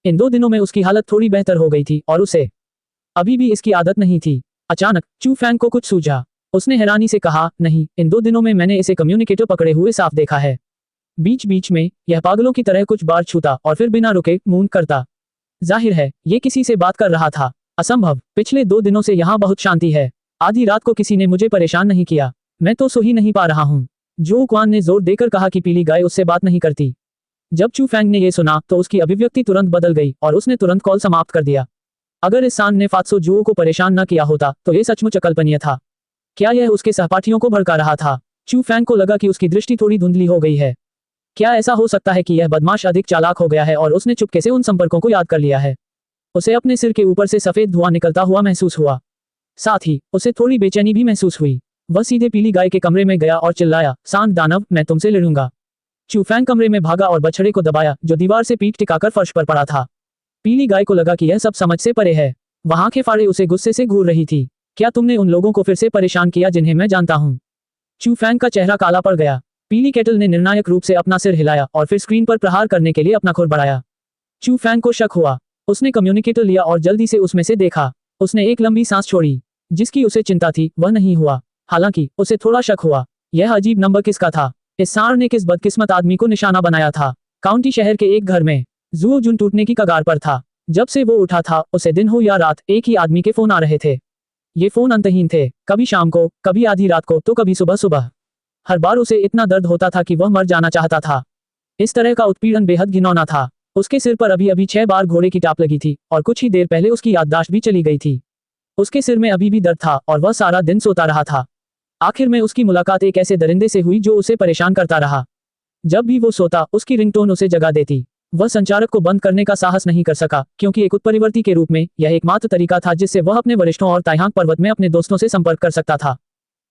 इन 2 दिनों में उसकी हालत थोड़ी बेहतर हो गई थी और उसे अभी भी इसकी आदत नहीं थी। अचानक चू फैंग को कुछ सूझा। उसने हैरानी से कहा, नहीं, इन 2 दिनों में मैंने इसे कम्युनिकेटर पकड़े हुए साफ देखा है। बीच बीच में यह पागलों की तरह कुछ बार छूता और फिर बिना रुके मूंग करता। जाहिर है ये किसी से बात कर रहा था। असंभव। पिछले 2 दिनों से यहाँ बहुत शांति है। आधी रात को किसी ने मुझे परेशान नहीं किया। मैं तो सो ही नहीं पा रहा हूँ। जो क्वान ने जोर देकर कहा कि पीली गाय उससे बात नहीं करती। जब चू फैंग ने यह सुना तो उसकी अभिव्यक्ति तुरंत बदल गई और उसने तुरंत कॉल समाप्त कर दिया। अगर इस सांड ने फात्सो जुओ को परेशान न किया होता तो ये सचमुच अकल्पनीय था। क्या यह उसके सहपाठियों को भड़का रहा था? चू फैंग को लगा कि उसकी दृष्टि थोड़ी धुंधली हो गई है। क्या ऐसा हो सकता है कि यह बदमाश अधिक चालाक हो गया है और उसने चुपके से उन संपर्कों को याद कर लिया है? उसे अपने सिर के ऊपर से सफेद धुआं निकलता हुआ महसूस हुआ। साथ ही उसे थोड़ी बेचैनी भी महसूस हुई। वह सीधे पीली गाय के कमरे में गया और चिल्लाया, सांड दानव, मैं तुमसे लड़ूंगा। चू फैंग कमरे में भागा और बछड़े को दबाया, जो दीवार से पीठ टिकाकर फर्श पर पड़ा था। पीली गाय को लगा कि यह सब समझ से परे है। वह आंखें फाड़े उसे गुस्से से घूर रही थी। क्या तुमने उन लोगों को फिर से परेशान किया जिन्हें मैं जानता हूँ? चू फैंग का चेहरा काला पड़ गया। पीली केटल ने निर्णायक रूप से अपना सिर हिलाया और फिर स्क्रीन पर प्रहार करने के लिए अपना खुर बढ़ाया। चू फैंग को शक हुआ। उसने कम्युनिकेटर लिया और जल्दी से उसमें से देखा। उसने एक लंबी सांस छोड़ी। जिसकी उसे चिंता थी वह नहीं हुआ। हालांकि उसे थोड़ा शक हुआ। यह अजीब नंबर किसका था? इस सांड ने किस बदकिस्मत आदमी को निशाना बनाया था? काउंटी शहर के एक घर में जुओ जुन टूटने की कगार पर था। जब से वो उठा था, उसे दिन हो या रात, एक ही आदमी के फोन आ रहे थे। ये फोन अंतहीन थे, कभी शाम को, कभी आधी रात को, तो कभी सुबह सुबह। हर बार उसे इतना दर्द होता था कि वह मर जाना चाहता था। इस तरह का उत्पीड़न बेहद घिनौना था। उसके सिर पर अभी अभी 6 बार घोड़े की टाप लगी थी और कुछ ही देर पहले उसकी याददाश्त भी चली गई थी। उसके सिर में अभी भी दर्द था और वह सारा दिन सोता रहा था। आखिर में उसकी मुलाकात एक ऐसे दरिंदे से हुई जो उसे परेशान करता रहा। जब भी वो सोता, उसकी रिंगटोन उसे जगा देती। वह संचारक को बंद करने का साहस नहीं कर सका, क्योंकि एक उत्परिवर्ती के रूप में यह एकमात्र तरीका था जिससे वह अपने वरिष्ठों और ताइहांग पर्वत में अपने दोस्तों से संपर्क कर सकता था।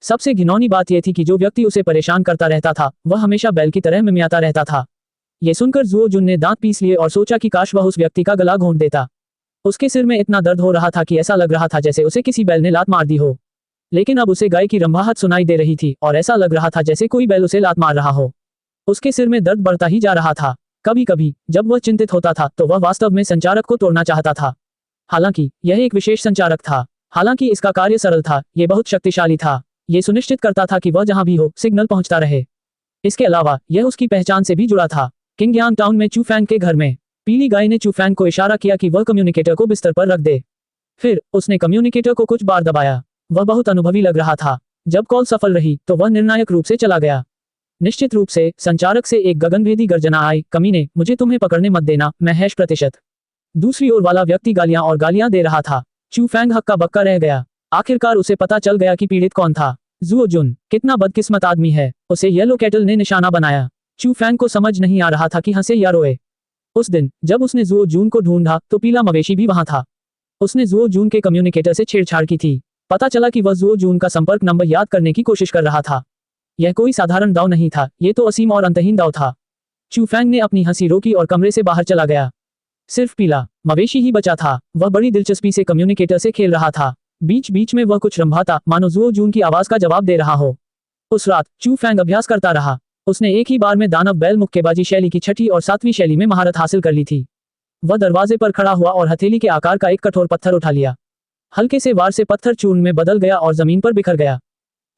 सबसे घिनौनी बात यह थी कि जो व्यक्ति उसे परेशान करता रहता था, वह हमेशा बैल की तरह मिमियाता रहता था। ये सुनकर जुओ जुन ने दांत पीस लिए और सोचा कि काश वह उस व्यक्ति का गला घोंट देता। उसके सिर में इतना दर्द हो रहा था कि ऐसा लग रहा था जैसे उसे किसी बैल ने लात मार दी हो। लेकिन अब उसे गाय की रंभाहट सुनाई दे रही थी और ऐसा लग रहा था जैसे कोई बैल उसे लात मार रहा हो। उसके सिर में दर्द बढ़ता ही जा रहा था। कभी कभी जब वह चिंतित होता था तो वह वास्तव में संचारक को तोड़ना चाहता था। हालांकि यह एक विशेष संचारक था। हालांकि इसका कार्य सरल था, यह बहुत शक्तिशाली था। यह सुनिश्चित करता था कि वह जहां भी हो, सिग्नल पहुंचता रहे। इसके अलावा यह उसकी पहचान से भी जुड़ा था। किंगयांग टाउन में चूफैंग के घर में पीली गाय ने चूफैंग को इशारा किया कि वह कम्युनिकेटर को बिस्तर पर रख दे। फिर उसने कम्युनिकेटर को कुछ बार दबाया। वह बहुत अनुभवी लग रहा था। जब कॉल सफल रही तो वह निर्णायक रूप से चला गया। निश्चित रूप से संचारक से एक गगनभेदी गर्जना आई, कमीने, मुझे तुम्हें पकड़ने मत देना, मैं %। दूसरी ओर वाला व्यक्ति गालियां और गालियां दे रहा था। चूफैंग हक्का बक्का रह गया। आखिरकार उसे पता चल गया कि पीड़ित कौन था। जुओ जुन कितना बदकिस्मत आदमी है, उसे येलो कैटल ने निशाना बनाया। चूफैंग को समझ नहीं आ रहा था कि हंसे या रोए। उस दिन जब उसने जुओ जून को ढूंढा तो पीला मवेशी भी वहां था। उसने जुओ जून के कम्युनिकेटर से छेड़छाड़ की थी। पता चला कि वह जुओ जून का संपर्क नंबर याद करने की कोशिश कर रहा था। यह कोई साधारण दाव नहीं था, यह तो असीम और अंतहीन दाव था। चूफैंग ने अपनी हंसी रोकी और कमरे से बाहर चला गया। सिर्फ पीला मवेशी ही बचा था। वह बड़ी दिलचस्पी से कम्युनिकेटर से खेल रहा था। बीच बीच में वह कुछ रंभाता, मानो जुओ जून की आवाज का जवाब दे रहा हो। उस रात चूफैंग अभ्यास करता रहा। उसने एक ही बार में दानव बैल मुक्केबाजी शैली की 6ठी और 7वीं शैली में महारत हासिल कर ली थी। वह दरवाजे पर खड़ा हुआ और हथेली के आकार का एक कठोर पत्थर उठा लिया। हल्के से वार से पत्थर चूर्ण में बदल गया और जमीन पर बिखर गया।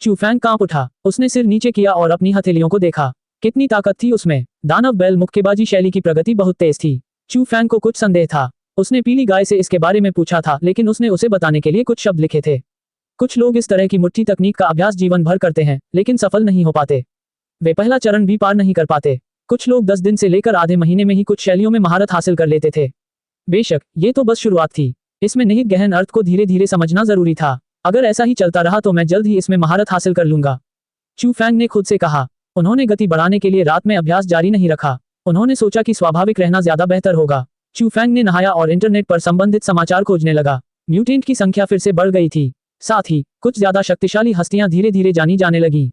चूफैंग कांप उठा। उसने सिर नीचे किया और अपनी हथेलियों को देखा। कितनी ताकत थी उसमें। दानव बैल मुक्केबाजी शैली की प्रगति बहुत तेज थी। चूफैंग को कुछ संदेह था। उसने पीली गाय से इसके बारे में पूछा था, लेकिन उसने उसे बताने के लिए कुछ शब्द लिखे थे। कुछ लोग इस तरह की मुट्ठी तकनीक का अभ्यास जीवन भर करते हैं, लेकिन सफल नहीं हो पाते। वे पहला चरण भी पार नहीं कर पाते। कुछ लोग 10 दिन से लेकर आधे महीने में ही कुछ शैलियों में महारत हासिल कर लेते थे। बेशक ये तो बस शुरुआत थी। इसमें निहित गहन अर्थ को धीरे धीरे समझना जरूरी था। अगर ऐसा ही चलता रहा तो मैं जल्द ही इसमें महारत हासिल कर लूंगा, चूफैंग ने खुद से कहा। उन्होंने गति बढ़ाने के लिए रात में अभ्यास जारी नहीं रखा। उन्होंने सोचा कि स्वाभाविक रहना ज्यादा बेहतर होगा। चूफैंग ने नहाया और इंटरनेट पर संबंधित समाचार खोजने लगा। म्यूटेंट की संख्या फिर से बढ़ गई थी। साथ ही कुछ ज्यादा शक्तिशाली हस्तियां धीरे धीरे जानी जाने लगी।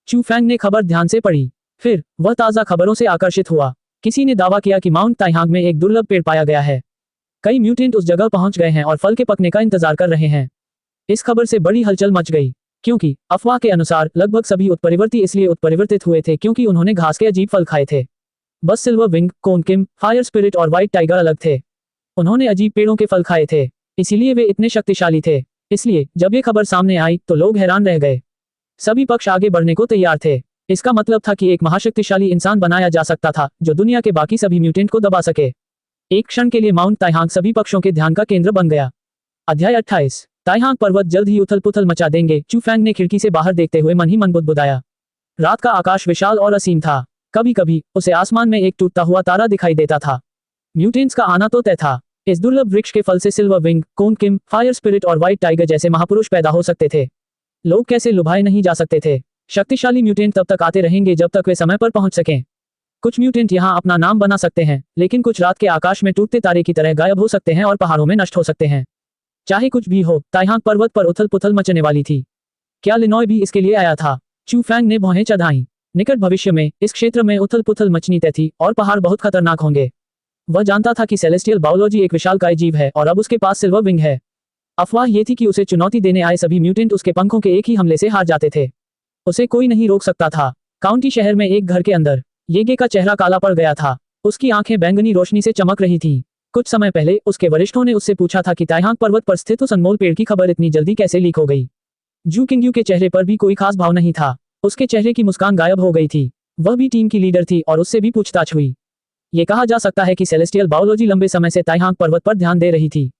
चूफैंग ने खबर ध्यान से पढ़ी। फिर वह ताजा खबरों से आकर्षित हुआ। किसी ने दावा किया कि माउंट ताइहांग में एक दुर्लभ पेड़ पाया गया है। कई म्यूटेंट उस जगह पहुंच गए हैं और फल के पकने का इंतजार कर रहे हैं। इस खबर से बड़ी हलचल मच गई, क्योंकि अफवाह के अनुसार लगभग सभी उत्परिवर्ती इसलिए उत्परिवर्तित हुए थे क्योंकि उन्होंने घास के अजीब फल खाए थे। बस सिल्वर विंग, कोनकिम, फायर स्पिरिट और व्हाइट टाइगर अलग थे। उन्होंने अजीब पेड़ों के फल खाए थे, इसीलिए वे इतने शक्तिशाली थे। इसलिए जब ये खबर सामने आई तो लोग हैरान रह गए। सभी पक्ष आगे बढ़ने को तैयार थे। इसका मतलब था कि एक महाशक्तिशाली इंसान बनाया जा सकता था जो दुनिया के बाकी सभी म्यूटेंट को दबा सके। एक क्षण के लिए माउंट ताइहांग सभी पक्षों के ध्यान का केंद्र बन गया। अध्याय 28। ताइहांग पर्वत जल्द ही उथल पुथल मचा देंगे, चूफैंग ने खिड़की से बाहर देखते हुए मन ही मन बुदबुदाया। रात का आकाश विशाल और असीम था। कभी कभी उसे आसमान में एक टूटता हुआ तारा दिखाई देता था। म्यूटेंट्स का आना तो तय था। इस दुर्लभ वृक्ष के फल से सिल्वर विंग, कोनकिम, फायर स्पिरिट और व्हाइट टाइगर जैसे महापुरुष पैदा हो सकते थे। लोग कैसे लुभाए नहीं जा सकते थे। शक्तिशाली म्यूटेंट तब तक आते रहेंगे जब तक वे समय पर पहुंच सकें। कुछ म्यूटेंट यहाँ अपना नाम बना सकते हैं, लेकिन कुछ रात के आकाश में टूटते तारे की तरह गायब हो सकते हैं और पहाड़ों में नष्ट हो सकते हैं। चाहे कुछ भी हो, ताइहांग पर्वत पर उथल पुथल मचने वाली थी। क्या लिनॉय भी इसके लिए आया था? चूफैंग ने भौहें चढ़ाईं। निकट भविष्य में इस क्षेत्र में उथल पुथल मचनी तय थी और पहाड़ बहुत खतरनाक होंगे। वह जानता था कि सेलेस्टियल बायोलॉजी एक विशालकाय जीव है और अब उसके पास सिल्वर विंग है। अफवाह ये थी कि उसे चुनौती देने आए सभी म्यूटेंट उसके पंखों के एक ही हमले से हार जाते थे। उसे कोई नहीं रोक सकता था। काउंटी शहर में एक घर के अंदर येगे का चेहरा काला पड़ गया था। उसकी आंखें बैंगनी रोशनी से चमक रही थीं। कुछ समय पहले उसके वरिष्ठों ने उससे पूछा था कि ताइहांग पर्वत पर स्थित उस अनमोल पेड़ की खबर इतनी जल्दी कैसे लीक हो गई। जू किंग्यू के चेहरे पर भी कोई खास भाव नहीं था। उसके चेहरे की मुस्कान गायब हो गई थी। वह भी टीम की लीडर थी और उससे भी पूछताछ हुई। ये कहा जा सकता है कि सेलेस्टियल बायोलॉजी लंबे समय से ताइहांग पर्वत पर ध्यान दे रही थी।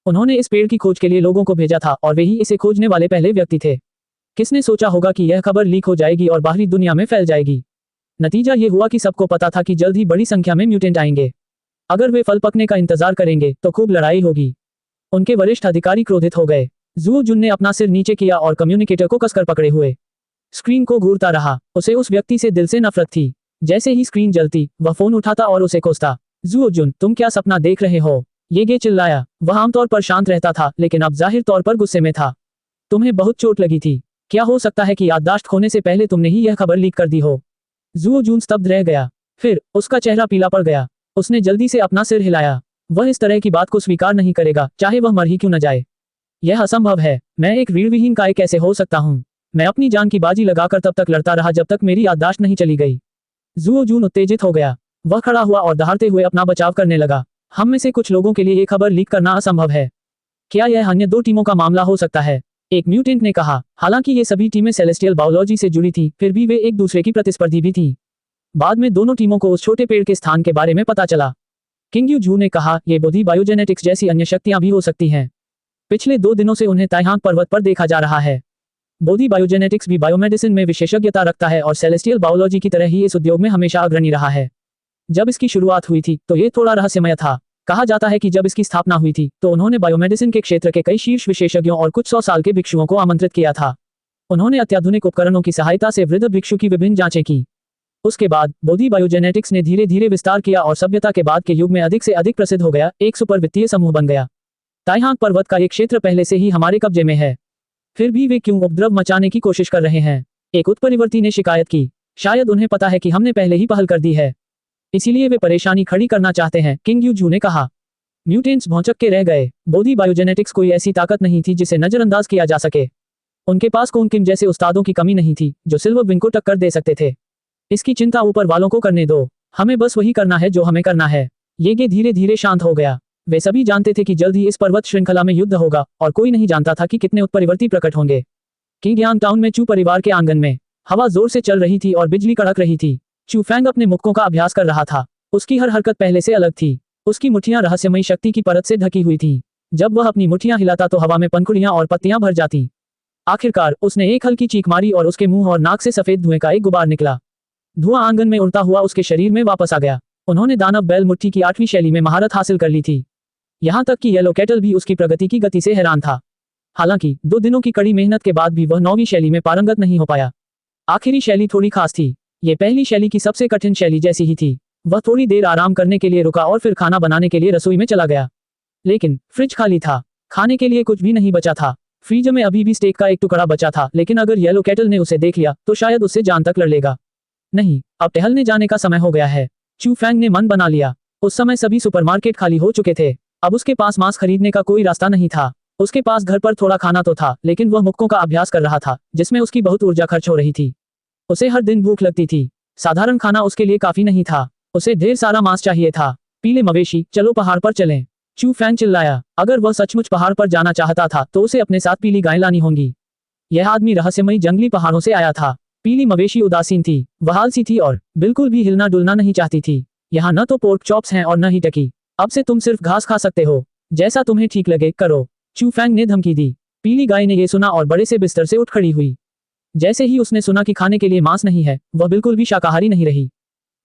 उन्होंने इस पेड़ की खोज के लिए लोगों को भेजा था और वे ही इसे खोजने वाले पहले व्यक्ति थे। किसने सोचा होगा कि यह खबर लीक हो जाएगी और बाहरी दुनिया में फैल जाएगी। नतीजा ये हुआ कि सबको पता था कि जल्द ही बड़ी संख्या में म्यूटेंट आएंगे। अगर वे फल पकने का इंतजार करेंगे तो खूब लड़ाई होगी। उनके वरिष्ठ अधिकारी क्रोधित हो गए। जुओ जुन ने अपना सिर नीचे किया और कम्युनिकेटर को कसकर पकड़े हुए स्क्रीन को घूरता रहा। उसे उस व्यक्ति से दिल से नफरत थी। जैसे ही स्क्रीन जलती वह फोन उठाता और उसे कोसता। जुओ जुन, तुम क्या सपना देख रहे हो? ये चिल्लाया। वह आमतौर पर शांत रहता था लेकिन अब जाहिर तौर पर गुस्से में था। तुम्हें बहुत चोट लगी थी। क्या हो सकता है कि याददाश्त खोने से पहले तुमने ही यह खबर लीक कर दी हो? जुओ जून स्तब्ध रह गया। फिर उसका चेहरा पीला पड़ गया। उसने जल्दी से अपना सिर हिलाया। वह इस तरह की बात को स्वीकार नहीं करेगा, चाहे वह मर ही क्यों न जाए। यह असंभव है। मैं एक रीढ़विहीन काय कैसे हो सकता हूँ? मैं अपनी जान की बाजी लगाकर तब तक लड़ता रहा जब तक मेरी याददाश्त नहीं चली गई। जुओ जून उत्तेजित हो गया। वह खड़ा हुआ और दहाड़ते हुए अपना बचाव करने लगा। हम में से कुछ लोगों के लिए ये खबर लीक करना असंभव है। क्या यह अन्य 2 टीमों का मामला हो सकता है? एक म्यूटेंट ने कहा। हालांकि ये सभी टीमें सेलेस्टियल बायोलॉजी से जुड़ी थीं, फिर भी वे एक दूसरे की प्रतिस्पर्धी भी थीं। बाद में दोनों टीमों को उस छोटे पेड़ के स्थान के बारे में पता चला। किंग यू झू ने कहा, ये बोधी बायोजेनेटिक्स जैसी अन्य शक्तियां भी हो सकती हैं। पिछले 2 दिनों से उन्हें ताइहांग पर्वत पर देखा जा रहा है। बोधी बायोजेनेटिक्स भी बायोमेडिसिन में विशेषज्ञता रखता है और सेलेस्टियल बायोलॉजी की तरह ही इस उद्योग में हमेशा अग्रणी रहा है। जब इसकी शुरुआत हुई थी तो ये थोड़ा रहस्यमय था। कहा जाता है कि जब इसकी स्थापना हुई थी तो उन्होंने बायोमेडिसिन के क्षेत्र के कई शीर्ष विशेषज्ञों और कुछ 100 साल के भिक्षुओं को आमंत्रित किया था। उन्होंने अत्याधुनिक उपकरणों की सहायता से वृद्ध भिक्षु की विभिन्न जांचें की। उसके बाद बोधी बायोजेनेटिक्स ने धीरे धीरे विस्तार किया और सभ्यता के बाद के युग में अधिक से अधिक प्रसिद्ध हो गया, एक सुपर वित्तीय समूह बन गया। ताइहांग पर्वत का एक क्षेत्र पहले से ही हमारे कब्जे में है। फिर भी वे क्यों उपद्रव मचाने की कोशिश कर रहे हैं? एक उत्परिवर्ती ने शिकायत की। शायद उन्हें पता है कि हमने पहले ही पहल कर दी है, इसीलिए वे परेशानी खड़ी करना चाहते हैं, किंग यू झू ने कहा। म्यूटेंट्स भौंचक के रह गए। बोधी बायोजेनेटिक्स कोई ऐसी ताकत नहीं थी जिसे नजरअंदाज किया जा सके। उनके पास कोन किम जैसे उस्तादों की कमी नहीं थी जो सिल्वर विंग को टक्कर दे सकते थे। इसकी चिंता ऊपर वालों को करने दो। हमें बस वही करना है जो हमें करना है। ये धीरे धीरे शांत हो गया। वे सभी जानते थे कि जल्द ही इस पर्वत श्रृंखला में युद्ध होगा और कोई नहीं जानता था कि कितने उत्परिवर्ती प्रकट होंगे। किंग यांग टाउन में चू परिवार के आंगन में हवा जोर से चल रही थी और बिजली कड़क रही थी। चू फैंग अपने मुक्कों का अभ्यास कर रहा था। उसकी हर हरकत पहले से अलग थी। उसकी मुट्ठियां रहस्यमयी शक्ति की परत से ढकी हुई थीं। जब वह अपनी मुट्ठियां हिलाता तो हवा में पंखुड़ियां और पत्तियां भर जाती। आखिरकार उसने एक हल्की चीख मारी और उसके मुंह और नाक से सफेद धुएं का एक गुबार निकला। धुआं आंगन में उड़ता हुआ उसके शरीर में वापस आ गया। उन्होंने दानव बैल मुट्ठी की 8वीं शैली में महारत हासिल कर ली थी। यहाँ तक कि येलो कैटल भी उसकी प्रगति की गति से हैरान था। हालांकि 2 दिनों की कड़ी मेहनत के बाद भी वह 9वीं शैली में पारंगत नहीं हो पाया। आखिरी शैली थोड़ी खास थी। ये पहली शैली की सबसे कठिन शैली जैसी ही थी। वह थोड़ी देर आराम करने के लिए रुका और फिर खाना बनाने के लिए रसोई में चला गया। लेकिन फ्रिज खाली था। खाने के लिए कुछ भी नहीं बचा था। फ्रीज में अभी भी स्टेक का एक टुकड़ा बचा था, लेकिन अगर येलो कैटल ने उसे देख लिया तो शायद उससे जान तक लड़ लेगा। नहीं, अब टहलने जाने का समय हो गया है। चू फैंग ने मन बना लिया। उस समय सभी सुपरमार्केट खाली हो चुके थे। अब उसके पास मांस खरीदने का कोई रास्ता नहीं था। उसके पास घर पर थोड़ा खाना तो था, लेकिन वह मुक्कों का अभ्यास कर रहा था जिसमें उसकी बहुत ऊर्जा खर्च हो रही थी। उसे हर दिन भूख लगती थी। साधारण खाना उसके लिए काफी नहीं था। उसे ढेर सारा मांस चाहिए था। पीले मवेशी, चलो पहाड़ पर चलें। चू फैंग चिल्लाया। अगर वह सचमुच पहाड़ पर जाना चाहता था तो उसे अपने साथ पीली गायें लानी होंगी। यह आदमी रहस्यमयी जंगली पहाड़ों से आया था। पीली मवेशी उदासीन थी, वह आलसी थी और बिल्कुल भी हिलना डुलना नहीं चाहती थी। यहाँ न तो पोर्क चॉप्स हैं और न ही टकी। अब से तुम सिर्फ घास खा सकते हो। जैसा तुम्हें ठीक लगे करो, चू फैंग ने धमकी दी। पीली गाय ने यह सुना और बड़े से बिस्तर से उठ खड़ी हुई। जैसे ही उसने सुना कि खाने के लिए मांस नहीं है, वह बिल्कुल भी शाकाहारी नहीं रही।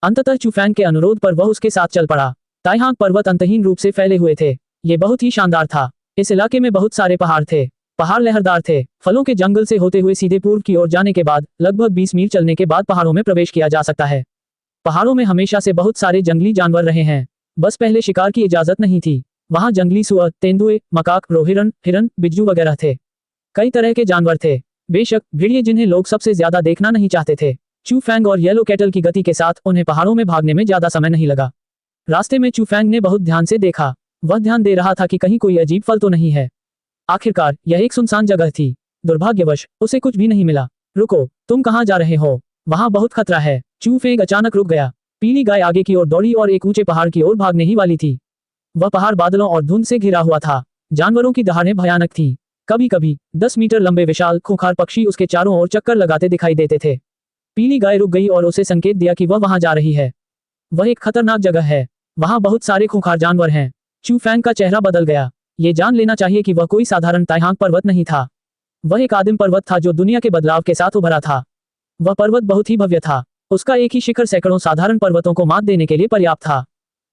अंततः चू फैंग के अनुरोध पर वह उसके साथ चल पड़ा। ताइहांग पर्वत अंतहीन रूप से फैले हुए थे। ये बहुत ही शानदार था। इस इलाके में बहुत सारे पहाड़ थे। पहाड़ लहरदार थे। फलों के जंगल से होते हुए सीधे पूर्व की ओर जाने के बाद लगभग 20 मील चलने के बाद पहाड़ों में प्रवेश किया जा सकता है। पहाड़ों में हमेशा से बहुत सारे जंगली जानवर रहे हैं, बस पहले शिकार की इजाजत नहीं थी। वहां जंगली सुअर, तेंदुए, मकाक, रोहिरन, हिरन, बिज्जू वगैरह थे। कई तरह के जानवर थे। बेशक भेड़िए जिन्हें लोग सबसे ज्यादा देखना नहीं चाहते थे। चू फैंग और येलो कैटल की गति के साथ उन्हें पहाड़ों में भागने में ज्यादा समय नहीं लगा। रास्ते में चू फैंग ने बहुत ध्यान से देखा। वह ध्यान दे रहा था कि कहीं कोई अजीब फल तो नहीं है। आखिरकार यह एक सुनसान जगह थी। दुर्भाग्यवश उसे कुछ भी नहीं मिला। रुको, तुम कहाँ जा रहे हो? वहां बहुत खतरा है। चू फैंग अचानक रुक गया। पीली गाय आगे की ओर दौड़ी और एक ऊंचे पहाड़ की ओर भागने ही वाली थी। वह पहाड़ बादलों और धुंध से घिरा हुआ था। जानवरों की दहाड़ें भयानक थीं। कभी कभी 10 मीटर लंबे विशाल खूंखार पक्षी उसके चारों ओर चक्कर लगाते दिखाई देते थे। पीली गाय रुक गई और उसे संकेत दिया कि वह वहां जा रही है। वह एक खतरनाक जगह है। वहाँ बहुत सारे खूंखार जानवर हैं। चू फैंग का चेहरा बदल गया। ये जान लेना चाहिए कि वह कोई साधारण ताइहांग पर्वत नहीं था। वह एक आदिम पर्वत था जो दुनिया के बदलाव के साथ उभरा था। वह पर्वत बहुत ही भव्य था। उसका एक ही शिखर सैकड़ों साधारण पर्वतों को मात देने के लिए पर्याप्त था।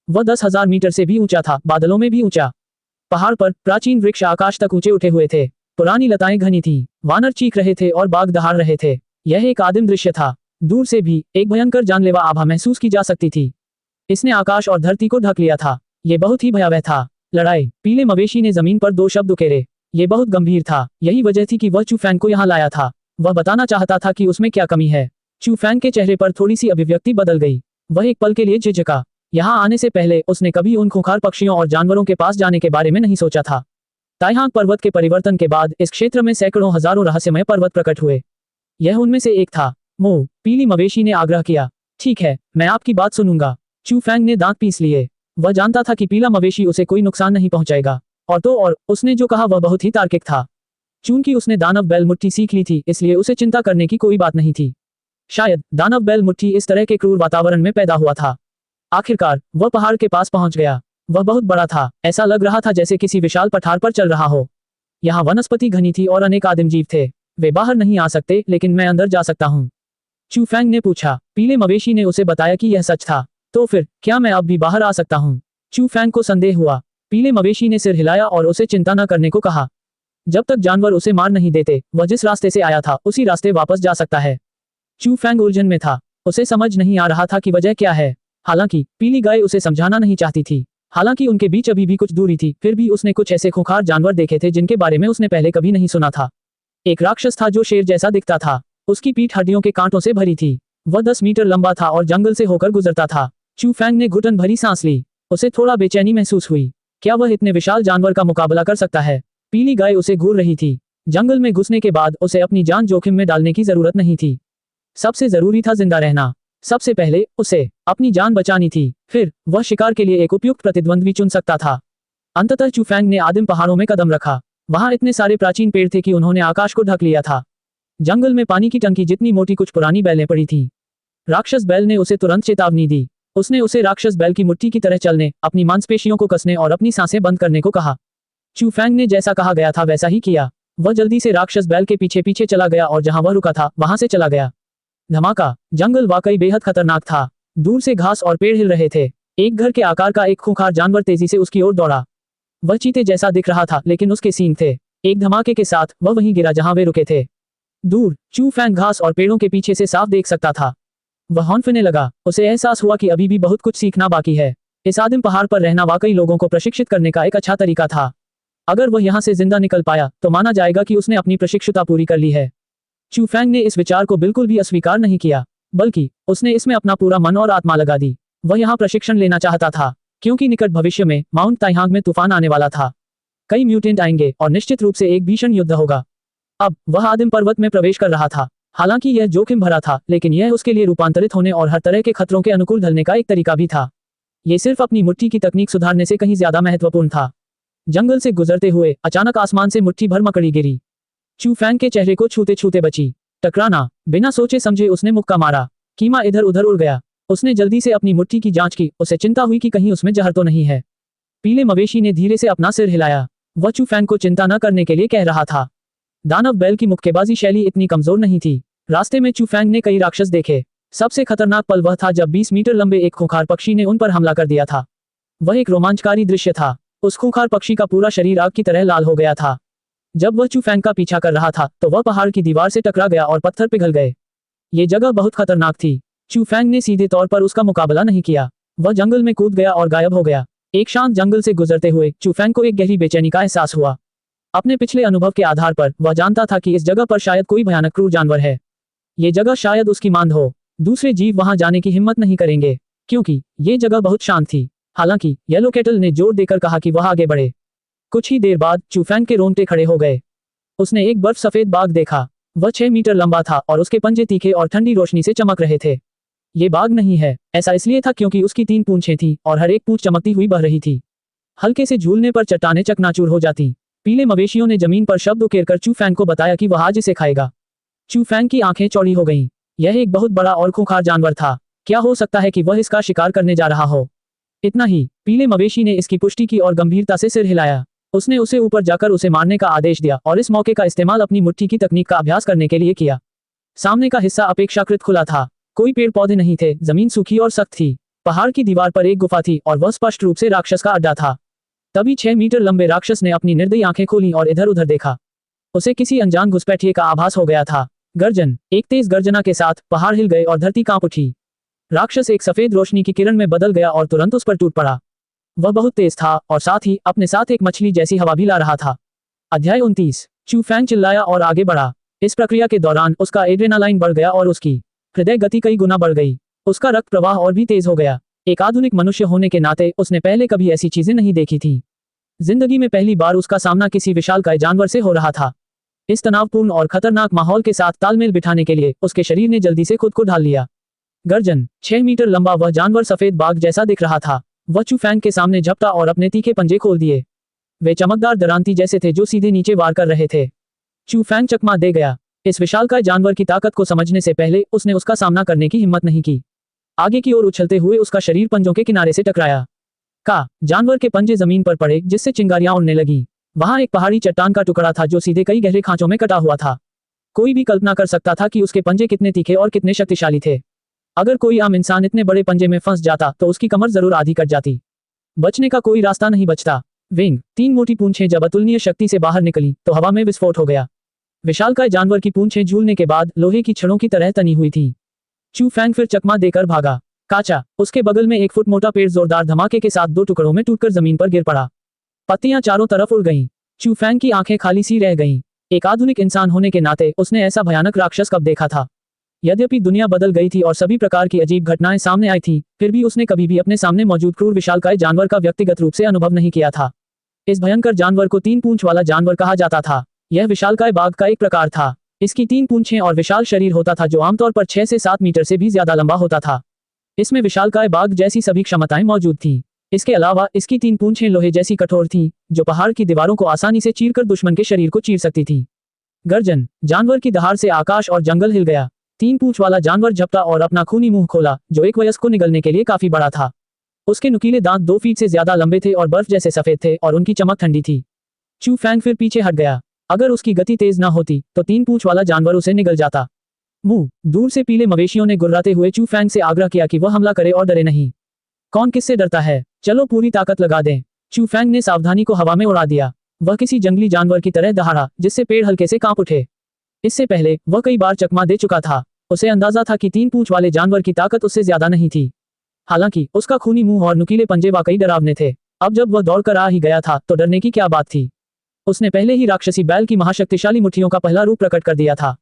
वह 10,000 मीटर से भी ऊंचा था, बादलों में भी ऊंचा। पहाड़ पर प्राचीन वृक्ष आकाश तक ऊंचे उठे हुए थे। पुरानी लताएं घनी थीं। वानर चीख रहे थे और बाघ दहाड़ रहे थे। यह एक आदिम दृश्य था। दूर से भी एक भयंकर जानलेवा आभा महसूस की जा सकती थी। इसने आकाश और धरती को ढक लिया था। ये बहुत ही भयावह था। लड़ाई। पीले मवेशी ने जमीन पर 2 शब्द उकेरे। ये बहुत गंभीर था। यही वजह थी कि वह चू फैंग को यहाँ लाया था। वह बताना चाहता था कि उसमें क्या कमी है। चू फैंग के चेहरे पर थोड़ी सी अभिव्यक्ति बदल गई। वह एक पल के लिए झिझका। यहाँ आने से पहले उसने कभी उन खूंखार पक्षियों और जानवरों के पास जाने के बारे में नहीं सोचा था। ताइहांग पर्वत के परिवर्तन के बाद इस क्षेत्र में सैकड़ों हजारों रहस्यमय पर्वत प्रकट हुए। यह उनमें से एक था। मुंह। पीली मवेशी ने आग्रह किया। ठीक है, मैं आपकी बात सुनूंगा। चू फैंग ने दांत पीस लिए। वह जानता था कि पीला मवेशी उसे कोई नुकसान नहीं पहुंचाएगा। और उसने जो कहा वह बहुत ही तार्किक था। चूंकि उसने दानव बैल मुट्ठी सीख ली थी, इसलिए उसे चिंता करने की कोई बात नहीं थी। शायद दानव बैल मुट्ठी इस तरह के क्रूर वातावरण में पैदा हुआ था। आखिरकार वह पहाड़ के पास पहुंच गया। वह बहुत बड़ा था। ऐसा लग रहा था जैसे किसी विशाल पठार पर चल रहा हो। यहाँ वनस्पति घनी थी और अनेक आदिम जीव थे। वे बाहर नहीं आ सकते, लेकिन मैं अंदर जा सकता हूँ। चू फैंग ने पूछा। पीले मवेशी ने उसे बताया कि यह सच था। तो फिर क्या मैं अब भी बाहर आ सकता हूँ? चू फैंग को संदेह हुआ। पीले मवेशी ने सिर हिलाया और उसे चिंता न करने को कहा। जब तक जानवर उसे मार नहीं देते, वह जिस रास्ते से आया था उसी रास्ते वापस जा सकता है। चू फैंग उलझन में था। उसे समझ नहीं आ रहा था कि वजह क्या है। हालांकि पीली गाय उसे समझाना नहीं चाहती थी। हालांकि उनके बीच अभी भी कुछ दूरी थी, फिर भी उसने कुछ ऐसे खूंखार जानवर देखे थे जिनके बारे में उसने पहले कभी नहीं सुना था। एक राक्षस था जो शेर जैसा दिखता था। उसकी पीठ हड्डियों के कांटों से भरी थी। वह 10 मीटर लंबा था और जंगल से होकर गुजरता था। चू फैंग ने घुटन भरी सांस ली। उसे थोड़ा बेचैनी महसूस हुई। क्या वह इतने विशाल जानवर का मुकाबला कर सकता है? पीली गाय उसे घूर रही थी। जंगल में घुसने के बाद उसे अपनी जान जोखिम में डालने की जरूरत नहीं थी। सबसे जरूरी था जिंदा रहना। सबसे पहले उसे अपनी जान बचानी थी, फिर वह शिकार के लिए एक उपयुक्त प्रतिद्वंद्वी चुन सकता था। अंततः चू फैंग ने आदिम पहाड़ों में कदम रखा। वहां इतने सारे प्राचीन पेड़ थे कि उन्होंने आकाश को ढक लिया था। जंगल में पानी की टंकी जितनी मोटी कुछ पुरानी बैलें पड़ी थीं। राक्षस बैल ने उसे तुरंत चेतावनी दी। उसने उसे राक्षस बैल की मुट्ठी की तरह चलने, अपनी मांसपेशियों को कसने और अपनी सांसें बंद करने को कहा। चू फैंग ने जैसा कहा गया था वैसा ही किया। वह जल्दी से राक्षस बैल के पीछे पीछे चला गया और जहां वह रुका था वहां से चला गया। धमाका। जंगल वाकई बेहद खतरनाक था। दूर से घास और पेड़ हिल रहे थे। एक घर के आकार का एक खूंखार जानवर तेजी से उसकी ओर दौड़ा। वह चीते जैसा दिख रहा था, लेकिन उसके सींग थे। एक धमाके के साथ वह वहीं गिरा जहां वे रुके थे। दूर चू फैंग घास और पेड़ों के पीछे से साफ देख सकता था। वह हौंफने लगा। उसे एहसास हुआ कि अभी भी बहुत कुछ सीखना बाकी है। इस आदिम पहाड़ पर रहना वाकई लोगों को प्रशिक्षित करने का एक अच्छा तरीका था। अगर वह यहाँ से जिंदा निकल पाया तो माना जाएगा कि उसने अपनी प्रशिक्षुता पूरी कर ली है। चू फैंग ने इस विचार को बिल्कुल भी अस्वीकार नहीं किया, बल्कि उसने इसमें अपना पूरा मन और आत्मा लगा दी। वह यहाँ प्रशिक्षण लेना चाहता था, क्योंकि निकट भविष्य में माउंट ताइहांग में तूफान आने वाला था। कई म्यूटेंट आएंगे और निश्चित रूप से एक भीषण युद्ध होगा। अब वह आदिम पर्वत में प्रवेश कर रहा था। हालांकि यह जोखिम भरा था, लेकिन यह उसके लिए रूपांतरित होने और हर तरह के खतरों के अनुकूल ढलने का एक तरीका भी था। ये सिर्फ अपनी मुट्ठी की तकनीक सुधारने से कहीं ज्यादा महत्वपूर्ण था। जंगल से गुजरते हुए अचानक आसमान से मुट्ठी भर मकड़ी गिरी। चू फैंग के चेहरे को छूते छूते बची। टकराना। बिना सोचे समझे उसने मुक्का मारा। कीमा इधर उधर उड़ गया। उसने जल्दी से अपनी मुट्ठी की जांच की। उसे चिंता हुई कि कहीं उसमें जहर तो नहीं है। पीले मवेशी ने धीरे से अपना सिर हिलाया। वह चू फैंग को चिंता न करने के लिए कह रहा था। दानव बैल की मुक्केबाजी शैली इतनी कमजोर नहीं थी। रास्ते में चू फैंग ने कई राक्षस देखे। सबसे खतरनाक पल वह था जब 20 मीटर लंबे एक खूंखार पक्षी ने उन पर हमला कर दिया था। वह एक रोमांचकारी दृश्य था। उस खूंखार पक्षी का पूरा शरीर आग की तरह लाल हो गया था। जब वह चू फैंग का पीछा कर रहा था तो वह पहाड़ की दीवार से टकरा गया और पत्थर पिघल गए। ये जगह बहुत खतरनाक थी। चू फैंग ने सीधे तौर पर उसका मुकाबला नहीं किया। वह जंगल में कूद गया और गायब हो गया। एक शांत जंगल से गुजरते हुए चू फैंग को एक गहरी बेचैनी का एहसास हुआ। अपने पिछले अनुभव के आधार पर वह जानता था कि इस जगह पर शायद कोई भयानक क्रूर जानवर है। ये जगह शायद उसकी मांद हो। दूसरे जीव वहां जाने की हिम्मत नहीं करेंगे, क्योंकि ये जगह बहुत शांत थी। हालांकि येलो कैटल ने जोर देकर कहा कि वह आगे बढ़े। कुछ ही देर बाद चू फैंग के रोंगटे खड़े हो गए। उसने एक बर्फ सफेद बाघ देखा। वह 6 मीटर लंबा था और उसके पंजे तीखे और ठंडी रोशनी से चमक रहे थे। ये बाघ नहीं है। ऐसा इसलिए था क्योंकि उसकी 3 पूंछें थीं और हर एक पूंछ चमकती हुई बह रही थी। हल्के से झूलने पर चट्टानें चकनाचूर हो जाती। पीले मवेशियों ने जमीन पर शब्द उकेरकर चू फैंग को बताया कि वह आज इसे खाएगा। चू फैंग की आंखें चौड़ी हो गईं। यह एक बहुत बड़ा और खूंखार जानवर था। क्या हो सकता है कि वह इसका शिकार करने जा रहा हो। इतना ही, पीले मवेशी ने इसकी पुष्टि की और गंभीरता से सिर हिलाया। उसने उसे ऊपर जाकर उसे मारने का आदेश दिया और इस मौके का इस्तेमाल अपनी मुट्ठी की तकनीक का अभ्यास करने के लिए किया। सामने का हिस्सा अपेक्षाकृत खुला था, कोई पेड़ पौधे नहीं थे, जमीन सूखी और सख्त थी। पहाड़ की दीवार पर एक गुफा थी और वह स्पष्ट रूप से राक्षस का अड्डा था। तभी 6 मीटर लंबे राक्षस ने अपनी निर्दयी आंखें खोलीं और इधर उधर देखा। उसे किसी अनजान घुसपैठिए का आभास हो गया था। गर्जन, एक तेज गर्जना के साथ पहाड़ हिल गए और धरती कांप उठी। राक्षस एक सफेद रोशनी की किरण में बदल गया और तुरंत उस पर टूट पड़ा। वह बहुत तेज था और साथ ही अपने साथ एक मछली जैसी हवा भी ला रहा था। अध्याय 29। चू फैंग चिल्लाया और आगे बढ़ा। इस प्रक्रिया के दौरान उसका एड्रेनालाइन बढ़ गया और उसकी हृदय गति कई गुना बढ़ गई। उसका रक्त प्रवाह और भी तेज हो गया। एक आधुनिक मनुष्य होने के नाते उसने पहले कभी ऐसी चीजें नहीं देखी थी। जिंदगी में पहली बार उसका सामना किसी विशालकाय जानवर से हो रहा था। इस तनावपूर्ण और खतरनाक माहौल के साथ तालमेल बिठाने के लिए उसके शरीर ने जल्दी से खुद को ढाल लिया। गर्जन, 6 मीटर लंबा वह जानवर सफेद बाघ जैसा दिख रहा था। वह चू फैंग के सामने झपटा और अपने तीखे पंजे खोल दिए। वे चमकदार दरांती जैसे थे जो सीधे नीचे वार कर रहे थे। चू फैंग चकमा दे गया। इस विशालकाय जानवर की ताकत को समझने से पहले उसने उसका सामना करने की हिम्मत नहीं की। आगे की ओर उछलते हुए उसका शरीर पंजों के किनारे से टकराया। जानवर के पंजे जमीन पर पड़े जिससे चिंगारियां उड़ने लगी। वहां एक पहाड़ी चट्टान का टुकड़ा था जो सीधे कई गहरे खांचों में कटा हुआ था। कोई भी कल्पना कर सकता था कि उसके पंजे कितने तीखे और कितने शक्तिशाली थे। अगर कोई आम इंसान इतने बड़े पंजे में फंस जाता तो उसकी कमर जरूर आधी कट जाती। बचने का कोई रास्ता नहीं बचता। विंग, 3 मोटी पूंछें जब अतुलनीय शक्ति से बाहर निकली तो हवा में विस्फोट हो गया। विशालकाय जानवर की पूंछें झूलने के बाद लोहे की छड़ों की तरह तनी हुई थी। चू फैंग फिर चकमा देकर भागा। काचा, उसके बगल में 1 फुट मोटा पेड़ जोरदार धमाके के साथ 2 टुकड़ों में टूटकर जमीन पर गिर पड़ा। पत्तियां चारों तरफ उड़ गईं। चू फैंग की आंखें खाली सी रह गईं। एक आधुनिक इंसान होने के नाते उसने ऐसा भयानक राक्षस कब देखा था। यद्यपि दुनिया बदल गई थी और सभी प्रकार की अजीब घटनाएं सामने आई थी, फिर भी उसने कभी भी अपने सामने मौजूद क्रूर विशालकाय जानवर का व्यक्तिगत रूप से अनुभव नहीं किया था। इस भयंकर जानवर को 3 पूंछ वाला जानवर कहा जाता था। यह विशालकाय बाघ का एक प्रकार था। इसकी 3 पूंछें और विशाल शरीर होता था जो आमतौर पर 6 से 7 मीटर से भी ज्यादा लंबा होता था। इसमें विशालकाय बाघ जैसी सभी क्षमताएं मौजूद थीं। इसके अलावा इसकी 3 पूंछें लोहे जैसी कठोर थीं, जो पहाड़ की दीवारों को आसानी से चीरकर दुश्मन के शरीर को चीर सकती थी। गर्जन, जानवर की दहाड़ से आकाश और जंगल हिल गया। 3 पूंछ वाला जानवर झपटा और अपना खूनी मुंह खोला, जो एक वयस्क को निगलने के लिए काफी बड़ा था। उसके नुकीले दांत 2 फीट से ज्यादा लंबे थे और बर्फ जैसे सफेद थे और उनकी चमक ठंडी थी। चू फैंग फिर पीछे हट गया। अगर उसकी गति तेज न होती तो 3 पूंछ वाला जानवर उसे निगल जाता। दूर से पीले मवेशियों ने गुर्राते हुए चू फैंग से आग्रह किया कि वह हमला करे और डरे नहीं। कौन किससे डरता है, चलो पूरी ताकत लगा दें। चू फैंग ने सावधानी को हवा में उड़ा दिया। वह किसी जंगली जानवर की तरह दहाड़ा, जिससे पेड़ हल्के से कांप उठे। इससे पहले वह कई बार चकमा दे चुका था। उसे अंदाजा था कि 3 पूंछ वाले जानवर की ताकत उससे ज्यादा नहीं थी। हालांकि उसका खूनी मुंह और नुकीले पंजे वाकई डरावने थे। अब जब वह दौड़कर आ ही गया था तो डरने की क्या बात थी। उसने पहले ही राक्षसी बैल की महाशक्तिशाली मुट्ठियों का पहला रूप प्रकट कर दिया था।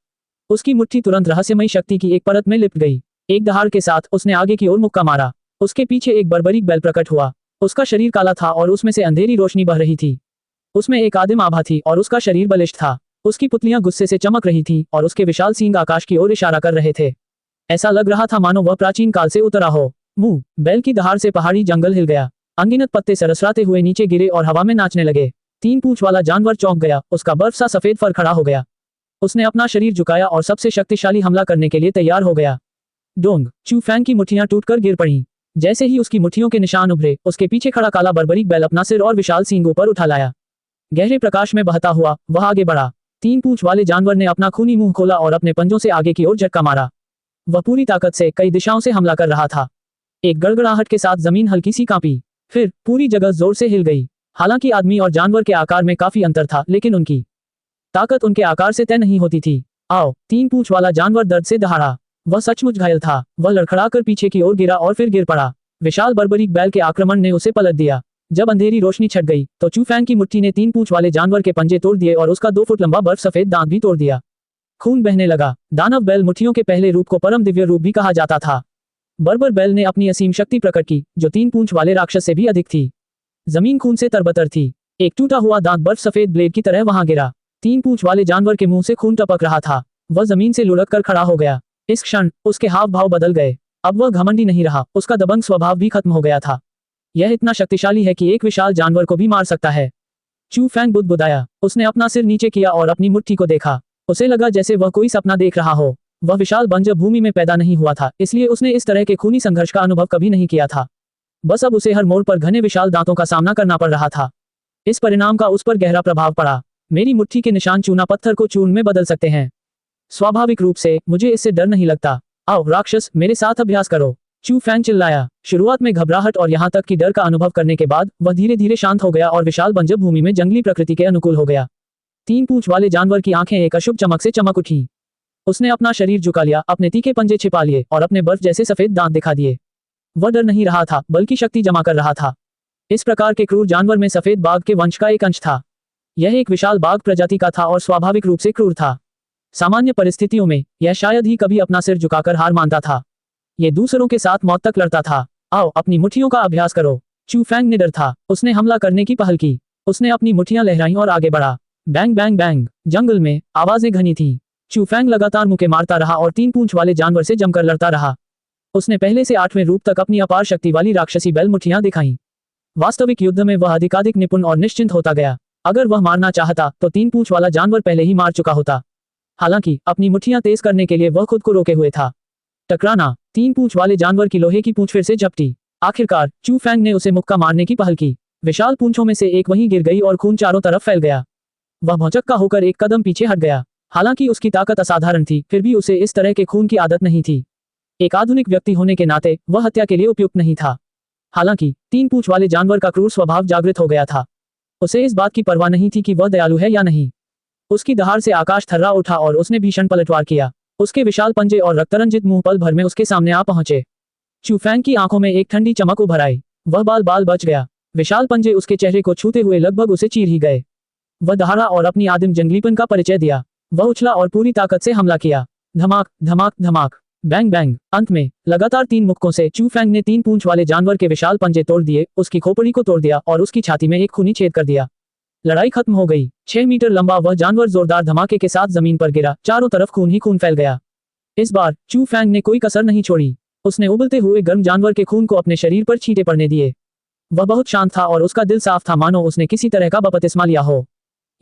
उसकी मुट्ठी तुरंत रहस्यमयी शक्ति की एक परत में लिपट गई। एक दहाड़ के साथ उसने आगे की ओर मुक्का मारा। उसके पीछे एक बर्बरीक बैल प्रकट हुआ। उसका शरीर काला था और उसमें से अंधेरी रोशनी बह रही थी। उसमें एक आदिम आभा थी और उसका शरीर बलिष्ठ था। उसकी पुतलियां गुस्से से चमक रही थीं और उसके विशाल सींग आकाश की ओर इशारा कर रहे थे। ऐसा लग रहा था मानो वह प्राचीन काल से उतरा हो। बैल की दहाड़ से पहाड़ी जंगल हिल गया। अनगिनत पत्ते सरसराते हुए नीचे गिरे और हवा में नाचने लगे। 3 पूंछ वाला जानवर चौंक गया। उसका बर्फ सा सफेद फर खड़ा हो गया। उसने अपना शरीर झुकाया और सबसे शक्तिशाली हमला करने के लिए तैयार हो गया। डोंग, चू फैंग की मुट्ठियां टूटकर गिर पड़ीं। जैसे ही उसकी मुट्ठियों के निशान उभरे, उसके पीछे खड़ा काला बर्बरीक बैल अपना सिर और विशाल सींगों पर उठा लाया। गहरे प्रकाश में बहता हुआ वह आगे बढ़ा। 3 पूंछ वाले जानवर ने अपना खूनी मुंह खोला और अपने पंजों से आगे की ओर झटका मारा। वह पूरी ताकत से कई दिशाओं से हमला कर रहा था। एक गड़गड़ाहट के साथ जमीन हल्की सी कांपी। फिर पूरी जगह जोर से हिल गई। हालांकि आदमी और जानवर के आकार में काफी अंतर था, लेकिन उनकी ताकत उनके आकार से तय नहीं होती थी। 3 पूंछ वाला जानवर दर्द से दहाड़ा। वह सचमुच घायल था। वह लड़खड़ाकर पीछे की ओर गिरा और फिर गिर पड़ा। विशाल बर्बरीक बैल के आक्रमण ने उसे पलट दिया। जब अंधेरी रोशनी छट गई तो चू फैंग की मुट्ठी ने 3 पूंछ वाले जानवर के पंजे तोड़ दिए और उसका 2 फुट लंबा बर्फ सफेद दांत भी तोड़ दिया। खून बहने लगा। दानव बैल मुट्ठियों के पहले रूप को परम दिव्य रूप भी कहा जाता था। बर्बर बैल ने अपनी असीम शक्ति प्रकट की, जो 3 पूंछ वाले राक्षस से भी अधिक थी। जमीन खून से तरबतर थी। एक टूटा हुआ दांत बर्फ सफेद ब्लेड की तरह वहां गिरा। 3 पूंछ वाले जानवर के मुंह से खून टपक रहा था। वह जमीन से लुढ़क कर खड़ा हो गया। इस क्षण उसके हाव भाव बदल गए। अब वह घमंडी नहीं रहा, उसका दबंग स्वभाव भी खत्म हो गया था। यह इतना शक्तिशाली है कि एक विशाल जानवर को भी मार सकता है। चू फैंग बुदबुदाया। उसने अपना सिर नीचे किया और अपनी मुट्ठी को देखा। उसे लगा जैसे वह कोई सपना देख रहा हो। वह विशाल बंजर भूमि में पैदा नहीं हुआ था, इसलिए उसने इस तरह के खूनी संघर्ष का अनुभव कभी नहीं किया था। बस अब उसे हर मोड़ पर घने विशाल दांतों का सामना करना पड़ रहा था। इस परिणाम का उस पर गहरा प्रभाव पड़ा। मेरी मुट्ठी के निशान चूना पत्थर को चूर्ण में बदल सकते हैं। स्वाभाविक रूप से मुझे इससे डर नहीं लगता। आओ राक्षस, मेरे साथ अभ्यास करो, चू फैंग चिल्लाया। शुरुआत में घबराहट और यहाँ तक कि डर का अनुभव करने के बाद वह धीरे धीरे शांत हो गया और विशाल बंजर भूमि में जंगली प्रकृति के अनुकूल हो गया। 3 पूंछ वाले जानवर की आंखें एक अशुभ चमक से चमक उठी। उसने अपना शरीर झुका लिया, अपने तीखे पंजे छिपा लिए और अपने बर्फ जैसे सफेद दांत दिखा दिए। वह डर नहीं रहा था, बल्कि शक्ति जमा कर रहा था। इस प्रकार के क्रूर जानवर में सफेद बाघ के वंश का एक अंश था। यह एक विशाल बाघ प्रजाति का था और स्वाभाविक रूप से क्रूर था। सामान्य परिस्थितियों में यह शायद ही कभी अपना सिर झुकाकर हार मानता था। ये दूसरों के साथ मौत तक लड़ता था। आओ अपनी मुट्ठियों का अभ्यास करो। चू फैंग निडर था। उसने हमला करने की पहल की। उसने अपनी मुट्ठियां लहराई और आगे बढ़ा। Bang bang bang. जंगल में आवाजें घनी थी। चू फैंग लगातार मुक्के मारता रहा और 3 पूंछ वाले जानवर से जमकर लड़ता रहा। उसने पहले से 8वें रूप तक अपनी अपार शक्ति वाली राक्षसी बैल मुट्ठियां दिखाईं। वास्तविक युद्ध में वह अधिकाधिक निपुण और निश्चिंत होता गया। अगर वह मारना चाहता तो 3 पूंछ वाला जानवर पहले ही मार चुका होता। हालांकि अपनी मुट्ठियां तेज करने के लिए वह खुद को रोके हुए था। टकराना। 3 पूंछ वाले जानवर की लोहे की पूंछ फिर से झपटी। आखिरकार चू फैंग ने उसे मुक्का मारने की पहल की। विशाल पूंछों में से एक वहीं गिर गई और खून चारों तरफ फैल गया। वह भौचक्का होकर एक कदम पीछे हट गया। हालांकि उसकी ताकत असाधारण थी, फिर भी उसे इस तरह के खून की आदत नहीं थी। एक आधुनिक व्यक्ति होने के नाते वह हत्या के लिए उपयुक्त नहीं था। हालांकि 3 पूंछ वाले जानवर का क्रूर स्वभाव जागृत हो गया था। उसे इस बात की परवाह नहीं थी कि वह दयालु है या नहीं। उसकी दहाड़ से आकाश थर्रा उठा और उसने भीषण पलटवार किया। उसके विशाल पंजे और रक्तरंजित मुंह पल भर में उसके सामने आ पहुंचे। चू फैंग की आंखों में एक ठंडी चमक उभर आई। वह बाल बाल बच गया। विशाल पंजे उसके चेहरे को छूते हुए लगभग उसे चीर ही गए। वह दहाड़ा और अपनी आदिम जंगलीपन का परिचय दिया। वह उछला और पूरी ताकत से हमला किया। धमाक धमाक धमाक। Bang bang. अंत में लगातार 3 मुक्कों से चू फैंग ने 3 पूंछ वाले जानवर के विशाल पंजे तोड़ दिए, उसकी खोपड़ी को तोड़ दिया और उसकी छाती में एक खूनी छेद कर दिया। लड़ाई खत्म हो गई। 6 मीटर लंबा वह जानवर जोरदार धमाके के साथ जमीन पर गिरा। चारों तरफ खून ही खून फैल गया। इस बार चू फैंग ने कोई कसर नहीं छोड़ी। उसने उबलते हुए गर्म जानवर के खून को अपने शरीर पर छींटे पड़ने दिए। वह बहुत शांत था और उसका दिल साफ था, मानो उसने किसी तरह का बपतिस्मा लिया हो।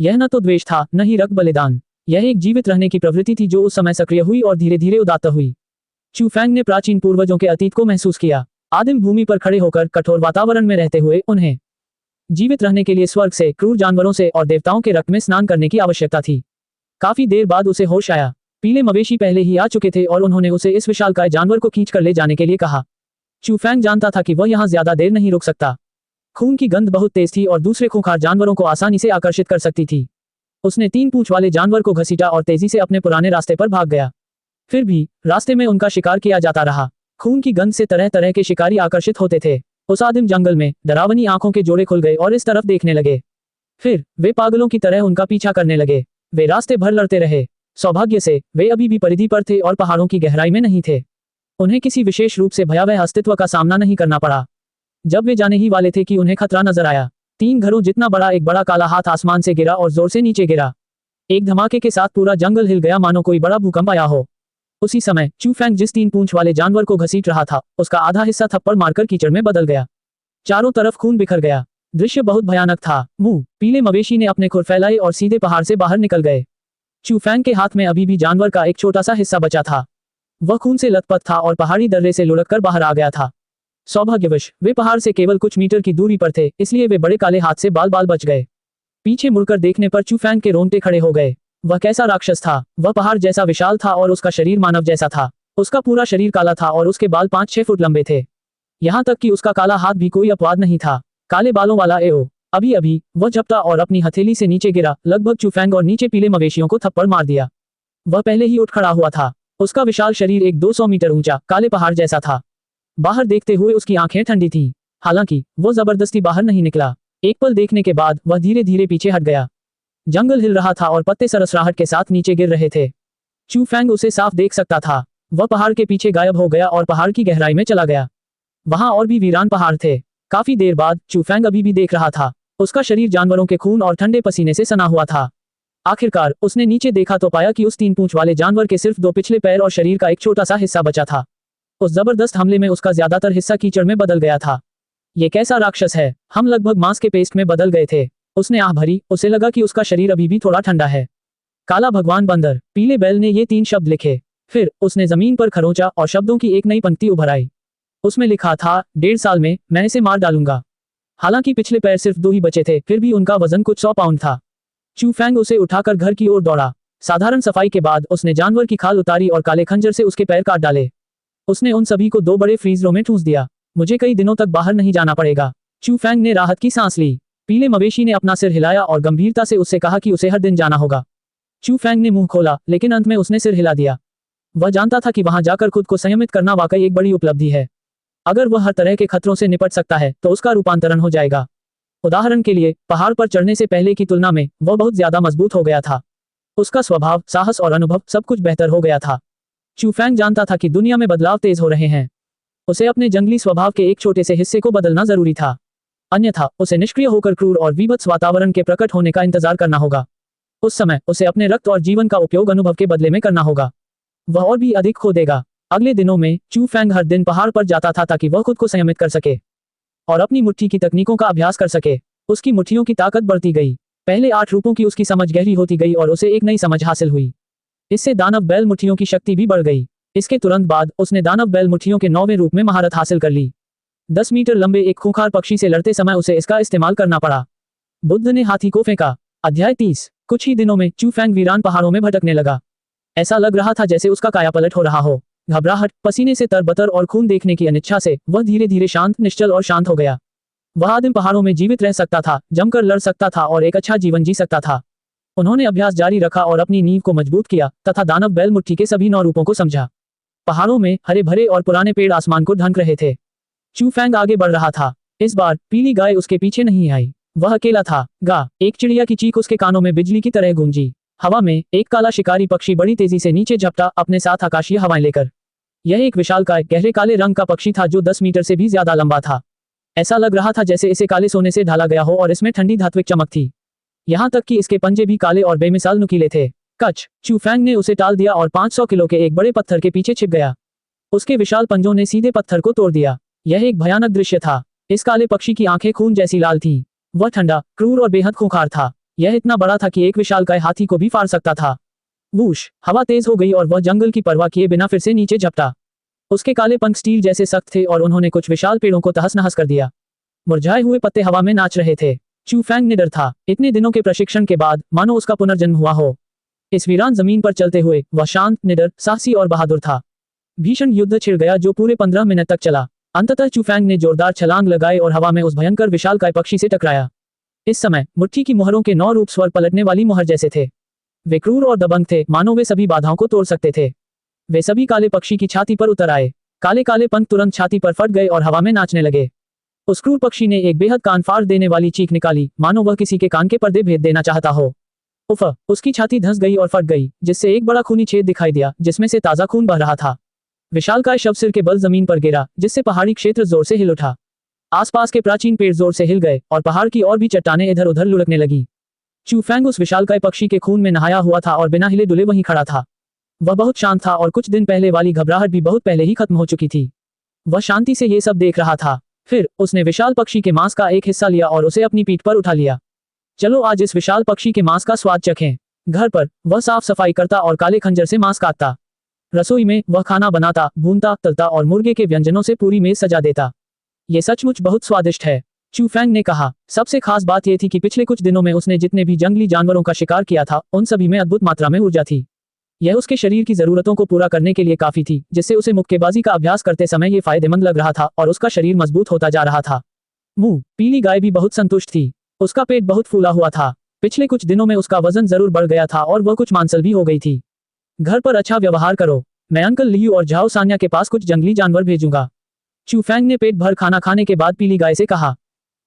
यह न तो द्वेष था, न ही रक्त बलिदान। यह एक जीवित रहने की प्रवृत्ति थी जो उस समय सक्रिय हुई और धीरे धीरे उदात्त हुई। चू फैंग ने प्राचीन पूर्वजों के अतीत को महसूस किया। आदिम भूमि पर खड़े होकर कठोर वातावरण में रहते हुए उन्हें जीवित रहने के लिए स्वर्ग से, क्रूर जानवरों से और देवताओं के रक्त में स्नान करने की आवश्यकता थी। काफी देर बाद उसे होश आया। पीले मवेशी पहले ही आ चुके थे और उन्होंने उसे इस विशालकाय जानवर को खींच कर ले जाने के लिए कहा। चू फैंग जानता था कि वह यहाँ ज्यादा देर नहीं रुक सकता। खून की गंध बहुत तेज थी और दूसरे खूंखार जानवरों को आसानी से आकर्षित कर सकती थी। उसने 3 पूंछ वाले जानवर को घसीटा और तेजी से अपने पुराने रास्ते पर भाग गया। फिर भी रास्ते में उनका शिकार किया जाता रहा। खून की गंध से तरह तरह के शिकारी आकर्षित होते थे। उस आदिम जंगल में डरावनी आंखों के जोड़े खुल गए और इस तरफ देखने लगे। फिर वे पागलों की तरह उनका पीछा करने लगे। वे रास्ते भर लड़ते रहे। सौभाग्य से वे अभी भी परिधि पर थे और पहाड़ों की गहराई में नहीं थे। उन्हें किसी विशेष रूप से भयावह अस्तित्व का सामना नहीं करना पड़ा। जब वे जाने ही वाले थे कि उन्हें खतरा नजर आया। 3 घरों जितना बड़ा एक बड़ा काला हाथ आसमान से गिरा और जोर से नीचे गिरा। एक धमाके के साथ पूरा जंगल हिल गया, मानो कोई बड़ा भूकंप आया हो। उसी समय चू फैंग जिस 3 पूंछ वाले जानवर को घसीट रहा था, उसका आधा हिस्सा थप्पड़ मारकर कीचड़ में बदल गया। चारों तरफ खून बिखर गया। दृश्य बहुत भयानक था। मुंह पीले मवेशी ने अपने खुर फैलाए और सीधे पहाड़ से बाहर निकल गए। चू फैंग के हाथ में अभी भी जानवर का एक छोटा सा हिस्सा बचा था। वह खून से लथपथ था और पहाड़ी दर्रे से लुढ़ककर बाहर आ गया था। सौभाग्यवश वे पहाड़ से केवल कुछ मीटर की दूरी पर थे, इसलिए वे बड़े काले हाथ से बाल बाल बच गए। पीछे मुड़कर देखने पर चू फैंग के रोंगटे खड़े हो गए। वह कैसा राक्षस था। वह पहाड़ जैसा विशाल था और उसका शरीर मानव जैसा था। उसका पूरा शरीर काला था और उसके बाल 5-6 फुट लंबे थे। यहाँ तक कि उसका काला हाथ भी कोई अपवाद नहीं था। काले बालों वाला एओ। अभी अभी वह झपटा और अपनी हथेली से नीचे गिरा, लगभग चू फैंग और नीचे पीले मवेशियों को थप्पड़ मार दिया। वह पहले ही उठ खड़ा हुआ था। उसका विशाल शरीर एक 200 मीटर ऊंचा काले पहाड़ जैसा था। बाहर देखते हुए उसकी आंखें ठंडी थीं। हालांकि वो जबरदस्ती बाहर नहीं निकला। एक पल देखने के बाद वह धीरे धीरे पीछे हट गया। जंगल हिल रहा था और पत्ते सरसराहट के साथ नीचे गिर रहे थे। चू फैंग उसे साफ देख सकता था। वह पहाड़ के पीछे गायब हो गया और पहाड़ की गहराई में चला गया। वहां और भी वीरान पहाड़ थे। काफी देर बाद चू फैंग अभी भी देख रहा था। उसका शरीर जानवरों के खून और ठंडे पसीने से सना हुआ था। आखिरकार उसने नीचे देखा तो पाया कि उस 3 पूंछ वाले जानवर के सिर्फ 2 पिछले पैर और शरीर का एक छोटा सा हिस्सा बचा था। उस जबरदस्त हमले में उसका ज्यादातर हिस्सा कीचड़ में बदल गया था। ये कैसा राक्षस है। हम लगभग मांस के पेस्ट में बदल गए थे। उसने आह भरी। उसे लगा कि उसका शरीर अभी भी थोड़ा ठंडा है। काला भगवान बंदर। पीले बैल ने ये 3 शब्द लिखे। फिर उसने जमीन पर खरोंचा और शब्दों की एक नई पंक्ति उभर आई। उसमें लिखा था, 1.5 साल में मैं इसे मार डालूंगा। हालांकि पिछले पैर सिर्फ 2 ही बचे थे, फिर भी उनका वजन कुछ 100 पाउंड था। चू फैंग उसे उठाकर घर की ओर दौड़ा। साधारण सफाई के बाद उसने जानवर की खाल उतारी और काले खंजर से उसके पैर काट डाले। उसने उन सभी को 2 बड़े फ्रीजरों में ठूंस दिया। मुझे कई दिनों तक बाहर नहीं जाना पड़ेगा। चू फैंग ने राहत की सांस ली। पीले मवेशी ने अपना सिर हिलाया और गंभीरता से उससे कहा कि उसे हर दिन जाना होगा। चू फैंग ने मुंह खोला, लेकिन अंत में उसने सिर हिला दिया। वह जानता था कि वहां जाकर खुद को संयमित करना वाकई एक बड़ी उपलब्धि है। अगर वह हर तरह के खतरों से निपट सकता है तो उसका रूपांतरण हो जाएगा। उदाहरण के लिए, पहाड़ पर चढ़ने से पहले की तुलना में वह बहुत ज्यादा मजबूत हो गया था। उसका स्वभाव, साहस और अनुभव सब कुछ बेहतर हो गया था। चू फैंग जानता था कि दुनिया में बदलाव तेज हो रहे हैं। उसे अपने जंगली स्वभाव के एक छोटे से हिस्से को बदलना जरूरी था। अन्यथा उसे निष्क्रिय होकर क्रूर और विभत्स वातावरण के प्रकट होने का इंतजार करना होगा। उस समय उसे अपने रक्त और जीवन का उपयोग अनुभव के बदले में करना होगा। वह और भी अधिक खो देगा। अगले दिनों में चू फैंग हर दिन पहाड़ पर जाता था ताकि वह खुद को संयमित कर सके और अपनी मुट्ठी की तकनीकों का अभ्यास कर सके। उसकी मुट्ठियों की ताकत बढ़ती गई। पहले 8 रूपों की उसकी समझ गहरी होती गई और उसे एक नई समझ हासिल हुई। इससे दानव बैल मुट्ठियों की शक्ति भी बढ़ गई। इसके तुरंत बाद उसने दानव बैल मुट्ठियों के 9वें रूप में महारत हासिल कर ली। 10 मीटर लंबे एक खूंखार पक्षी से लड़ते समय उसे इसका इस्तेमाल करना पड़ा। बुद्ध ने हाथी को फेंका। अध्याय 30। कुछ ही दिनों में चू फैंग वीरान पहाड़ों में भटकने लगा। ऐसा लग रहा था जैसे उसका कायापलट हो रहा हो। घबराहट, पसीने से तरबतर और खून देखने की अनिच्छा से वह धीरे धीरे शांत, निश्चल और शांत हो गया। वह आदिम पहाड़ों में जीवित रह सकता था, जमकर लड़ सकता था और एक अच्छा जीवन जी सकता था। उन्होंने अभ्यास जारी रखा और अपनी नींव को मजबूत किया तथा दानव बैल मुट्ठी के सभी 9 रूपों को समझा। पहाड़ों में हरे भरे और पुराने पेड़ आसमान को ढक रहे थे। चू फैंग आगे बढ़ रहा था। इस बार पीली गाय उसके पीछे नहीं आई। वह अकेला था। गा, एक चिड़िया की चीख उसके कानों में बिजली की तरह गूंजी। हवा में एक काला शिकारी पक्षी बड़ी तेजी से नीचे झपटा, अपने साथ आकाशीय हवाएं लेकर। यह एक विशालकाय, गहरे काले रंग का पक्षी था जो 10 मीटर से भी ज्यादा लंबा था। ऐसा लग रहा था जैसे इसे काले सोने से ढाला गया हो और इसमें ठंडी धात्विक चमक थी। यहाँ तक कि इसके पंजे भी काले और बेमिसाल नुकीले थे। कच, चू फैंग ने उसे टाल दिया और 500 किलो के एक बड़े पत्थर के पीछे छिप गया। उसके विशाल पंजों ने सीधे पत्थर को तोड़ दिया। यह एक भयानक दृश्य था। इस काले पक्षी की आंखें खून जैसी लाल थीं। वह ठंडा, क्रूर और बेहद खूंखार था। यह इतना बड़ा था कि एक विशालकाय हाथी को भी फाड़ सकता था। वूश, हवा तेज हो गई और वह जंगल की परवाह किए बिना फिर से नीचे झपटा। उसके काले पंख स्टील जैसे सख्त थे और उन्होंने कुछ विशाल पेड़ों को तहस नहस कर दिया। मुरझाए हुए पत्ते हवा में नाच रहे थे। चू फैंग निडर था। इतने दिनों के प्रशिक्षण के बाद मानो उसका पुनर्जन्म हुआ हो। इस वीरान जमीन पर चलते हुए वह शांत, निडर, साहसी और बहादुर था। भीषण युद्ध छिड़ गया जो पूरे 15 मिनट तक चला। अंततः चू फैंग ने जोरदार छलांग लगाई और हवा में उस भयंकर विशालकाय पक्षी से टकराया। इस समय मुट्ठी की मुहरों के 9 रूप स्वर पलटने वाली मुहर जैसे थे। वे क्रूर और दबंग थे, मानो वे सभी बाधाओं को तोड़ सकते थे। वे सभी काले पक्षी की छाती पर उतर आए। काले काले पंख तुरंत छाती पर फट गए और हवा में नाचने लगे। उस क्रूर पक्षी ने एक बेहद कान फाड़ देने वाली चीख निकाली, मानो वह किसी के कान के पर्दे भेद देना चाहता हो। उफ! उसकी छाती धंस गई और फट गई, जिससे एक बड़ा खूनी छेद दिखाई दिया, जिसमें से ताजा खून बह रहा था। विशालकाय शव सिर के बल जमीन पर गिरा, जिससे पहाड़ी क्षेत्र जोर से हिल उठा। आसपास के प्राचीन पेड़ जोर से हिल गए और पहाड़ की और भी चट्टानें इधर उधर लुढ़कने लगी। चू फैंग उस विशालकाय पक्षी के खून में नहाया हुआ था और बिना हिले डुले वहीं खड़ा था। वह बहुत शांत था और कुछ दिन पहले वाली घबराहट भी बहुत पहले ही खत्म हो चुकी थी। वह शांति से ये सब देख रहा था। फिर उसने विशाल पक्षी के मांस का एक हिस्सा लिया और उसे अपनी पीठ पर उठा लिया। चलो आज इस विशाल पक्षी के मांस का स्वाद चखें। घर पर वह साफ सफाई करता और काले खंजर से मांस काटता। रसोई में वह खाना बनाता, भूनता, तलता और मुर्गे के व्यंजनों से पूरी मेज सजा देता। ये सचमुच बहुत स्वादिष्ट है, चू फैंग ने कहा। सबसे खास बात यह थी कि पिछले कुछ दिनों में उसने जितने भी जंगली जानवरों का शिकार किया था, उन सभी में अद्भुत मात्रा में ऊर्जा थी। यह उसके शरीर की जरूरतों को पूरा करने के लिए काफी थी, जिससे उसे मुक्केबाजी का अभ्यास करते समय ये फायदेमंद लग रहा था और उसका शरीर मजबूत होता जा रहा था। मुंह, पीली गाय भी बहुत संतुष्ट थी। उसका पेट बहुत फूला हुआ था। पिछले कुछ दिनों में उसका वजन जरूर बढ़ गया था और वह कुछ मांसल भी हो गई थी। घर पर अच्छा व्यवहार करो। मैं अंकल लियू और झाओ सान्या के पास कुछ जंगली जानवर भेजूंगा। चू फैंग ने पेट भर खाना खाने के बाद पीली गाय से कहा।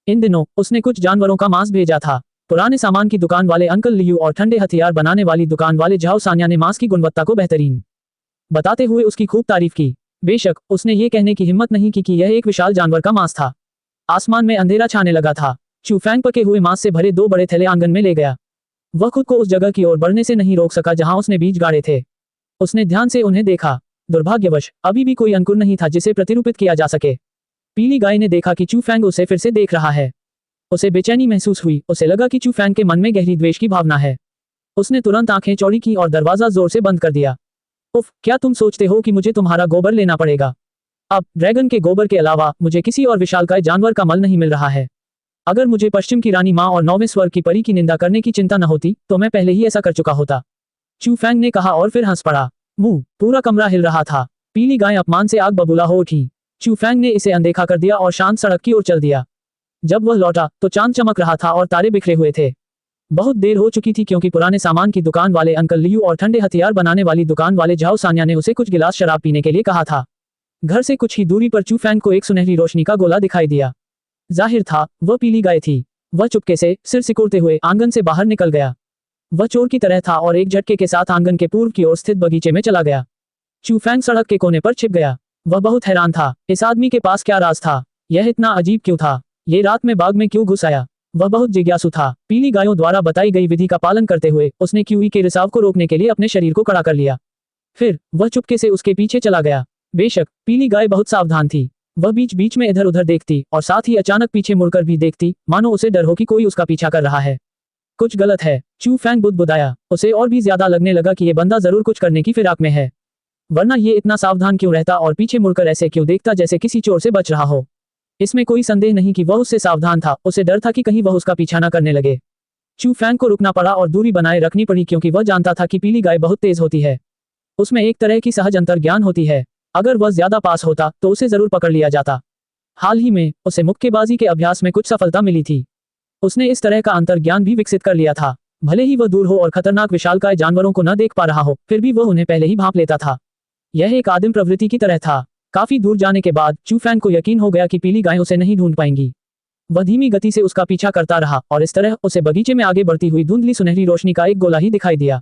इन दिनों उसने कुछ जानवरों का मांस भेजा था। पुराने सामान की दुकान वाले अंकल लियू और ठंडे हथियार बनाने वाली दुकान वाले झाओ सान्या ने मांस की गुणवत्ता को बेहतरीन बताते हुए उसकी खूब तारीफ की। बेशक उसने ये कहने की हिम्मत नहीं की कि यह एक विशाल जानवर का मांस था। आसमान में अंधेरा छाने लगा था। चू फैंग पके हुए मांस से भरे 2 बड़े थैले आंगन में ले गया। वह खुद को उस जगह की ओर बढ़ने से नहीं रोक सका जहां उसने बीज गाड़े थे। उसने ध्यान से उन्हें देखा। दुर्भाग्यवश अभी भी कोई अंकुर नहीं था जिसे प्रतिरूपित किया जा सके। पीली गाय ने देखा कि चू फैंग उसे फिर से देख रहा है। उसे बेचैनी महसूस हुई। उसे लगा कि चू फैंग के मन में गहरी द्वेष की भावना है। उसने तुरंत आंखें चौड़ी की और दरवाजा जोर से बंद कर दिया। उफ, क्या तुम सोचते हो कि मुझे तुम्हारा गोबर लेना पड़ेगा? अब ड्रैगन के गोबर के अलावा मुझे किसी और विशालकाय जानवर का मल नहीं मिल रहा है। अगर मुझे पश्चिम की रानी माँ और 9वें स्वर्ग की परी की निंदा करने की चिंता न होती तो मैं पहले ही ऐसा कर चुका होता, चू फैंग ने कहा और फिर हंस पड़ा। मुंह पूरा कमरा हिल रहा था। पीली गाय अपमान से आग बबूला हो उठी। चू फैंग ने इसे अनदेखा कर दिया और शांत सड़क की ओर चल दिया। जब वह लौटा तो चांद चमक रहा था और तारे बिखरे हुए थे। बहुत देर हो चुकी थी क्योंकि पुराने सामान की दुकान वाले अंकल लियू और ठंडे हथियार बनाने वाली दुकान वाले झाओ सान्या ने उसे कुछ गिलास शराब पीने के लिए कहा था। घर से कुछ ही दूरी पर चू फैंग को एक सुनहरी रोशनी का गोला दिखाई दिया। जाहिर था वह पीली गाय थी। वह चुपके से सिर सिकुड़ते हुए आंगन से बाहर निकल गया। वह चोर की तरह था और एक झटके के साथ आंगन के पूर्व की ओर स्थित बगीचे में चला गया। चू फैंग सड़क के कोने पर छिप गया। वह बहुत हैरान था। इस आदमी के पास क्या राज था? यह इतना अजीब क्यों था? ये रात में बाग में क्यों घुस आया? वह बहुत जिज्ञासु था। पीली गायों द्वारा बताई गई विधि का पालन करते हुए उसने क्यूई के रिसाव को रोकने के लिए अपने शरीर को कड़ा कर लिया। फिर वह चुपके से उसके पीछे चला गया। बेशक पीली गाय बहुत सावधान थी। वह बीच बीच में इधर उधर देखती और साथ ही अचानक पीछे मुड़कर भी देखती, मानो उसे डर हो कि कोई उसका पीछा कर रहा है। कुछ गलत है, चू फैंग बुदबुदाया। उसे और भी ज्यादा लगने लगा कि ये बंदा जरूर कुछ करने की फिराक में है, वरना ये इतना सावधान क्यों रहता और पीछे मुड़कर ऐसे क्यों देखता जैसे किसी चोर से बच रहा हो। इसमें कोई संदेह नहीं कि वह उससे सावधान था। उसे डर था कि कहीं वह उसका पीछा न करने लगे। चू फैंग को रुकना पड़ा और दूरी बनाए रखनी पड़ी क्योंकि वह जानता था कि पीली गाय बहुत तेज होती है। उसमें एक तरह की सहज अंतर्ज्ञान होती है। अगर वह ज्यादा पास होता तो उसे जरूर पकड़ लिया जाता। हाल ही में उसे मुक्केबाजी के अभ्यास में कुछ सफलता मिली थी। उसने इस तरह का अंतर्ज्ञान भी विकसित कर लिया था। भले ही वह दूर हो और खतरनाक विशालकाय जानवरों को न देख पा रहा हो, फिर भी वह उन्हें पहले ही भांप लेता था। यह एक आदिम प्रवृत्ति की तरह था। काफी दूर जाने के बाद चू फैंग को यकीन हो गया कि पीली गाय उसे नहीं ढूंढ पाएंगी। वह धीमी गति से उसका पीछा करता रहा और इस तरह उसे बगीचे में आगे बढ़ती हुई धुंधली सुनहरी रोशनी का एक गोला ही दिखाई दिया।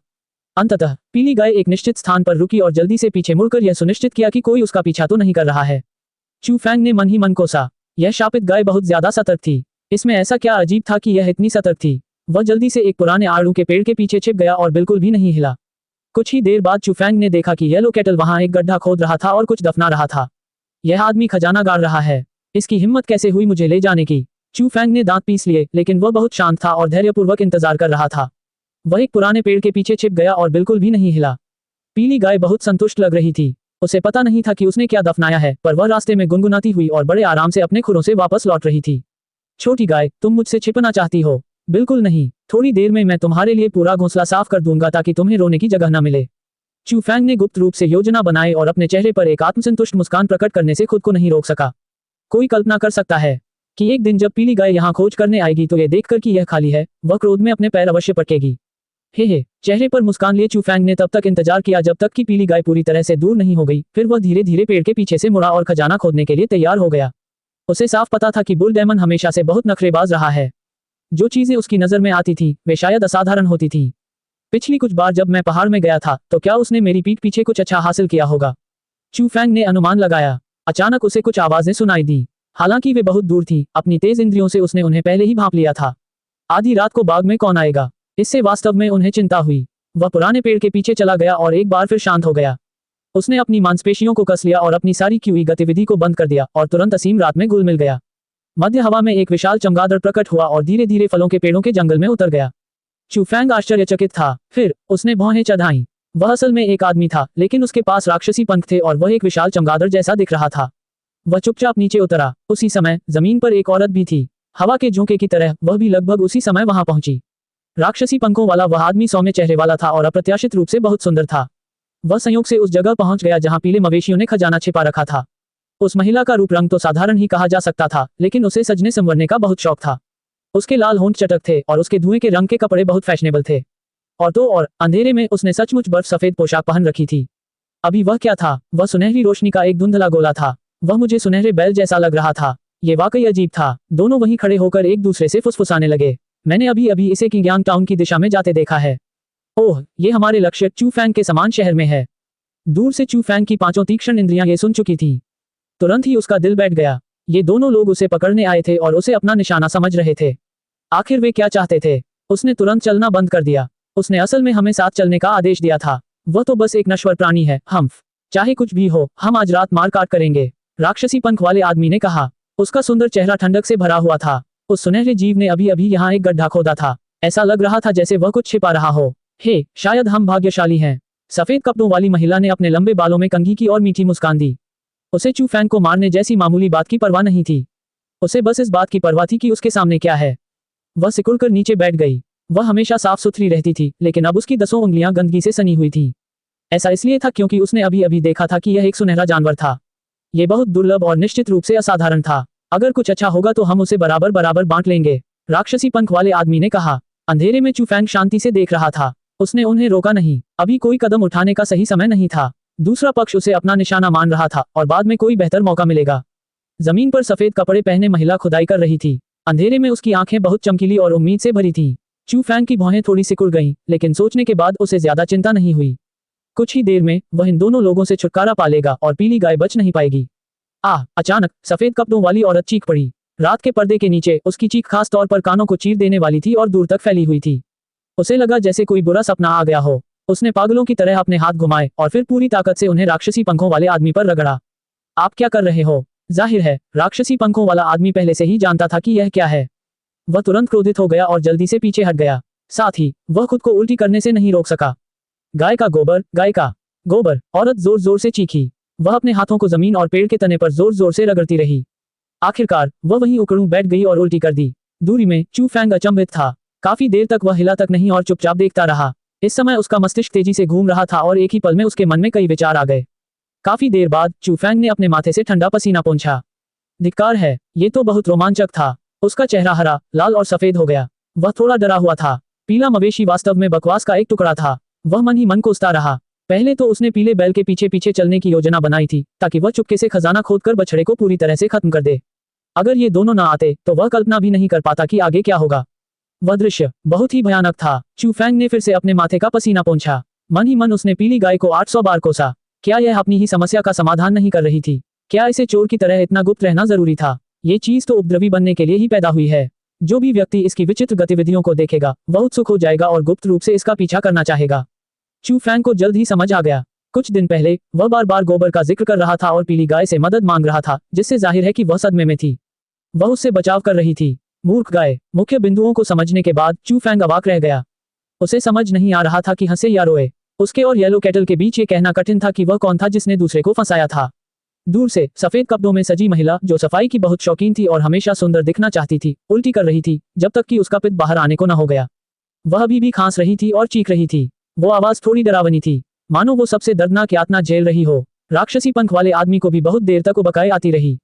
अंततः पीली गाय एक निश्चित स्थान पर रुकी और जल्दी से पीछे मुड़कर यह सुनिश्चित किया कि कोई उसका पीछा तो नहीं कर रहा है। चू फैंग ने मन ही मन कोसा, यह शापित गाय बहुत ज्यादा सतर्क थी। इसमें ऐसा क्या अजीब था कि यह इतनी सतर्क थी? वह जल्दी से एक पुराने आड़ू के पेड़ के पीछे छिप गया और बिल्कुल भी नहीं हिला। कुछ ही देर बाद चू फैंग ने देखा कि येलो कैटल वहां एक गड्ढा खोद रहा था और कुछ दफना रहा था। यह आदमी खजाना गाड़ रहा है। इसकी हिम्मत कैसे हुई मुझे ले जाने की? चू फैंग ने दांत पीस लिए, लेकिन वह बहुत शांत था और धैर्यपूर्वक इंतजार कर रहा था। वह एक पुराने पेड़ के पीछे छिप गया और बिल्कुल भी नहीं हिला। पीली गाय बहुत संतुष्ट लग रही थी। उसे पता नहीं था कि उसने क्या दफनाया है, पर वह रास्ते में गुनगुनाती हुई और बड़े आराम से अपने खुरों से वापस लौट रही थी। छोटी गाय, तुम मुझसे छिपना चाहती हो? बिल्कुल नहीं। थोड़ी देर में मैं तुम्हारे लिए पूरा घोंसला साफ कर दूंगा ताकि तुम्हें रोने की जगह न मिले। चू फैंग ने गुप्त रूप से योजना बनाई और अपने चेहरे पर एक आत्मसंतुष्ट मुस्कान प्रकट करने से खुद को नहीं रोक सका। कोई कल्पना कर सकता है कि एक दिन जब पीली गाय यहाँ खोज करने आएगी तो ये देखकर कि यह खाली है, वह क्रोध में अपने पैर अवश्य पटकेगी। हे, चेहरे पर मुस्कान लिए चू फैंग ने तब तक इंतजार किया जब तक कि पीली गाय पूरी तरह से दूर नहीं हो गई। फिर वह धीरे धीरे पेड़ के पीछे से मुड़ा और खजाना खोदने के लिए तैयार हो गया। उसे साफ पता था कि बुल डेमन हमेशा से बहुत नखरेबाज रहा है। जो चीजें उसकी नजर में आती थी वे शायद असाधारण होती थी। पिछली कुछ बार जब मैं पहाड़ में गया था तो क्या उसने मेरी पीठ पीछे कुछ अच्छा हासिल किया होगा? चू फैंग ने अनुमान लगाया। अचानक उसे कुछ आवाजें सुनाई दी। हालांकि वे बहुत दूर थी, अपनी तेज इंद्रियों से उसने उन्हें पहले ही भांप लिया था। आधी रात को बाग में कौन आएगा? इससे वास्तव में उन्हें चिंता हुई। वह पुराने पेड़ के पीछे चला गया और एक बार फिर शांत हो गया। उसने अपनी मांसपेशियों को कस लिया और अपनी सारी क्यूई गतिविधि को बंद कर दिया और तुरंत असीम रात में घुल मिल गया। मध्य हवा में एक विशाल चमगादड़ प्रकट हुआ और धीरे धीरे फलों के पेड़ों के जंगल में उतर गया। चू फैंग आश्चर्यचकित था। फिर उसने भौहें चढ़ाईं। वह असल में एक आदमी था, लेकिन उसके पास राक्षसी पंख थे और वह एक विशाल चमगादड़ जैसा दिख रहा था। वह चुपचाप नीचे उतरा। उसी समय जमीन पर एक औरत भी थी। हवा के झोंके की तरह वह भी लगभग उसी समय वहां पहुंची। राक्षसी पंखों वाला वह आदमी सौम्य चेहरे वाला था और अप्रत्याशित रूप से बहुत सुंदर था। वह संयोग से उस जगह पहुंच गया जहां पीले मवेशियों ने खजाना छिपा रखा था। उस महिला का रूप रंग तो साधारण ही कहा जा सकता था, लेकिन उसे सजने संवरने का बहुत शौक था। उसके लाल होंठ चटक थे और उसके धुएं के रंग के कपड़े बहुत फैशनेबल थे। और तो और अंधेरे में उसने सचमुच बर्फ सफेद पोशाक पहन रखी थी। अभी वह क्या था? वह सुनहरी रोशनी का एक धुंधला गोला था। वह मुझे सुनहरे बैल जैसा लग रहा था। ये वाकई अजीब था। दोनों वहीं खड़े होकर एक दूसरे से फुसफुसाने लगे। मैंने अभी अभी इसे किंगयांग टाउन की दिशा में जाते देखा है। ओह, ये हमारे लक्ष्य चू फैंग के समान शहर में है। दूर से चू फैंग की पांचों तीक्ष्ण इंद्रियां ये सुन चुकी थी। तुरंत ही उसका दिल बैठ गया। ये दोनों लोग उसे पकड़ने आए थे और उसे अपना निशाना समझ रहे थे। आखिर वे क्या चाहते थे? उसने तुरंत चलना बंद कर दिया। उसने असल में हमें साथ चलने का आदेश दिया था। वह तो बस एक नश्वर प्राणी है। हम्फ, चाहे कुछ भी हो, हम आज रात मार काट करेंगे, राक्षसी पंख वाले आदमी ने कहा। उसका सुंदर चेहरा ठंडक से भरा हुआ था। उस सुनहरे जीव ने अभी अभी यहाँ एक गड्ढा खोदा था। ऐसा लग रहा था जैसे वह कुछ छिपा रहा हो। हे, शायद हम भाग्यशाली हैं। सफेद कपड़ों वाली महिला ने अपने लंबे बालों में कंघी की और मीठी मुस्कान दी। उसे चू फैंग को मारने जैसी मामूली बात की परवाह नहीं थी। उसे बस इस बात की परवाह थी कि उसके सामने क्या है। वह सिकुड़कर नीचे बैठ गई। वह हमेशा साफ सुथरी रहती थी, लेकिन अब उसकी 10 उंगलियां गंदगी से सनी हुई थी। ऐसा इसलिए था क्योंकि उसने अभी अभी देखा था कि यह एक सुनहरा जानवर था। यह बहुत दुर्लभ और निश्चित रूप से असाधारण था। अगर कुछ अच्छा होगा तो हम उसे बराबर बराबर बांट लेंगे, राक्षसी पंख वाले आदमी ने कहा। अंधेरे में चू फैंग शांति से देख रहा था। उसने उन्हें रोका नहीं। अभी कोई कदम उठाने का सही समय नहीं था। दूसरा पक्ष उसे अपना निशाना मान रहा था और बाद में कोई बेहतर मौका मिलेगा। जमीन पर सफेद कपड़े पहने महिला खुदाई कर रही थी। अंधेरे में उसकी आंखें बहुत चमकीली और उम्मीद से भरी थीं। चू फैंग की भौहें थोड़ी सिकुड़ गईं, लेकिन सोचने के बाद उसे ज्यादा चिंता नहीं हुई। कुछ ही देर में वह इन दोनों लोगों से छुटकारा पा लेगा और पीली गाय बच नहीं पाएगी। अचानक सफेद कपड़ों वाली औरत चीख पड़ी। रात के पर्दे के नीचे उसकी चीख खास तौर पर कानों को चीर देने वाली थी और दूर तक फैली हुई थी। उसे लगा जैसे कोई बुरा सपना आ गया हो। उसने पागलों की तरह अपने हाथ घुमाए और फिर पूरी ताकत से उन्हें राक्षसी पंखों वाले आदमी पर रगड़ा। आप क्या कर रहे हो? जाहिर है राक्षसी पंखों वाला आदमी पहले से ही जानता था कि यह क्या है। वह तुरंत क्रोधित हो गया और जल्दी से पीछे हट गया। साथ ही वह खुद को उल्टी करने से नहीं रोक सका। गाय का गोबर, गाय का गोबर, औरत जोर जोर से चीखी। वह अपने हाथों को जमीन और पेड़ के तने पर जोर जोर से रगड़ती रही। आखिरकार वह वहीं उकड़ू बैठ गई और उल्टी कर दी। दूरी में चू फैंग अचंभित था। काफी देर तक वह हिला तक नहीं और चुपचाप देखता रहा। इस समय उसका मस्तिष्क तेजी से घूम रहा था और एक ही पल में उसके मन में कई विचार आ गए। काफी देर बाद चू फैंग ने अपने माथे से ठंडा पसीना पोंछा। धिक्कार है, ये तो बहुत रोमांचक था। उसका चेहरा हरा, लाल और सफेद हो गया। वह थोड़ा डरा हुआ था। पीला मवेशी वास्तव में बकवास का एक टुकड़ा था। वह मन ही मन कोसता रहा। पहले तो उसने पीले बैल के पीछे पीछे चलने की योजना बनाई थी, ताकि वह चुपके से खजाना खोदकर बछड़े को पूरी तरह से खत्म कर दे। अगर ये दोनों ना आते तो वह कल्पना भी नहीं कर पाता कि आगे क्या होगा। वह दृश्य बहुत ही भयानक था। चू फैंग ने फिर से अपने माथे का पसीना पोंछा। मन ही मन उसने पीली गाय को 800 बार कोसा। क्या यह अपनी ही समस्या का समाधान नहीं कर रही थी? क्या इसे चोर की तरह इतना गुप्त रहना जरूरी था? ये चीज तो उपद्रवी बनने के लिए ही पैदा हुई है। जो भी व्यक्ति इसकी विचित्र गतिविधियों को देखेगा वह उत्सुक हो जाएगा और गुप्त रूप से इसका पीछा करना चाहेगा। चू फैंग को जल्द ही समझ आ गया। कुछ दिन पहले वह बार बार गोबर का जिक्र कर रहा था और पीली गाय से मदद मांग रहा था, जिससे जाहिर है कि वह सदमे में थी। वह उससे बचाव कर रही थी। मूर्ख गाय। मुख्य बिंदुओं को समझने के बाद चू फैंग अवाक रह गया। उसे समझ नहीं आ रहा था कि हंसे या रोए। उसके और येलो कैटल के बीच ये कहना कठिन था कि वह कौन था जिसने दूसरे को फंसाया था। दूर से सफेद कपड़ों में सजी महिला, जो सफाई की बहुत शौकीन थी और हमेशा सुंदर दिखना चाहती थी, उल्टी कर रही थी जब तक कि उसका पित्त बाहर आने को न हो गया। वह अभी भी खांस रही थी और चीख रही थी। वो आवाज थोड़ी डरावनी थी, मानो वो सबसे दर्दनाक यातना झेल रही हो। राक्षसी पंख वाले आदमी को भी बहुत देर तक उबकाई आती रही।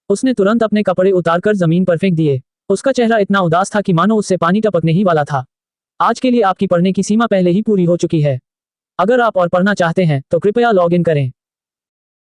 उसने तुरंत अपने कपड़े उतारकर जमीन पर फेंक दिए। उसका चेहरा इतना उदास था कि मानो उससे पानी टपकने ही वाला था। आज के लिए आपकी पढ़ने की सीमा पहले ही पूरी हो चुकी है। अगर आप और पढ़ना चाहते हैं तो कृपया लॉग इन करें।